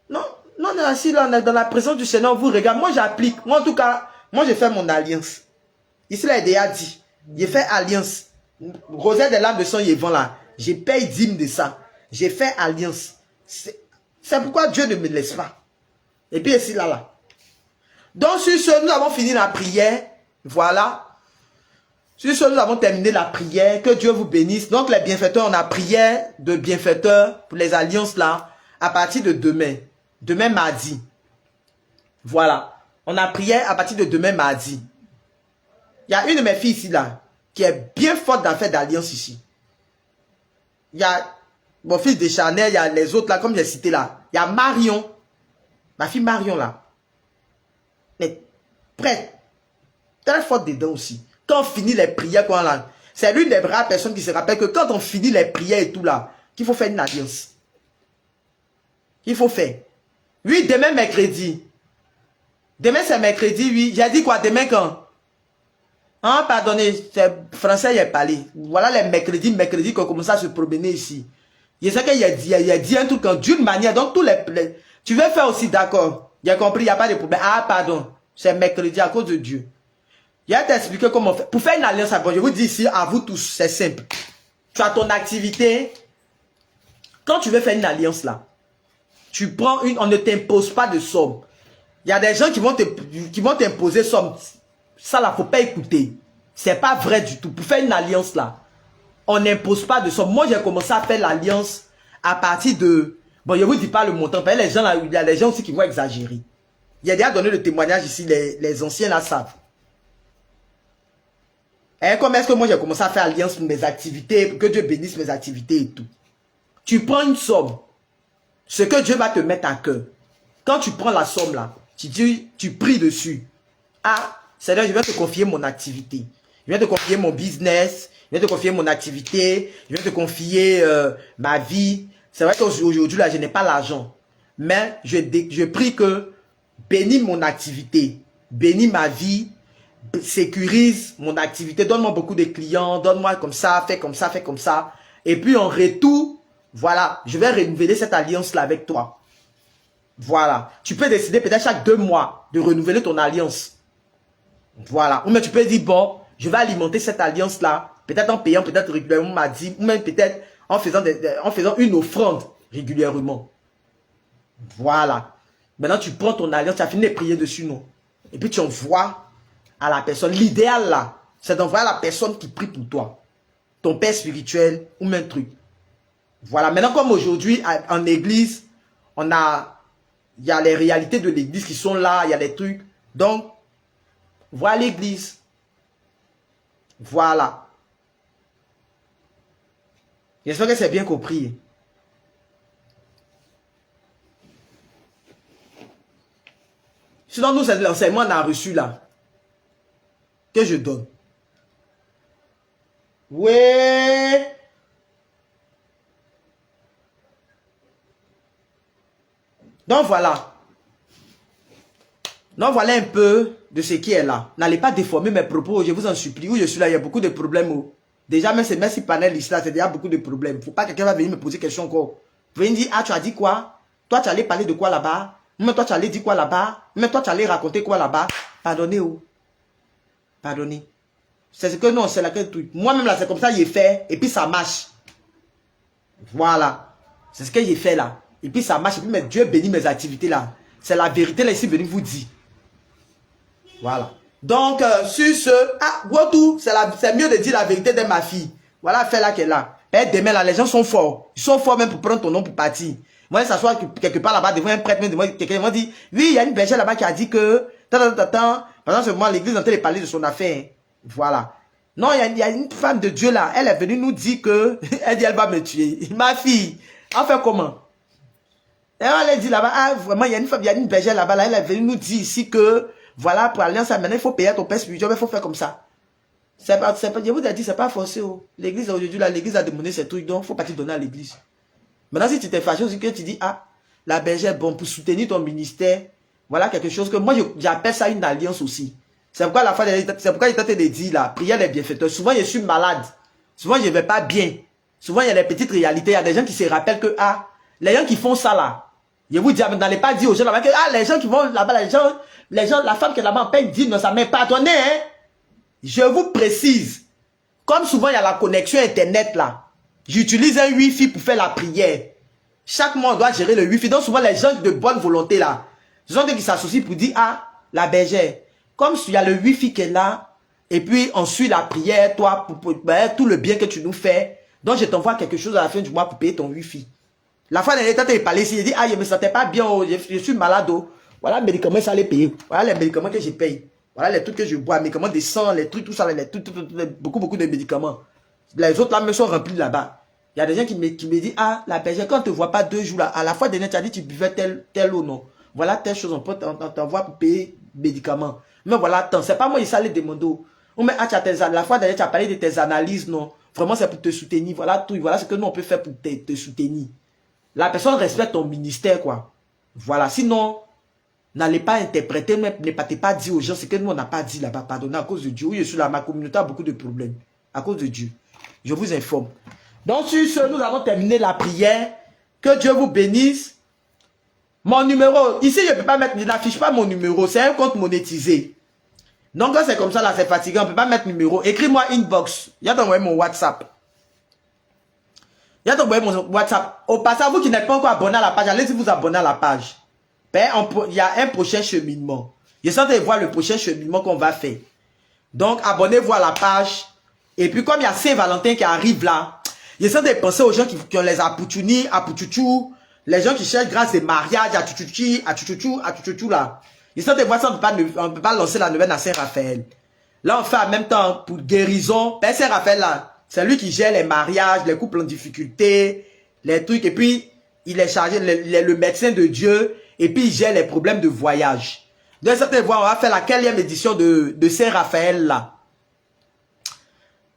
B: non, on est assis là, on est dans la présence du Seigneur, on vous regarde, moi j'applique, moi en tout cas, moi j'ai fait mon alliance. Ici là, il a dit, j'ai fait alliance. Rosette des lames de sang, ils vont là, j'ai payé dîme de ça, j'ai fait alliance. C'est pourquoi Dieu ne me laisse pas. Et puis ici, là. Donc, sur ce, nous avons fini la prière. Voilà. Sur ce, nous avons terminé la prière. Que Dieu vous bénisse. Donc, les bienfaiteurs, on a prière de bienfaiteurs pour les alliances là, à partir de demain. Demain, mardi. Voilà. On a prière à partir de demain, mardi. Il y a une de mes filles ici, là, qui est bien forte dans faire d'alliance ici. Il y a mon fils de Chanel, il y a les autres là, comme j'ai cité là. Il y a Marion. Ma fille Marion là. Mais prête. Très forte dedans aussi. Quand on finit les prières, c'est l'une des rares personnes qui se rappelle que quand on finit les prières et tout là, qu'il faut faire une alliance. Qu'il faut faire. Oui, demain mercredi. Demain c'est mercredi, oui. J'ai dit quoi, demain quand? Ah, pardonnez, c'est français, il a parlé. Voilà les mercredis qu'on commence à se promener ici. Je sais qu'il a dit un truc d'une manière, donc tous les tu veux faire aussi, d'accord. J'ai compris, il n'y a pas de problème. Ah, pardon, c'est mercredi à cause de Dieu. Je vais t'expliquer comment faire. Pour faire une alliance, bon, je vous dis ici, à vous tous, c'est simple. Tu as ton activité. Quand tu veux faire une alliance là, tu prends on ne t'impose pas de somme. Il y a des gens qui vont t'imposer somme. Ça là, faut pas écouter. C'est pas vrai du tout. Pour faire une alliance là, on n'impose pas de somme. Moi, j'ai commencé à faire l'alliance à partir de... Bon, je vous dis pas le montant. Parce que les gens là, il y a des gens aussi qui vont exagérer. Il y a déjà donné le témoignage ici, les anciens là savent. Et comment est-ce que moi j'ai commencé à faire alliance pour mes activités, pour que Dieu bénisse mes activités et tout. Tu prends une somme, ce que Dieu va te mettre à cœur. Quand tu prends la somme là, tu pries dessus. Ah, c'est-à-dire je vais te confier mon activité. Je vais te confier mon business, je vais te confier mon activité, je vais te confier ma vie. C'est vrai qu'aujourd'hui là, je n'ai pas l'argent. Mais je prie que bénis mon activité, bénis ma vie, sécurise mon activité, donne-moi beaucoup de clients, donne-moi comme ça, fais comme ça, fais comme ça. Et puis en retour, voilà, je vais renouveler cette alliance-là avec toi. Voilà. Tu peux décider peut-être chaque 2 mois de renouveler ton alliance. Voilà. Ou même tu peux dire, bon, je vais alimenter cette alliance-là, peut-être en payant, peut-être régulièrement ma dîme, ou même peut-être en faisant une offrande régulièrement. Voilà. Maintenant, tu prends ton alliance, tu as fini de prier dessus, non? Et puis tu envoies à la personne. L'idéal là, c'est d'envoyer à la personne qui prie pour toi. Ton père spirituel ou même truc. Voilà. Maintenant, comme aujourd'hui, en église, il y a les réalités de l'église qui sont là, il y a des trucs. Donc, voilà l'église. Voilà. J'espère que c'est bien compris. Sinon, nous, c'est l'enseignement qu'on a reçu là. Que je donne. Ouais. Donc voilà. Donc voilà un peu de ce qui est là. N'allez pas déformer mes propos, je vous en supplie. Où je suis là, il y a beaucoup de problèmes. Déjà, même ces panélistes là, c'est déjà beaucoup de problèmes. Il ne faut pas que quelqu'un va venir me poser question encore. Vous venez me dire, ah, tu as dit quoi? Toi, tu allais parler de quoi là-bas? Même toi, tu allais dire quoi là-bas? Même toi, tu allais raconter quoi là-bas? Pardonnez où? Pardonnez. C'est ce que non, c'est laquelle truc. Moi-même là, c'est comme ça j'ai fait. Et puis ça marche. Voilà. C'est ce que j'ai fait là. Et puis ça marche. Et puis mais Dieu bénit mes activités là. C'est la vérité là ici venu vous dire. Voilà. Donc, sur ce, ah, Wotou, c'est mieux de dire la vérité de ma fille. Voilà, fait là qu'elle est là. Et demain là, les gens sont forts. Ils sont forts même pour prendre ton nom pour partir. Moi, je s'assois quelque part là-bas devant un prêtre, même quelqu'un m'a dit, oui, il y a une bergère là-bas qui a dit que, pendant ce moment, l'église est en train de parler de son affaire. Voilà. Non, il y a une femme de Dieu là, elle est venue nous dire que, elle dit, elle va me tuer. Ma fille, on fait comment? Et elle a dit là-bas, ah, vraiment, il y a une femme, il y a une bergère là-bas, là, elle est venue nous dire ici que, voilà, pour alliance, maintenant, il faut payer à ton père spirituel, il faut faire comme ça. C'est pas, je vous ai dit, c'est pas forcé. Oh. L'église, aujourd'hui, là, l'église a demandé ces trucs, donc il faut pas te donner à l'église. Maintenant, si tu t'es fâché aussi, que tu dis, ah, la bergère, bon, pour soutenir ton ministère, voilà quelque chose que moi, j'appelle ça une alliance aussi. C'est pourquoi la fois, c'est pourquoi il t'a dit, là, prière les bienfaiteurs. Souvent, je suis malade. Souvent, je ne vais pas bien. Souvent, il y a des petites réalités. Il y a des gens qui se rappellent que, ah, les gens qui font ça, là, je vous dis, n'allez pas dire aux gens là-bas que, ah, les gens qui vont là-bas, les gens, la femme qui est là-bas en peine dit, non, ça m'a pardonné, hein. Je vous précise, comme souvent, il y a la connexion Internet, là. J'utilise un Wi-Fi pour faire la prière. Chaque mois, on doit gérer le Wi-Fi. Donc, souvent, les gens de bonne volonté, là, Ce sont eux qui s'associent pour dire, ah, la bergère, comme il y a le wifi qui est là, et puis on suit la prière, toi, pour tout le bien que tu nous fais, donc je t'envoie quelque chose à la fin du mois pour payer ton wifi. La fois dernière, il parlait ici, il dit, ah, je ne me sentais pas bien, oh, je suis malade, oh. Voilà les médicaments, ça les payer. Voilà les médicaments que je paye. Voilà les trucs que je bois, les médicaments de sang, les trucs, tout ça, beaucoup de médicaments. Les autres là me sont remplis là-bas. Il y a des gens qui me disent, ah, la bergère, quand on ne te voit pas 2 jours là, à la fois dernière, tu as dit tu buvais telle eau, non. Voilà telle chose, on t'envoie pour payer médicaments. Mais voilà, attends, c'est pas moi, il s'allait demander. Ou mais, ah, la fois dernière, tu as parlé de tes analyses, non. Vraiment, c'est pour te soutenir. Voilà tout, voilà ce que nous, on peut faire pour te soutenir. La personne respecte ton ministère, quoi. Voilà, sinon, n'allez pas interpréter, ne partez pas dire aux gens ce que nous, on n'a pas dit là-bas. Pardonnez, à cause de Dieu. Oui, je suis là, ma communauté a beaucoup de problèmes. À cause de Dieu. Je vous informe. Donc, sur ce, nous avons terminé la prière. Que Dieu vous bénisse. Mon numéro, ici, je ne peux pas mettre, je n'affiche pas mon numéro. C'est un compte monétisé. Donc, quand c'est comme ça, là, c'est fatigant. On ne peut pas mettre numéro. Écris-moi inbox. Il y a d'envoyer mon WhatsApp. Il y a d'envoyer mon WhatsApp. Au passage, vous qui n'êtes pas encore abonné à la page, allez-y vous abonner à la page. Ben, il y a un prochain cheminement. Je sens de voir le prochain cheminement qu'on va faire. Donc, abonnez-vous à la page. Et puis, comme il y a Saint-Valentin qui arrive là, je sens de penser aux gens qui ont les apoutunis, apouchouchou, les gens qui cherchent grâce des mariages, à chouchou là. Je sens de voir ça, on ne peut pas lancer la neuvaine à Saint-Raphaël. Là, on fait en même temps pour guérison. Ben, Saint-Raphaël là, c'est lui qui gère les mariages, les couples en difficulté, les trucs. Et puis, il est chargé, le médecin de Dieu. Et puis, il gère les problèmes de voyage. Donc, cette fois, on va faire la 4e édition de Saint-Raphaël, là.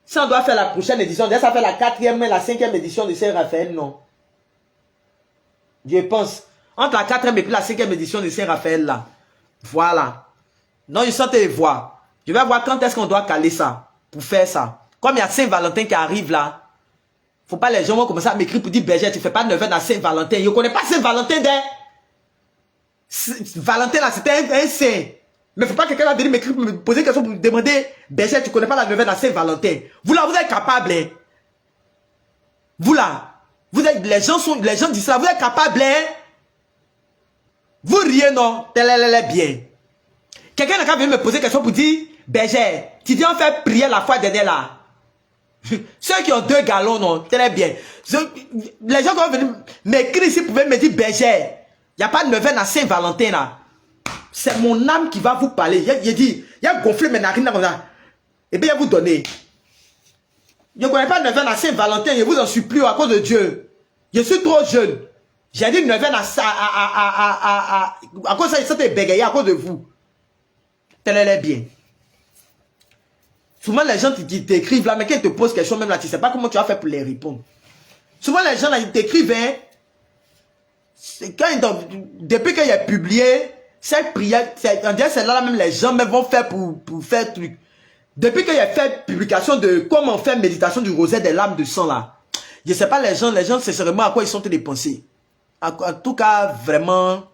B: Si on doit faire la prochaine édition, déjà, ça fait la 4e et la 5e édition de Saint-Raphaël, non? Je pense. Entre la 4e et puis la 5e édition de Saint-Raphaël, là. Voilà. Non, je sens tes voix. Je vais voir quand est-ce qu'on doit caler ça, pour faire ça. Comme il y a Saint-Valentin qui arrive, là. Faut pas les gens vont commencer à m'écrire pour dire, berger, tu fais pas de neuvaine à Saint-Valentin. Je ne connais pas Saint-Valentin, Valentin là, c'était un saint. Mais faut pas que quelqu'un va venir m'écrire pour me poser une question pour me demander, berger, tu connais pas la neuvaine à Saint-Valentin. Vous là, vous êtes capable, hein? Vous là, vous êtes, les gens disent ça, vous êtes capable, hein? Vous riez, non? Tel est bien. Quelqu'un n'a qu'à venir me poser une question pour dire, berger, tu dis on fait prier la fois dernière là. Ceux qui ont 2 galons, non? Très bien. Les gens qui vont venir m'écrire ici pouvaient me dire, berger, il n'y a pas de neuvaine à Saint-Valentin là. C'est mon âme qui va vous parler. Il dit, il a gonflé mes narines comme ça. Et bien, il va vous donner. Je ne connais pas de neuvaine à Saint-Valentin. Je vous en supplie à cause de Dieu. Je suis trop jeune. J'ai dit neuvaine à cause de ça, ils sont bégayés à cause de vous. Tel est bien. Souvent, les gens qui t'écrivent là, mais quand ils te posent quelque chose, même là, tu ne sais pas comment tu vas faire pour les répondre. Souvent, les gens là, ils t'écrivent, hein. Depuis qu'il a publié cette prière, on dirait que c'est là même les gens même vont faire pour faire truc. Depuis qu'il a fait publication de comment faire méditation du rosaire des lames de sang là, je ne sais pas les gens sincèrement à quoi ils sont dépensés. En tout cas, vraiment,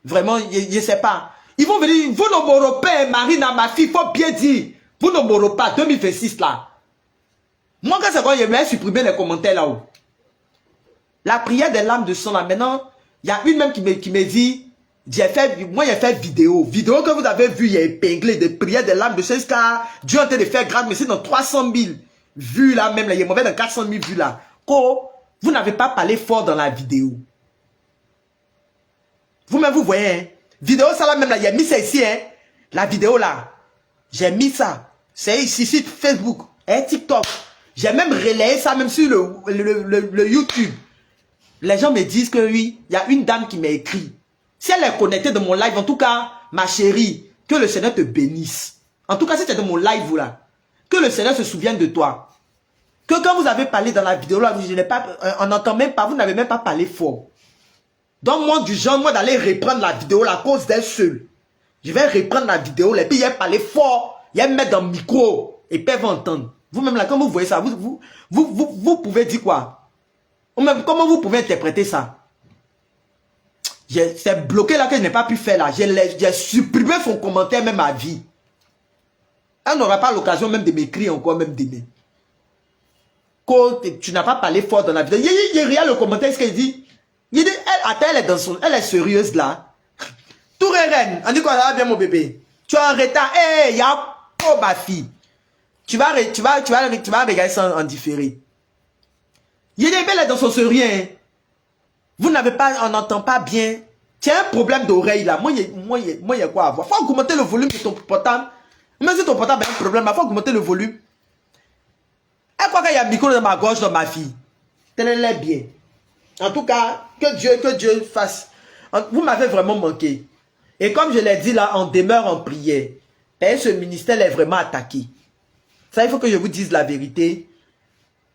B: vraiment, je ne sais pas. Ils vont venir, vous ne m'aurez pas, Marina, ma fille, il faut bien dire, vous ne m'aurez pas, 2026 là. Moi, quand c'est quoi, je vais supprimer les commentaires là-haut. La prière des lames de sang là, maintenant, il y a une même qui me dit, moi j'ai fait vidéo que vous avez vu, il y a épinglé des prières des lames de sang, jusqu'à Dieu est en train de faire grâce, mais c'est dans 300 000 vues là, même là, il est mauvais dans 400 000 vues là. Vous n'avez pas parlé fort dans la vidéo. Vous-même, vous voyez, hein? Vidéo ça là, même là, il y a mis ça ici, hein? La vidéo là, j'ai mis ça. C'est ici sur Facebook et TikTok. J'ai même relayé ça même sur le YouTube. Les gens me disent que oui, il y a une dame qui m'a écrit. Si elle est connectée de mon live, en tout cas, ma chérie, que le Seigneur te bénisse. En tout cas, si tu es de mon live là, que le Seigneur se souvienne de toi. Que quand vous avez parlé dans la vidéo là, on n'entend même pas, vous n'avez même pas parlé fort. Donc moi, du genre, moi d'aller reprendre la vidéo là, à cause d'elle seule. Je vais reprendre la vidéo là, et puis il parler fort, il mettre dans le micro, et puis elle va entendre. Vous-même là, quand vous voyez ça, vous pouvez dire quoi? Même, comment vous pouvez interpréter ça? C'est bloqué là que je n'ai pas pu faire là. J'ai supprimé son commentaire même à vie. Elle n'aura pas l'occasion même de m'écrire encore, même demain. Quand tu n'as pas parlé fort dans la vidéo. Il y a le commentaire, ce qu'elle dit. Il dit, elle est sérieuse là. Tout est reine. On dit quoi, ça va bien mon bébé. Tu es en retard. Hé, il y a oh ma fille. Tu vas regarder ça en différé. Il dit, elle est dans son sérieux. Hein. Vous n'avez pas, on n'entend pas bien. Tu as un problème d'oreille là. Moi, il y a quoi à voir. Faut augmenter le volume de ton portable. Même si ton portable a un problème, il faut augmenter le volume. Elle croit qu'il y a un micro dans ma gorge, dans ma fille. Tenez-les bien. En tout cas, que Dieu fasse. Vous m'avez vraiment manqué. Et comme je l'ai dit là, on demeure en prière. Et ce ministère est vraiment attaqué. Ça, il faut que je vous dise la vérité.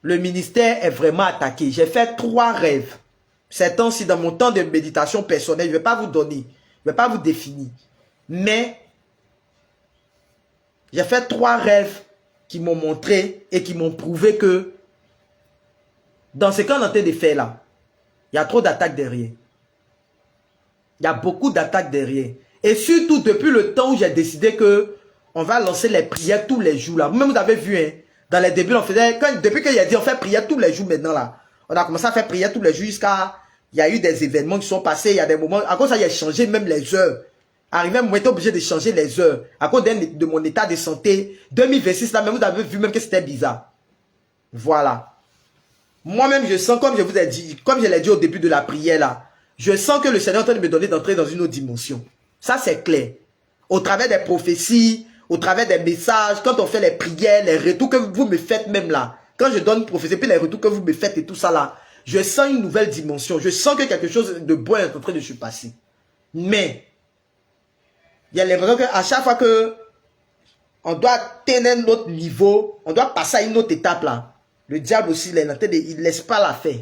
B: Le ministère est vraiment attaqué. J'ai fait 3 rêves. Ces temps-ci, dans mon temps de méditation personnelle, je ne vais pas vous donner. Je ne vais pas vous définir. Mais, j'ai fait 3 rêves qui m'ont montré et qui m'ont prouvé que dans ce qu'on est en train de faire là, il y a trop d'attaques derrière. Il y a beaucoup d'attaques derrière. Et surtout, depuis le temps où j'ai décidé que on va lancer les prières tous les jours là. Vous-même, vous avez vu, hein, dans les débuts, on faisait, depuis qu'il a dit on fait prière tous les jours maintenant là, on a commencé à faire prière tous les jours jusqu'à, il y a eu des événements qui sont passés, il y a des moments, à cause de ça, il a changé même les heures. Arrivé à un moment, j'étais obligé de changer les heures. À cause de mon état de santé, 2026 là, même vous avez vu même que c'était bizarre. Voilà. Moi-même, je sens, comme je vous ai dit, comme je l'ai dit au début de la prière là, je sens que le Seigneur est en train de me donner d'entrer dans une autre dimension. Ça, c'est clair. Au travers des prophéties, au travers des messages, quand on fait les prières, les retours que vous me faites même là, quand je donne une prophétie, puis les retours que vous me faites et tout ça là, je sens une nouvelle dimension. Je sens que quelque chose de bon est en train de se passer. Mais, il y a l'impression qu'à chaque fois que on doit atteindre un autre niveau, on doit passer à une autre étape là, le diable aussi, il ne laisse pas la faire.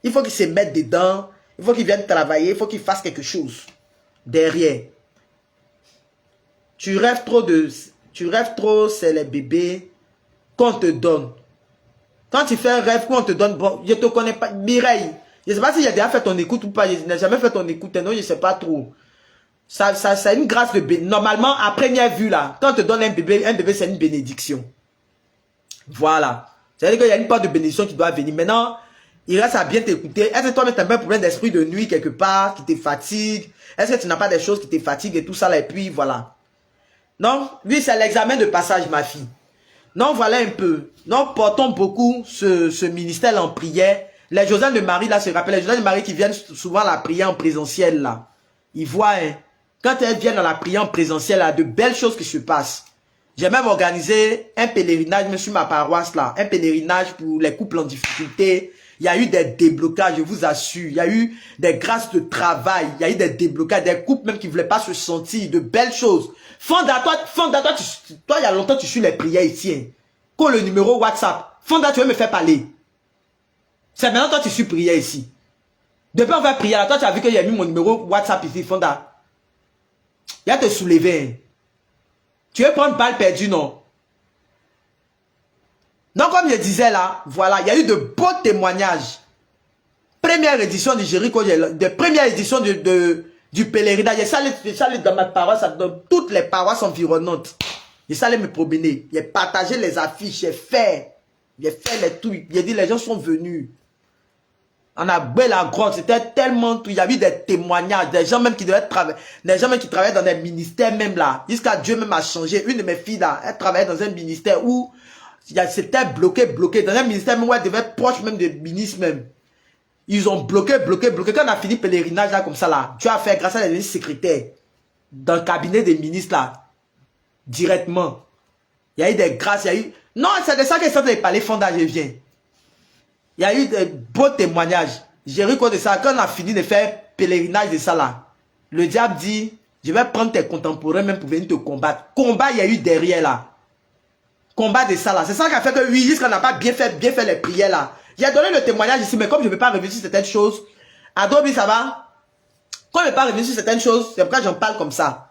B: Il faut qu'il se mette dedans, il faut qu'il vienne travailler, il faut qu'il fasse quelque chose derrière. Tu rêves trop, c'est les bébés qu'on te donne. Quand tu fais un rêve qu'on te donne, bon, je ne te connais pas, Mireille, je ne sais pas si j'ai déjà fait ton écoute ou pas, je n'ai jamais fait ton écoute, non, je ne sais pas trop. Ça a une grâce de bénédiction. Normalement, à première vue là, quand on te donne un bébé c'est une bénédiction. Voilà. C'est-à-dire qu'il y a une part de bénédiction qui doit venir. Maintenant, il reste à bien t'écouter. Est-ce que toi-même tu as un problème d'esprit de nuit quelque part qui te fatigue? Est-ce que tu n'as pas des choses qui te fatiguent et tout ça là, et puis voilà. Non, lui c'est l'examen de passage, ma fille. Non, voilà un peu. Non, portons beaucoup ce ministère en prière. Les Joseph de Marie là se rappellent, les Joseph de Marie qui viennent souvent à la prière en présentiel là. Ils voient, hein, quand elles viennent à la prière en présentiel là, de belles choses qui se passent. J'ai même organisé un pèlerinage, même sur ma paroisse là, un pèlerinage pour les couples en difficulté. Il y a eu des déblocages, je vous assure. Il y a eu des grâces de travail. Il y a eu des déblocages, des couples même qui ne voulaient pas se sentir, de belles choses. Fonda, toi, il y a longtemps, tu suis les prières ici. Hein. Quand le numéro WhatsApp, Fonda, tu veux me faire parler. C'est maintenant toi, tu suis prière ici. Depuis on va prier là, toi, tu as vu qu'il y a mis mon numéro WhatsApp ici, Fonda. Il va te soulever. Hein. Tu veux prendre balle perdue, non? Donc, comme je disais là, voilà, il y a eu de beaux témoignages. Première édition du Jéricho, de première édition du pèlerinage. Je suis allé dans ma paroisse, dans toutes les paroisses environnantes. Je suis allé me promener. J'ai partagé les affiches, j'ai fait les trucs. J'ai dit, les gens sont venus. On a bu la grotte, c'était tellement tout. Il y a eu des témoignages, des gens même qui devaient travailler, des gens même qui travaillaient dans des ministères même là. Jusqu'à Dieu même a changé. Une de mes filles là, elle travaillait dans un ministère où c'était bloqué. Dans un ministère même où elle devait être proche même des ministres même. Ils ont bloqué. Quand on a fini le pèlerinage là comme ça là, Dieu a fait grâce à les secrétaires dans le cabinet des ministres là, directement. Il y a eu des grâces, il y a eu... Non, c'est de ça que je parler Fonda, je viens. Il y a eu des beaux témoignages. J'ai recordé ça. Quand on a fini de faire pèlerinage de ça là, le diable dit, je vais prendre tes contemporains même pour venir te combattre. Combat, il y a eu derrière là. Combat de ça là. C'est ça qui a fait que oui, jusqu'à n'a pas bien fait les prières là. J'ai donné le témoignage ici, mais comme je ne peux pas revenir sur certaines choses, Adobe, ça va? Quand je ne peux pas revenir sur certaines choses, c'est pourquoi j'en parle comme ça.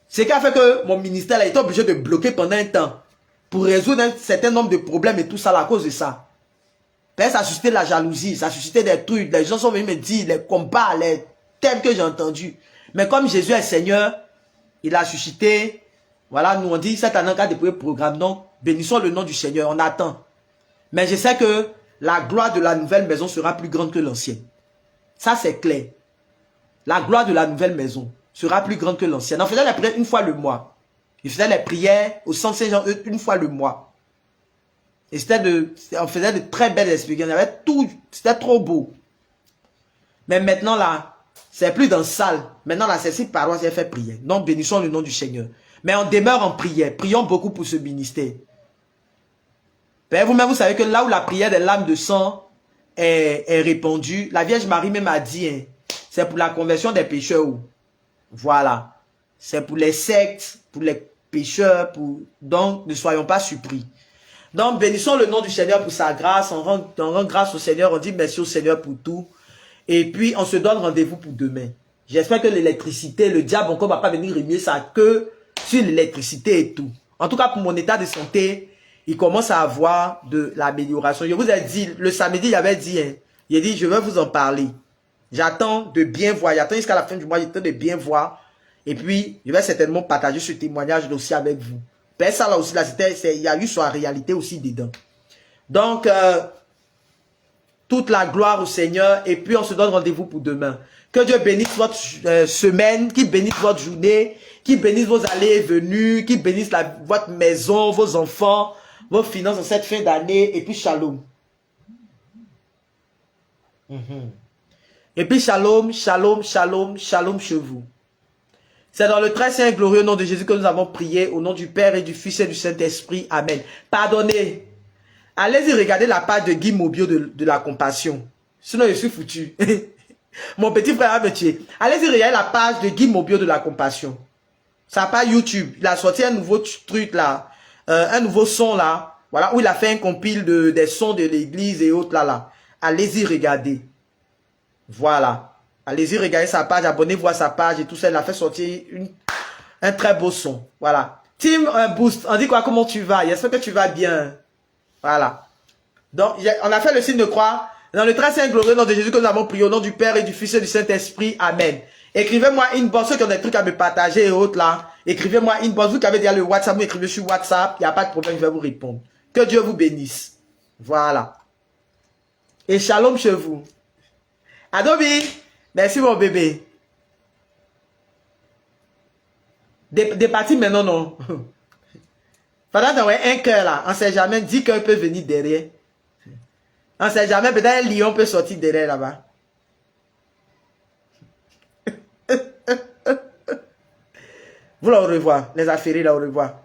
B: C'est ce qui a fait que mon ministère a été obligé de bloquer pendant un temps pour résoudre un certain nombre de problèmes et tout ça là, à cause de ça. Ben, ça a suscité la jalousie, ça a suscité des trucs. Les gens sont venus me dire les combats, les thèmes que j'ai entendus. Mais comme Jésus est Seigneur, il a suscité. Voilà, nous on dit cette année en cas de programme. Donc, bénissons le nom du Seigneur, on attend. Mais je sais que la gloire de la nouvelle maison sera plus grande que l'ancienne. Ça, c'est clair. La gloire de la nouvelle maison sera plus grande que l'ancienne. On faisait les prières une fois le mois. Ils faisaient les prières au Centre Saint-Jean une fois le mois. Et on faisait de très belles expériences. Il y avait tout, c'était trop beau. Mais maintenant là, c'est plus dans salle. Maintenant là, c'est si paroisse qui fait prière. Donc bénissons le nom du Seigneur. Mais on demeure en prière. Prions beaucoup pour ce ministère. Vous-même, vous savez que là où la prière des lames de sang est répandue, la Vierge Marie même a dit, hein, c'est pour la conversion des pécheurs. Voilà. C'est pour les sectes, pour les pécheurs. Donc ne soyons pas surpris. Donc bénissons le nom du Seigneur pour sa grâce. On rend grâce au Seigneur. On dit merci au Seigneur pour tout. Et puis, on se donne rendez-vous pour demain. J'espère que l'électricité, le diable encore va pas venir remuer sa queue sur l'électricité et tout. En tout cas, pour mon état de santé, il commence à avoir de l'amélioration. Je vous ai dit, le samedi, il avait dit, hein, il a dit, je vais vous en parler. J'attends de bien voir. J'attends jusqu'à la fin du mois, j'attends de bien voir. Et puis, je vais certainement partager ce témoignage aussi avec vous. Ben, ça là aussi, là, il y a eu sa réalité aussi dedans. Donc, toute la gloire au Seigneur. Et puis, on se donne rendez-vous pour demain. Que Dieu bénisse votre semaine, qu'il bénisse votre journée, qu'il bénisse vos allées et venues, qu'il bénisse votre maison, vos enfants, vos finances en cette fin d'année. Et puis, shalom. Et puis, shalom, shalom, shalom, shalom chez vous. C'est dans le très saint et glorieux nom de Jésus que nous avons prié, au nom du Père et du Fils et du Saint-Esprit. Amen. Pardonnez. Allez-y regarder la page de Guy Mobio de la compassion. Sinon, je suis foutu. Mon petit frère va me tuer. Allez-y regarder la page de Guy Mobio de la compassion. Ça pas YouTube. Il a sorti un nouveau truc là. Un nouveau son là. Voilà, où il a fait un compile des sons de l'église et autres là. Allez-y regarder. Voilà. Allez-y regarder sa page. Abonnez-vous à sa page et tout ça. Il a fait sortir un très beau son. Voilà. Team Boost. On dit quoi? Comment tu vas? J'espère que tu vas bien. Voilà. Donc, on a fait le signe de croix. Dans le très saint et glorieux nom de Jésus que nous avons prié au nom du Père et du Fils et du Saint-Esprit. Amen. Écrivez-moi inbox, ceux qui ont des trucs à me partager et autres là. Écrivez-moi inbox. Vous qui avez déjà le WhatsApp, vous écrivez sur WhatsApp. Il n'y a pas de problème, je vais vous répondre. Que Dieu vous bénisse. Voilà. Et shalom chez vous. Adobe. Merci mon bébé. Des parties maintenant, non. Pendant d'envoyer un cœur là, on ne sait jamais, 10 cœurs peuvent venir derrière. On ne sait jamais, peut-être un lion peut sortir derrière là-bas. Vous là, au revoir. Les affaires là, au revoir.